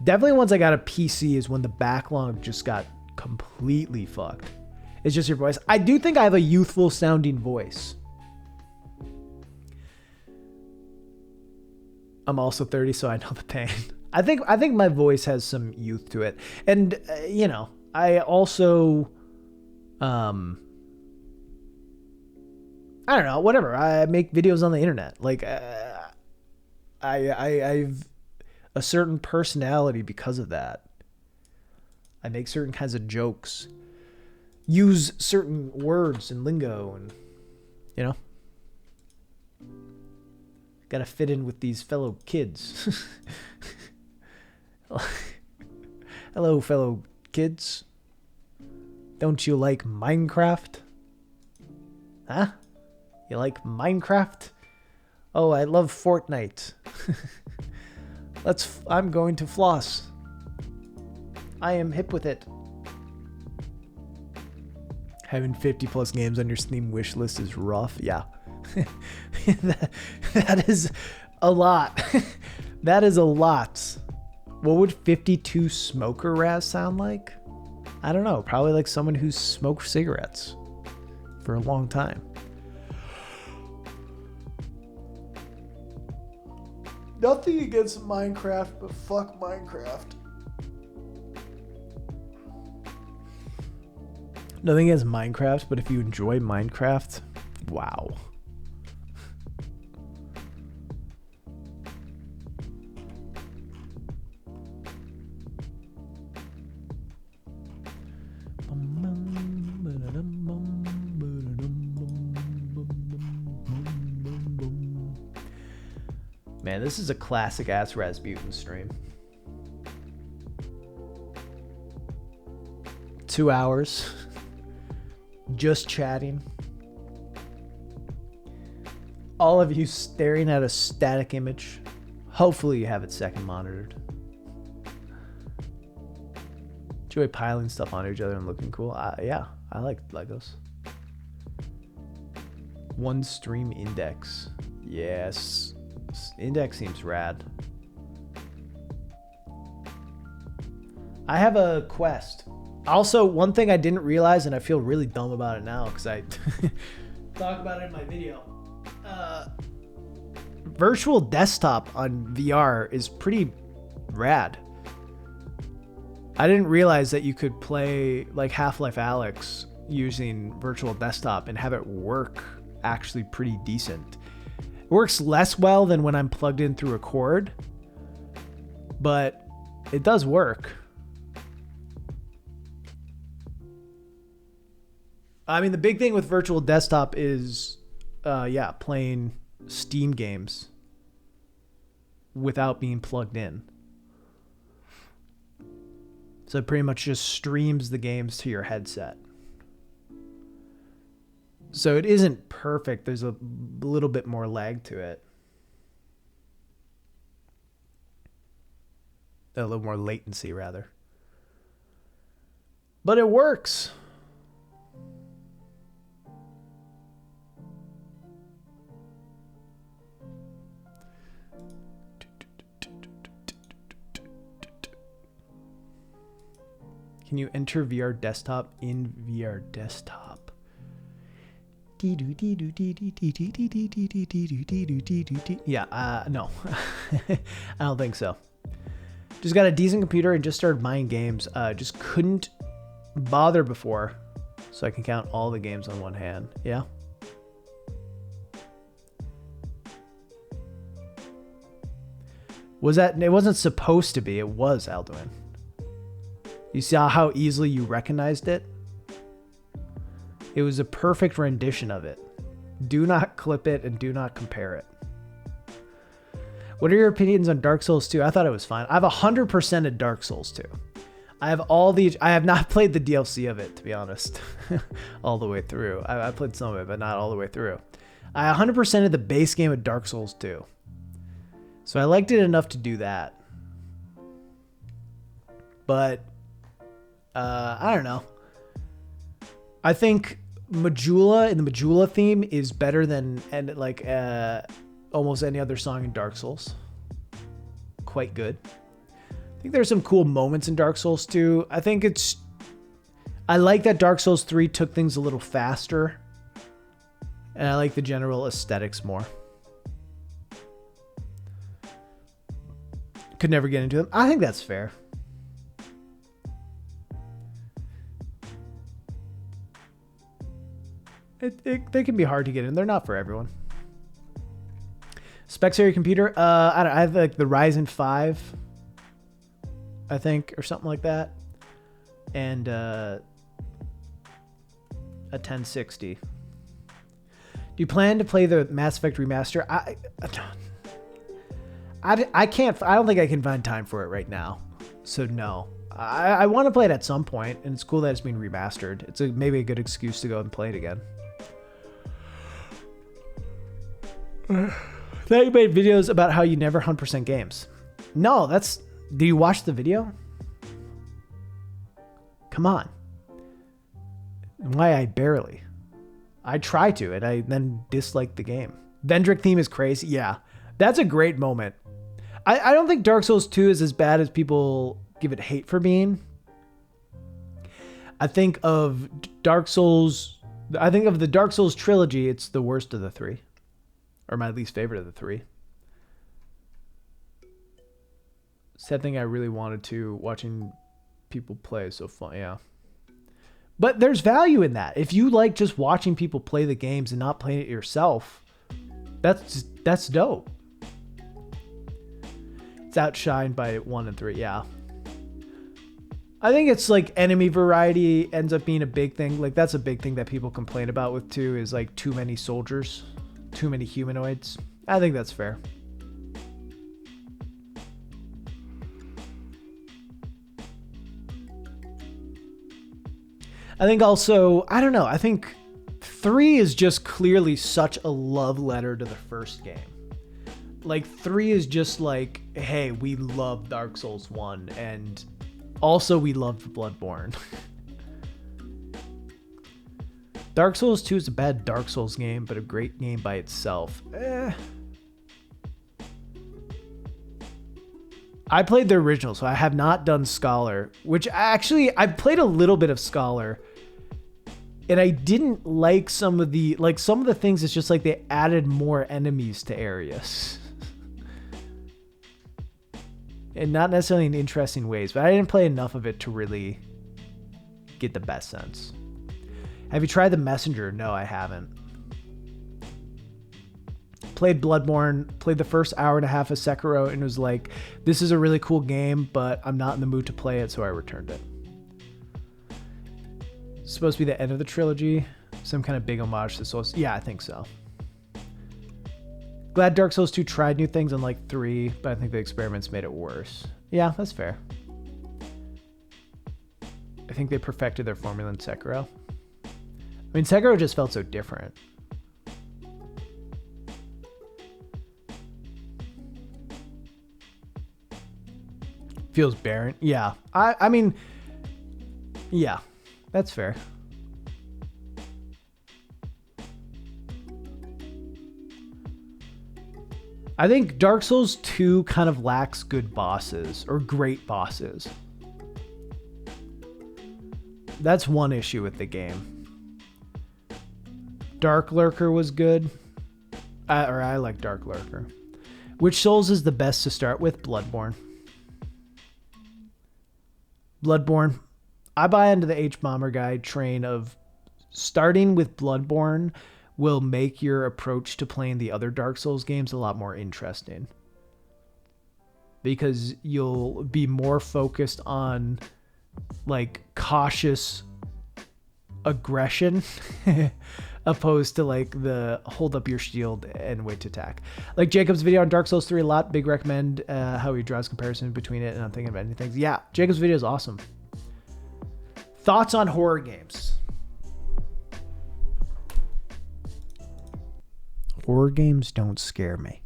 Definitely once I got a PC is when the backlog just got completely fucked. It's just your voice. I do think I have a youthful sounding voice. I'm also 30, so I know the pain. I think my voice has some youth to it. And you know, I also I don't know, whatever. I make videos on the internet. Like I've a certain personality because of that. I make certain kinds of jokes, use certain words and lingo, and you know, gotta fit in with these fellow kids. Hello, fellow kids. Don't you like Minecraft? Huh? You like Minecraft? Oh, I love Fortnite. I'm going to floss. I am hip with it. Having 50 plus games on your Steam wish list is rough. Yeah. that is a lot. That is a lot. What would 52 smoker Raz sound like? I don't know. Probably like someone who's smoked cigarettes for a long time. Nothing against Minecraft, but fuck Minecraft. Nothing against Minecraft, but if you enjoy Minecraft, wow. Man, this is a classic ass Rasputin stream. 2 hours. Just chatting. All of you staring at a static image. Hopefully you have it second monitored. Enjoy piling stuff onto each other and looking cool. Yeah, I like Legos. One stream index. Yes. Index seems rad. I have a Quest. Also, one thing I didn't realize, and I feel really dumb about it now because I talk about it in my video. Virtual desktop on VR is pretty rad. I didn't realize that you could play like Half-Life Alyx using virtual desktop and have it work actually pretty decent. It works less well than when I'm plugged in through a cord, but it does work. I mean, the big thing with virtual desktop is, playing Steam games without being plugged in. So it pretty much just streams the games to your headset. So it isn't perfect. There's a little bit more lag to it. A little more latency, rather. But it works. Can you enter VR desktop in VR desktop? Yeah, no. I don't think so. Just got a decent computer and just started buying games. Just couldn't bother before, so I can count all the games on one hand. Yeah. Was that? It wasn't supposed to be. It was, Alduin. You saw how easily you recognized it? It was a perfect rendition of it. Do not clip it and do not compare it. What are your opinions on Dark Souls 2? I thought it was fine. I've 100%ed Dark Souls 2. I have not played the DLC of it, to be honest, all the way through. I played some of it, but not all the way through. I 100%ed the base game of Dark Souls 2. So I liked it enough to do that. But, I don't know. I think Majula and the Majula theme is better than almost any other song in Dark Souls. Quite good. I think there's some cool moments in Dark Souls 2. I like that Dark Souls 3 took things a little faster. And I like the general aesthetics more. Could never get into them. I think that's fair. They can be hard to get in. They're not for everyone. Specs of your computer. I have like the Ryzen 5, I think, or something like that, and a 1060. Do you plan to play the Mass Effect remaster? I can't. I don't think I can find time for it right now. So no. I want to play it at some point, and it's cool that it's being remastered. It's maybe a good excuse to go and play it again. Thought you made videos about how you never 100% games. No, that's... Do you watch the video? Come on. Why I barely. I try to, and I then dislike the game. Vendrick theme is crazy. Yeah, that's a great moment. I don't think Dark Souls 2 is as bad as people give it hate for being. I think of the Dark Souls trilogy, it's the worst of the three. Or my least favorite of the three. Sad thing I really wanted to. Watching people play is so fun, yeah. But there's value in that. If you like just watching people play the games and not playing it yourself, that's dope. It's outshined by 1 and 3, yeah. I think it's like enemy variety ends up being a big thing. Like that's a big thing that people complain about with 2 is like too many soldiers. Too many humanoids. I think that's fair. I think also, I don't know, I think 3 is just clearly such a love letter to the first game. Like 3 is just like, hey, we love Dark Souls 1 and also we loved Bloodborne. Dark Souls 2 is a bad Dark Souls game, but a great game by itself. I played the original, so I have not done Scholar, which actually, I played a little bit of Scholar, and I didn't like some of the things, it's just like they added more enemies to areas. And not necessarily in interesting ways, but I didn't play enough of it to really get the best sense. Have you tried The Messenger? No, I haven't. Played Bloodborne, played the first hour and a half of Sekiro, and was like, this is a really cool game, but I'm not in the mood to play it, so I returned it. It's supposed to be the end of the trilogy. Some kind of big homage to Souls. Yeah, I think so. Glad Dark Souls 2 tried new things unlike 3, but I think the experiments made it worse. Yeah, that's fair. I think they perfected their formula in Sekiro. I mean, Sekiro just felt so different. Feels barren. Yeah. I mean, yeah, that's fair. I think Dark Souls 2 kind of lacks good bosses or great bosses. That's one issue with the game. Dark Lurker was good. I like Dark Lurker. Which Souls is the best to start with? Bloodborne. Bloodborne. I buy into the H-Bomber Guide train of starting with Bloodborne will make your approach to playing the other Dark Souls games a lot more interesting. Because you'll be more focused on like cautious aggression opposed to like the hold up your shield and wait to attack. Like Jacob's video on Dark Souls 3 a lot. Big recommend how he draws comparison between it, and I'm thinking about anything. Yeah, Jacob's video is awesome. Thoughts on horror games? Horror games don't scare me.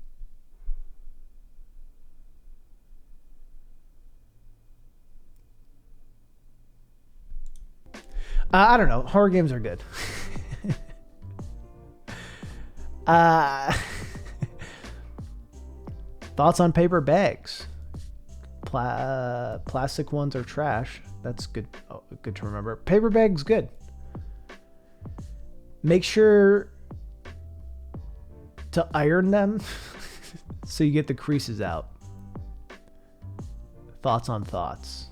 I don't know. Horror games are good. Thoughts on paper bags? Plastic ones are trash. That's good. Oh, good to remember. Paper bags good. Make sure to iron them so you get the creases out. Thoughts on thoughts.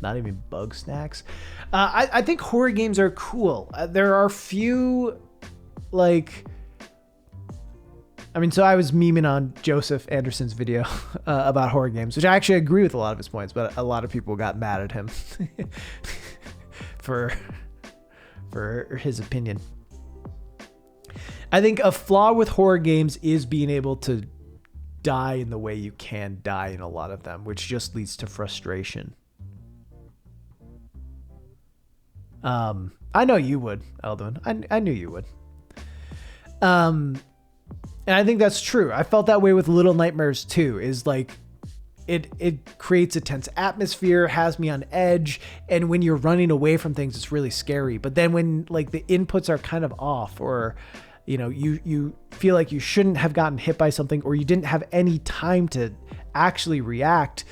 Not even bug snacks. I think horror games are cool. There are few, like, I mean, so I was memeing on Joseph Anderson's video about horror games, which I actually agree with a lot of his points, but a lot of people got mad at him for his opinion. I think a flaw with horror games is being able to die in the way you can die in a lot of them, which just leads to frustration. I know you would, Eldwin. I knew you would. And I think that's true. I felt that way with Little Nightmares 2, is like it creates a tense atmosphere, has me on edge, and when you're running away from things, it's really scary. But then when like the inputs are kind of off, or you know, you feel like you shouldn't have gotten hit by something, or you didn't have any time to actually react,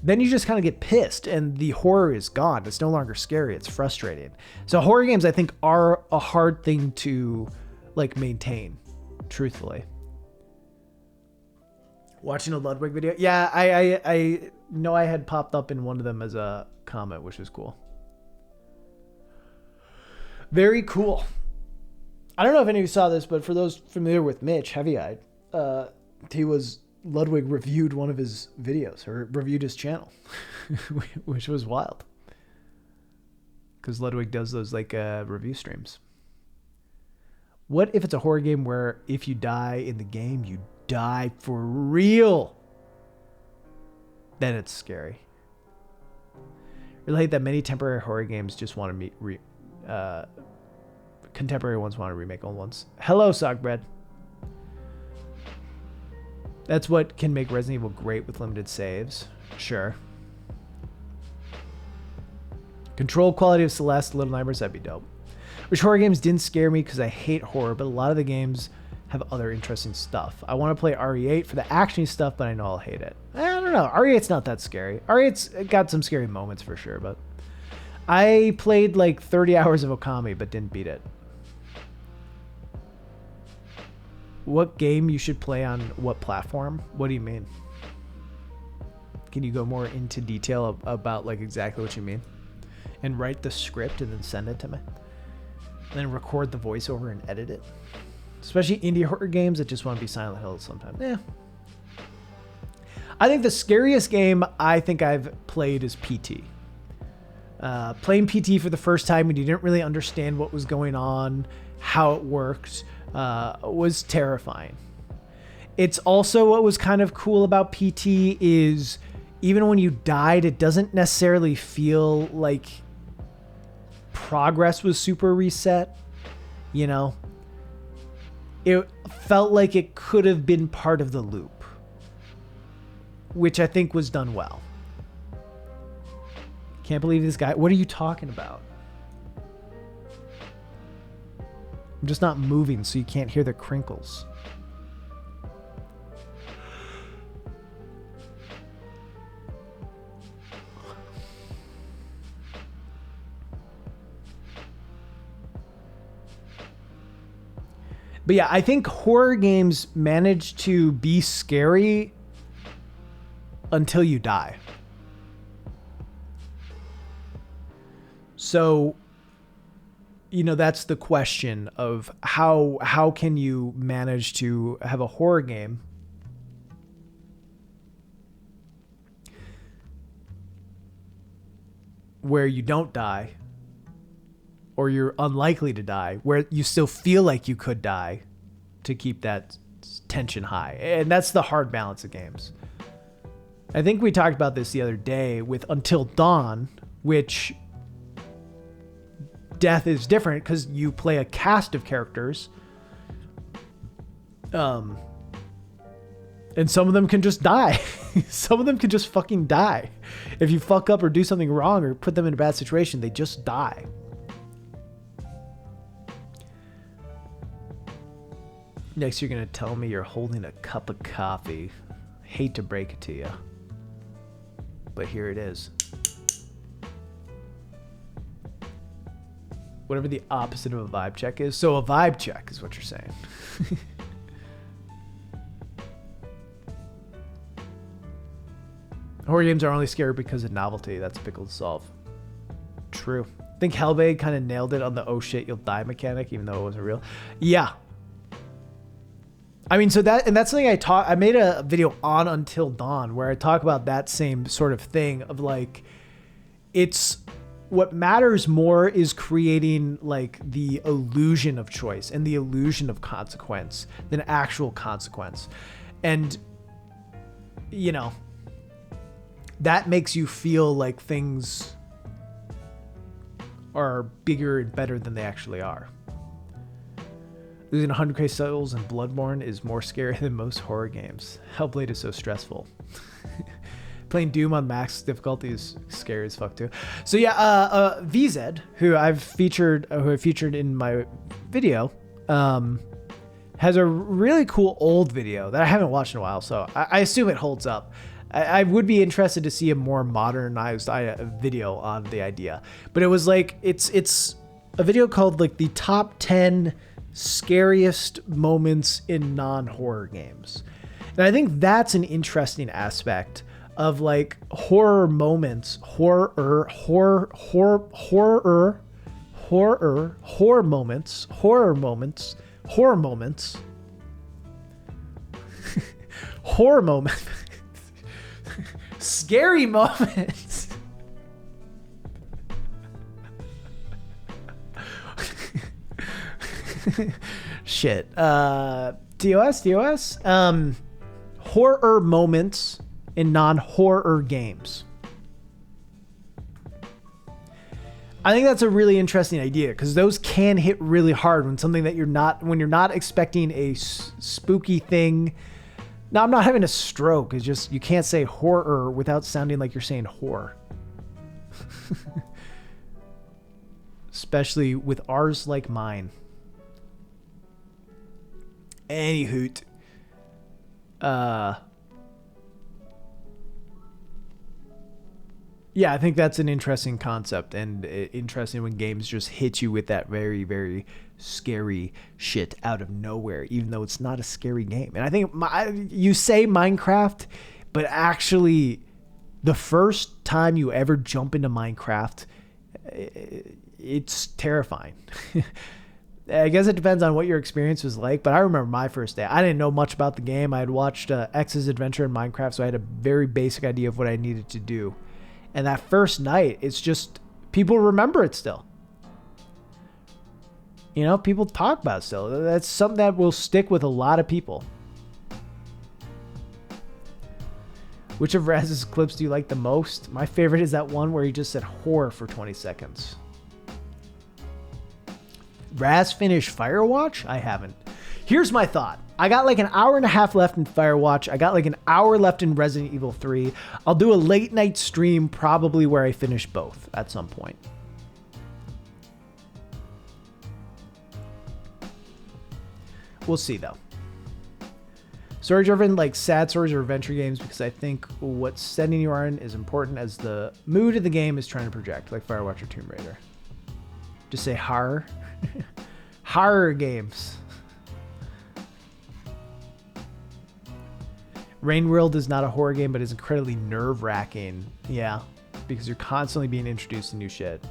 then you just kind of get pissed and the horror is gone. It's no longer scary. It's frustrating. So horror games, I think, are a hard thing to like maintain, truthfully. Watching a Ludwig video. Yeah, I know I had popped up in one of them as a comment, which was cool. Very cool. I don't know if any of you saw this, but for those familiar with Mitch, Heavy Eyed, Ludwig reviewed one of his videos, or reviewed his channel, which was wild. Because Ludwig does those like review streams. What if it's a horror game where if you die in the game, you die for real? Then it's scary. Relate that many temporary horror games just want to meet contemporary ones want to remake old ones. Hello, Sogbread. That's what can make Resident Evil great with limited saves. Sure. Control quality of Celeste, Little Nightmares, that'd be dope. Which horror games didn't scare me because I hate horror, but a lot of the games have other interesting stuff. I want to play RE8 for the actiony stuff, but I know I'll hate it. I don't know. RE8's not that scary. RE8's got some scary moments for sure, but I played like 30 hours of Okami, but didn't beat it. What game you should play on what platform? What do you mean? Can you go more into detail about like exactly what you mean? And write the script and then send it to me? And then record the voiceover and edit it? Especially indie horror games that just want to be Silent Hill sometimes. Yeah. I think the scariest game I think I've played is PT. Playing PT for the first time when you didn't really understand what was going on, how it worked, was terrifying. It's also what was kind of cool about PT is even when you died, it doesn't necessarily feel like progress was super reset, you know? It felt like it could have been part of the loop, which I think was done well. Can't believe this guy. What are you talking about? I'm just not moving so you can't hear the crinkles. But yeah, I think horror games manage to be scary until you die. So, you know, that's the question of how can you manage to have a horror game where you don't die, or you're unlikely to die, where you still feel like you could die, to keep that tension high. And that's the hard balance of games. I think we talked about this the other day with Until Dawn, which death is different because you play a cast of characters. And some of them can just die. Some of them can just fucking die. If you fuck up or do something wrong or put them in a bad situation, they just die. Next, you're going to tell me you're holding a cup of coffee. Hate to break it to you, but here it is. Whatever the opposite of a vibe check is. So a vibe check is what you're saying. Horror games are only scary because of novelty. That's a pickle to solve. True. I think Hellblade kind of nailed it on the oh shit you'll die mechanic, even though it wasn't real. Yeah. I mean, so that's something I made a video on Until Dawn where I talk about that same sort of thing of like, it's what matters more is creating like the illusion of choice and the illusion of consequence than actual consequence. And, you know, that makes you feel like things are bigger and better than they actually are. Losing 100k souls in Bloodborne is more scary than most horror games. Hellblade is so stressful. Playing Doom on max difficulty is scary as fuck too. So yeah, VZ, who I've featured in my video, has a really cool old video that I haven't watched in a while, so I assume it holds up. I would be interested to see a more modernized video on the idea, but it was like it's a video called like the top 10 scariest moments in non-horror games, and I think that's an interesting aspect of like horror moments, horror moments, scary moments. Shit. TOS. Horror moments in non-horror games. I think that's a really interesting idea because those can hit really hard when you're not expecting a spooky thing. Now, I'm not having a stroke. It's just you can't say horror without sounding like you're saying whore. Especially with R's like mine. Any hoot. Yeah, I think that's an interesting concept and interesting when games just hit you with that very, very scary shit out of nowhere, even though it's not a scary game. And I think you say Minecraft, but actually the first time you ever jump into Minecraft, it's terrifying. I guess it depends on what your experience was like, but I remember my first day. I didn't know much about the game. I had watched X's Adventure in Minecraft, so I had a very basic idea of what I needed to do. And that first night, it's just, people remember it still. You know, people talk about it still. That's something that will stick with a lot of people. Which of Raz's clips do you like the most? My favorite is that one where he just said horror for 20 seconds. Raz finished Firewatch? I haven't. Here's my thought. I got like an hour and a half left in Firewatch. I got like an hour left in Resident Evil 3. I'll do a late night stream probably where I finish both at some point. We'll see though. Story-driven, like sad stories or adventure games, because I think what setting you are in is important as the mood of the game is trying to project, like Firewatch or Tomb Raider. Just say horror. Horror games. Rain World is not a horror game, but is incredibly nerve-wracking. Yeah, because you're constantly being introduced to new shit.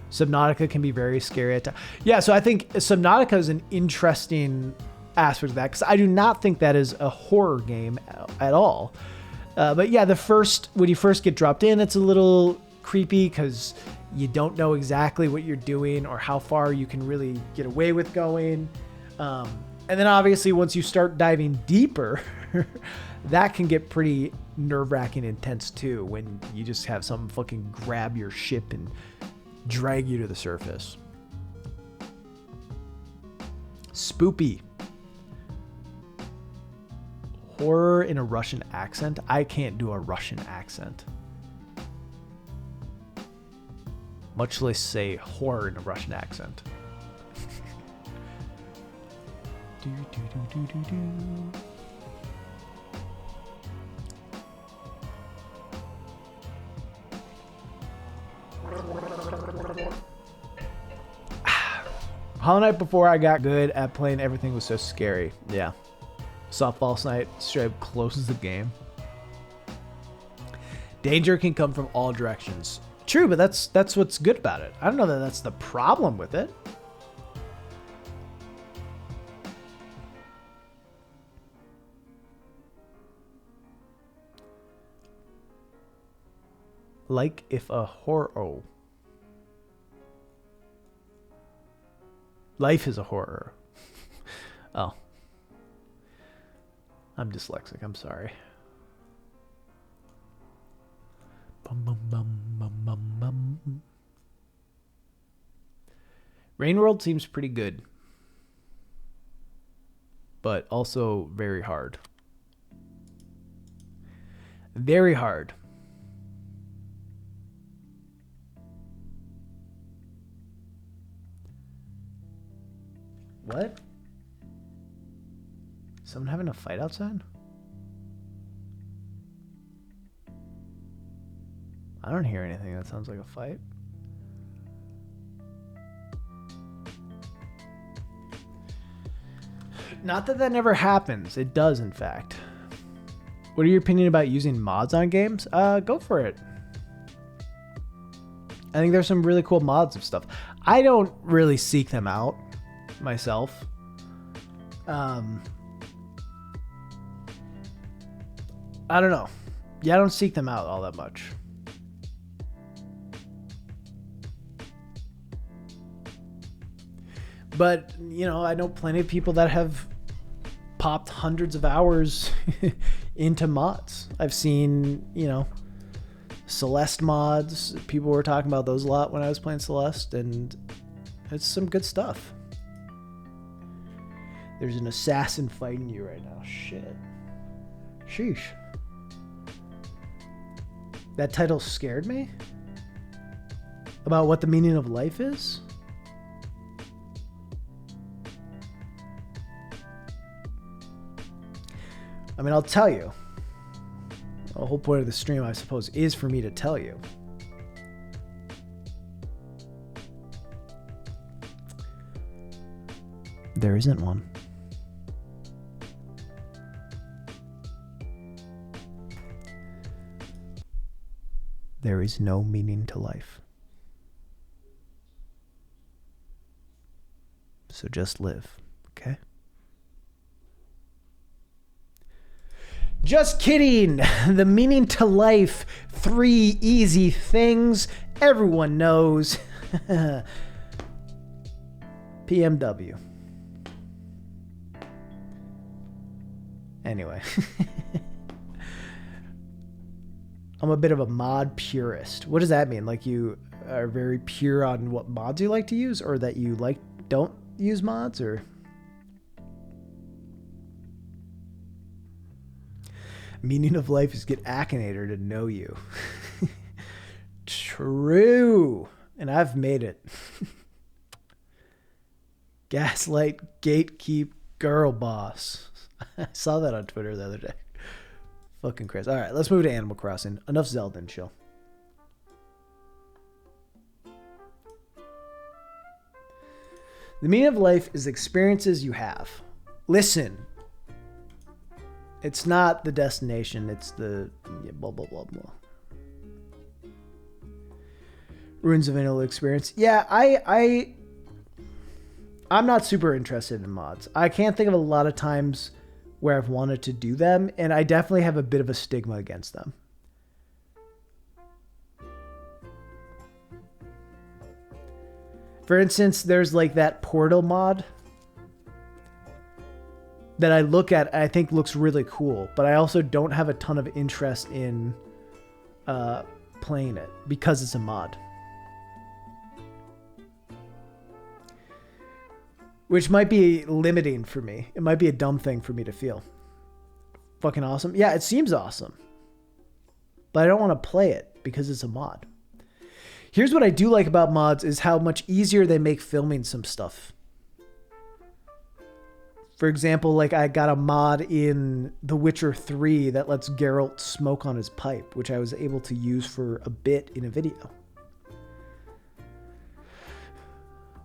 Subnautica can be very scary at times. Yeah, so I think Subnautica is an interesting aspect of that, because I do not think that is a horror game at all. But yeah, when you first get dropped in, it's a little creepy because you don't know exactly what you're doing or how far you can really get away with going. And then obviously once you start diving deeper, that can get pretty nerve-wracking intense too, when you just have someone fucking grab your ship and drag you to the surface. Spoopy. Horror in a Russian accent? I can't do a Russian accent. Much less say horror in a Russian accent. Do, do, do, do, do, do. Hollow Knight, before I got good at playing, everything was so scary. Yeah. Saw False Knight straight up closes the game. Danger can come from all directions. True, but that's what's good about it. I don't know that that's the problem with it. Like if a horror. Life is a horror. Oh. I'm dyslexic. I'm sorry. Bum, bum, bum, bum, bum, bum. Rain World seems pretty good, but also very hard. Very hard. What? Someone having a fight outside? I don't hear anything that sounds like a fight. Not that that never happens. It does, in fact. What are your opinion about using mods on games? Go for it. I think there's some really cool mods of stuff. I don't really seek them out myself. I don't know. Yeah, I don't seek them out all that much. But, you know, I know plenty of people that have popped hundreds of hours into mods. I've seen, you know, Celeste mods. People were talking about those a lot when I was playing Celeste, and it's some good stuff. There's an assassin fighting you right now. Shit. Sheesh. That title scared me? About what the meaning of life is? I mean, I'll tell you. The whole point of the stream, I suppose, is for me to tell you. There isn't one. There is no meaning to life. So just live, okay? Just kidding! The meaning to life, 3 easy things everyone knows. PMW. Anyway. I'm a bit of a mod purist. What does that mean? Like you are very pure on what mods you like to use, or that you don't use mods, or? Meaning of life is get Akinator to know you. True. And I've made it. Gaslight, gatekeep, girl boss. I saw that on Twitter the other day. Fucking crazy. All right, let's move to Animal Crossing. Enough Zelda and chill. The meaning of life is experiences you have. Listen. It's not the destination. It's the blah, blah, blah, blah. Ruins of Vanilla experience. Yeah, I'm not super interested in mods. I can't think of a lot of times where I've wanted to do them, and I definitely have a bit of a stigma against them. For instance, there's like that Portal mod that I look at, I think looks really cool, but I also don't have a ton of interest in playing it because it's a mod. Which might be limiting for me. It might be a dumb thing for me to feel. Fucking awesome. Yeah, it seems awesome. But I don't want to play it because it's a mod. Here's what I do like about mods is how much easier they make filming some stuff. For example, like I got a mod in The Witcher 3 that lets Geralt smoke on his pipe, which I was able to use for a bit in a video.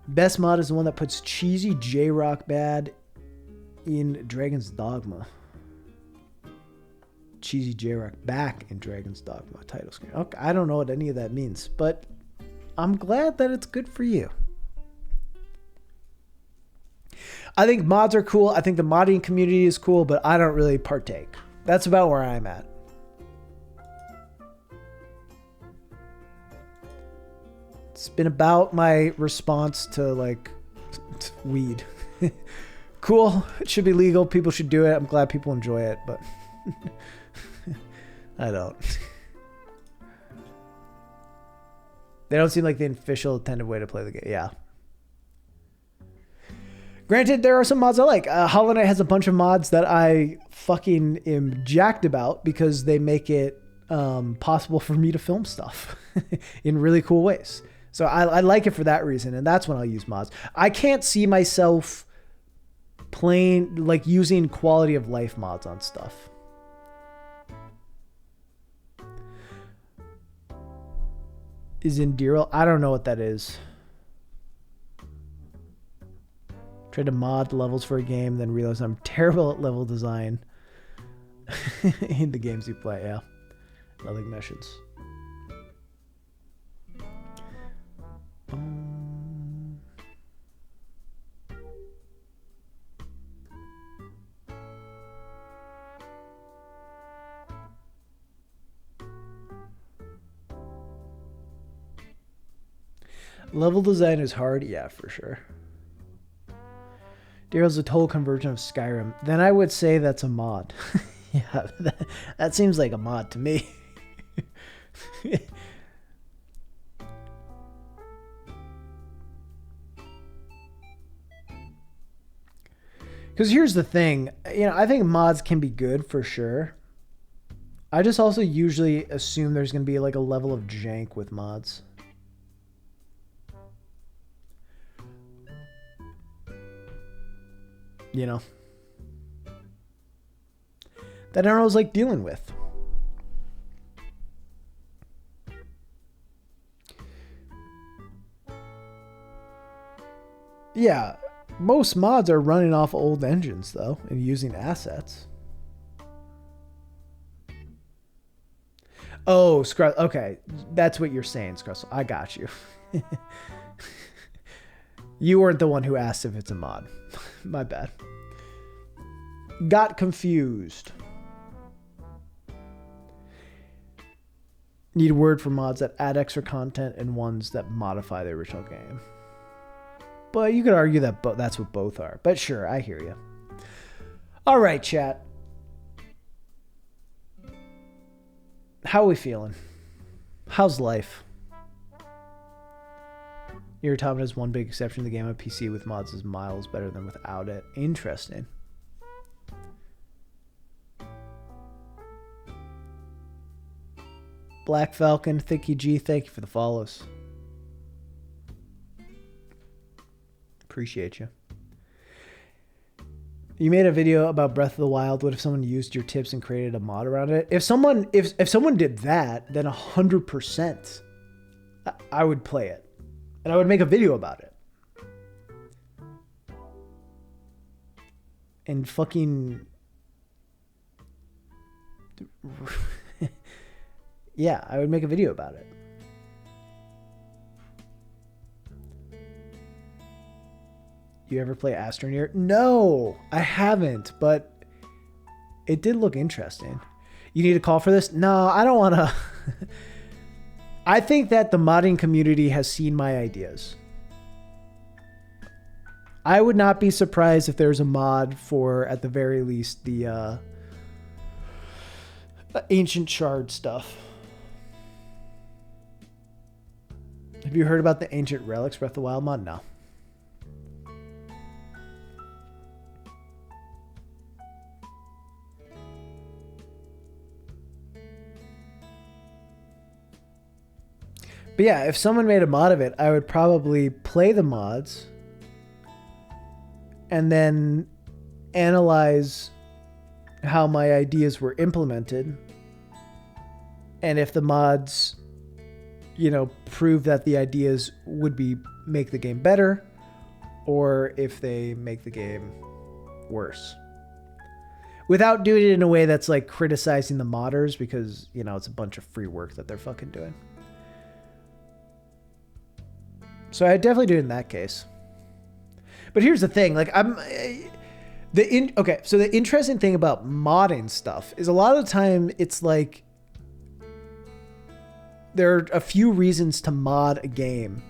Best mod is the one that puts cheesy J-Rock bad in Dragon's Dogma. Cheesy J-Rock back in Dragon's Dogma title screen. Okay, I don't know what any of that means, but I'm glad that it's good for you. I think mods are cool. I think the modding community is cool, but I don't really partake. That's about where I'm at. It's been about my response to like weed. Cool. It should be legal. People should do it. I'm glad people enjoy it, but I don't. They don't seem like the official intended way to play the game. Yeah. Granted, there are some mods I like. Hollow Knight has a bunch of mods that I fucking am jacked about because they make it possible for me to film stuff in really cool ways. So I like it for that reason, and that's when I'll use mods. I can't see myself playing, like using quality of life mods on stuff. Is Enderal? I don't know what that is. Tried to mod levels for a game, then realized I'm terrible at level design in the games you play. Yeah, nothing missions. Level design is hard, yeah, for sure. Daryl's a total conversion of Skyrim. Then I would say that's a mod. Yeah, that seems like a mod to me. Because here's the thing, I think mods can be good for sure. I just also usually assume there's going to be like a level of jank with mods. That I don't always like dealing with. Yeah, most mods are running off old engines though and using assets. Oh, okay, that's what you're saying, Scrussel. I got you. You weren't the one who asked if it's a mod. My bad. Got confused. Need a word for mods that add extra content and ones that modify the original game. But you could argue that that's what both are. But sure, I hear you. All right, chat. How are we feeling? How's life? Your Automata is one big exception. The game on PC with mods is miles better than without it. Interesting. Black Falcon, Thicky G, thank you for the follows. Appreciate you. You made a video about Breath of the Wild. What if someone used your tips and created a mod around it? If someone did that, then 100% I would play it. And I would make a video about it. And fucking... yeah, I would make a video about it. You ever play Astroneer? No, I haven't, but it did look interesting. You need a call for this? No, I don't want to... I think that the modding community has seen my ideas. I would not be surprised if there's a mod for, at the very least, the Ancient Shard stuff. Have you heard about the Ancient Relics Breath of the Wild mod? No. But yeah, if someone made a mod of it, I would probably play the mods and then analyze how my ideas were implemented. And if the mods, prove that the ideas would make the game better, or if they make the game worse. without doing it in a way that's like criticizing the modders, because, you know, it's a bunch of free work that they're fucking doing. So I definitely do it in that case. But here's the thing, like okay, so the interesting thing about modding stuff is a lot of the time it's like there are a few reasons to mod a game.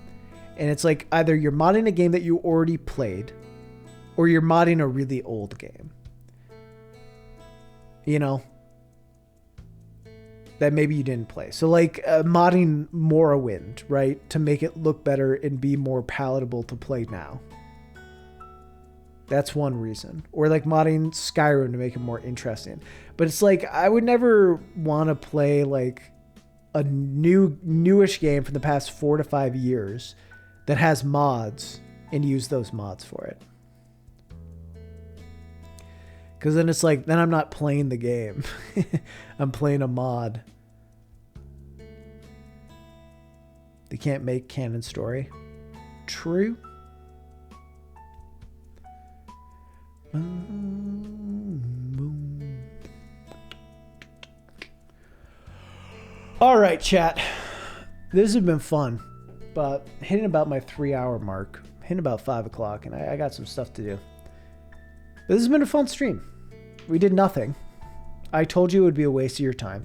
And it's like either you're modding a game that you already played or you're modding a really old game. You know, that maybe you didn't play. So like modding Morrowind, right? To make it look better and be more palatable to play now. That's one reason. Or like modding Skyrim to make it more interesting. But it's like, I would never want to play like a newish game from the past 4 to 5 years that has mods and use those mods for it. Because then it's like, then I'm not playing the game. I'm playing a mod. They can't make canon story. True. All right, chat. This has been fun, but hitting about my 3-hour mark, hitting about 5 o'clock, and I got some stuff to do. But this has been a fun stream. We did nothing. I told you it would be a waste of your time.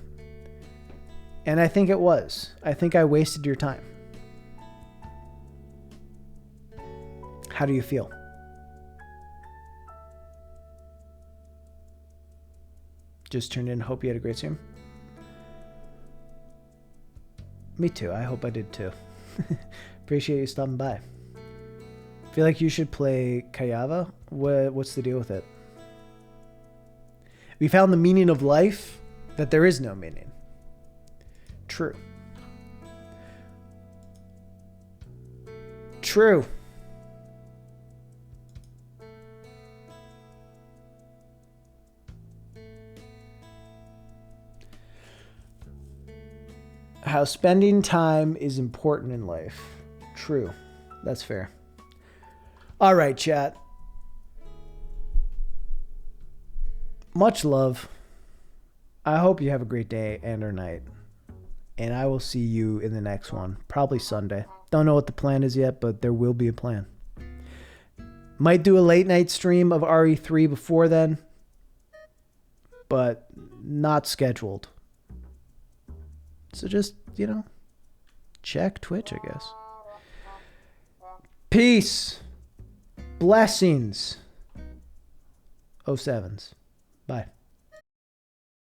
And I think it was. I think I wasted your time. How do you feel? Just tuned in. Hope you had a great stream. Me too. I hope I did too. Appreciate you stopping by. Feel like you should play Kayava? What's the deal with it? We found the meaning of life, that there is no meaning. True. True. How spending time is important in life. True. That's fair. All right, chat. Much love. I hope you have a great day and or night. And I will see you in the next one. Probably Sunday. Don't know what the plan is yet, but there will be a plan. Might do a late night stream of RE3 before then. But not scheduled. So just, you know, check Twitch, I guess. Peace. Blessings. 07s. Bye.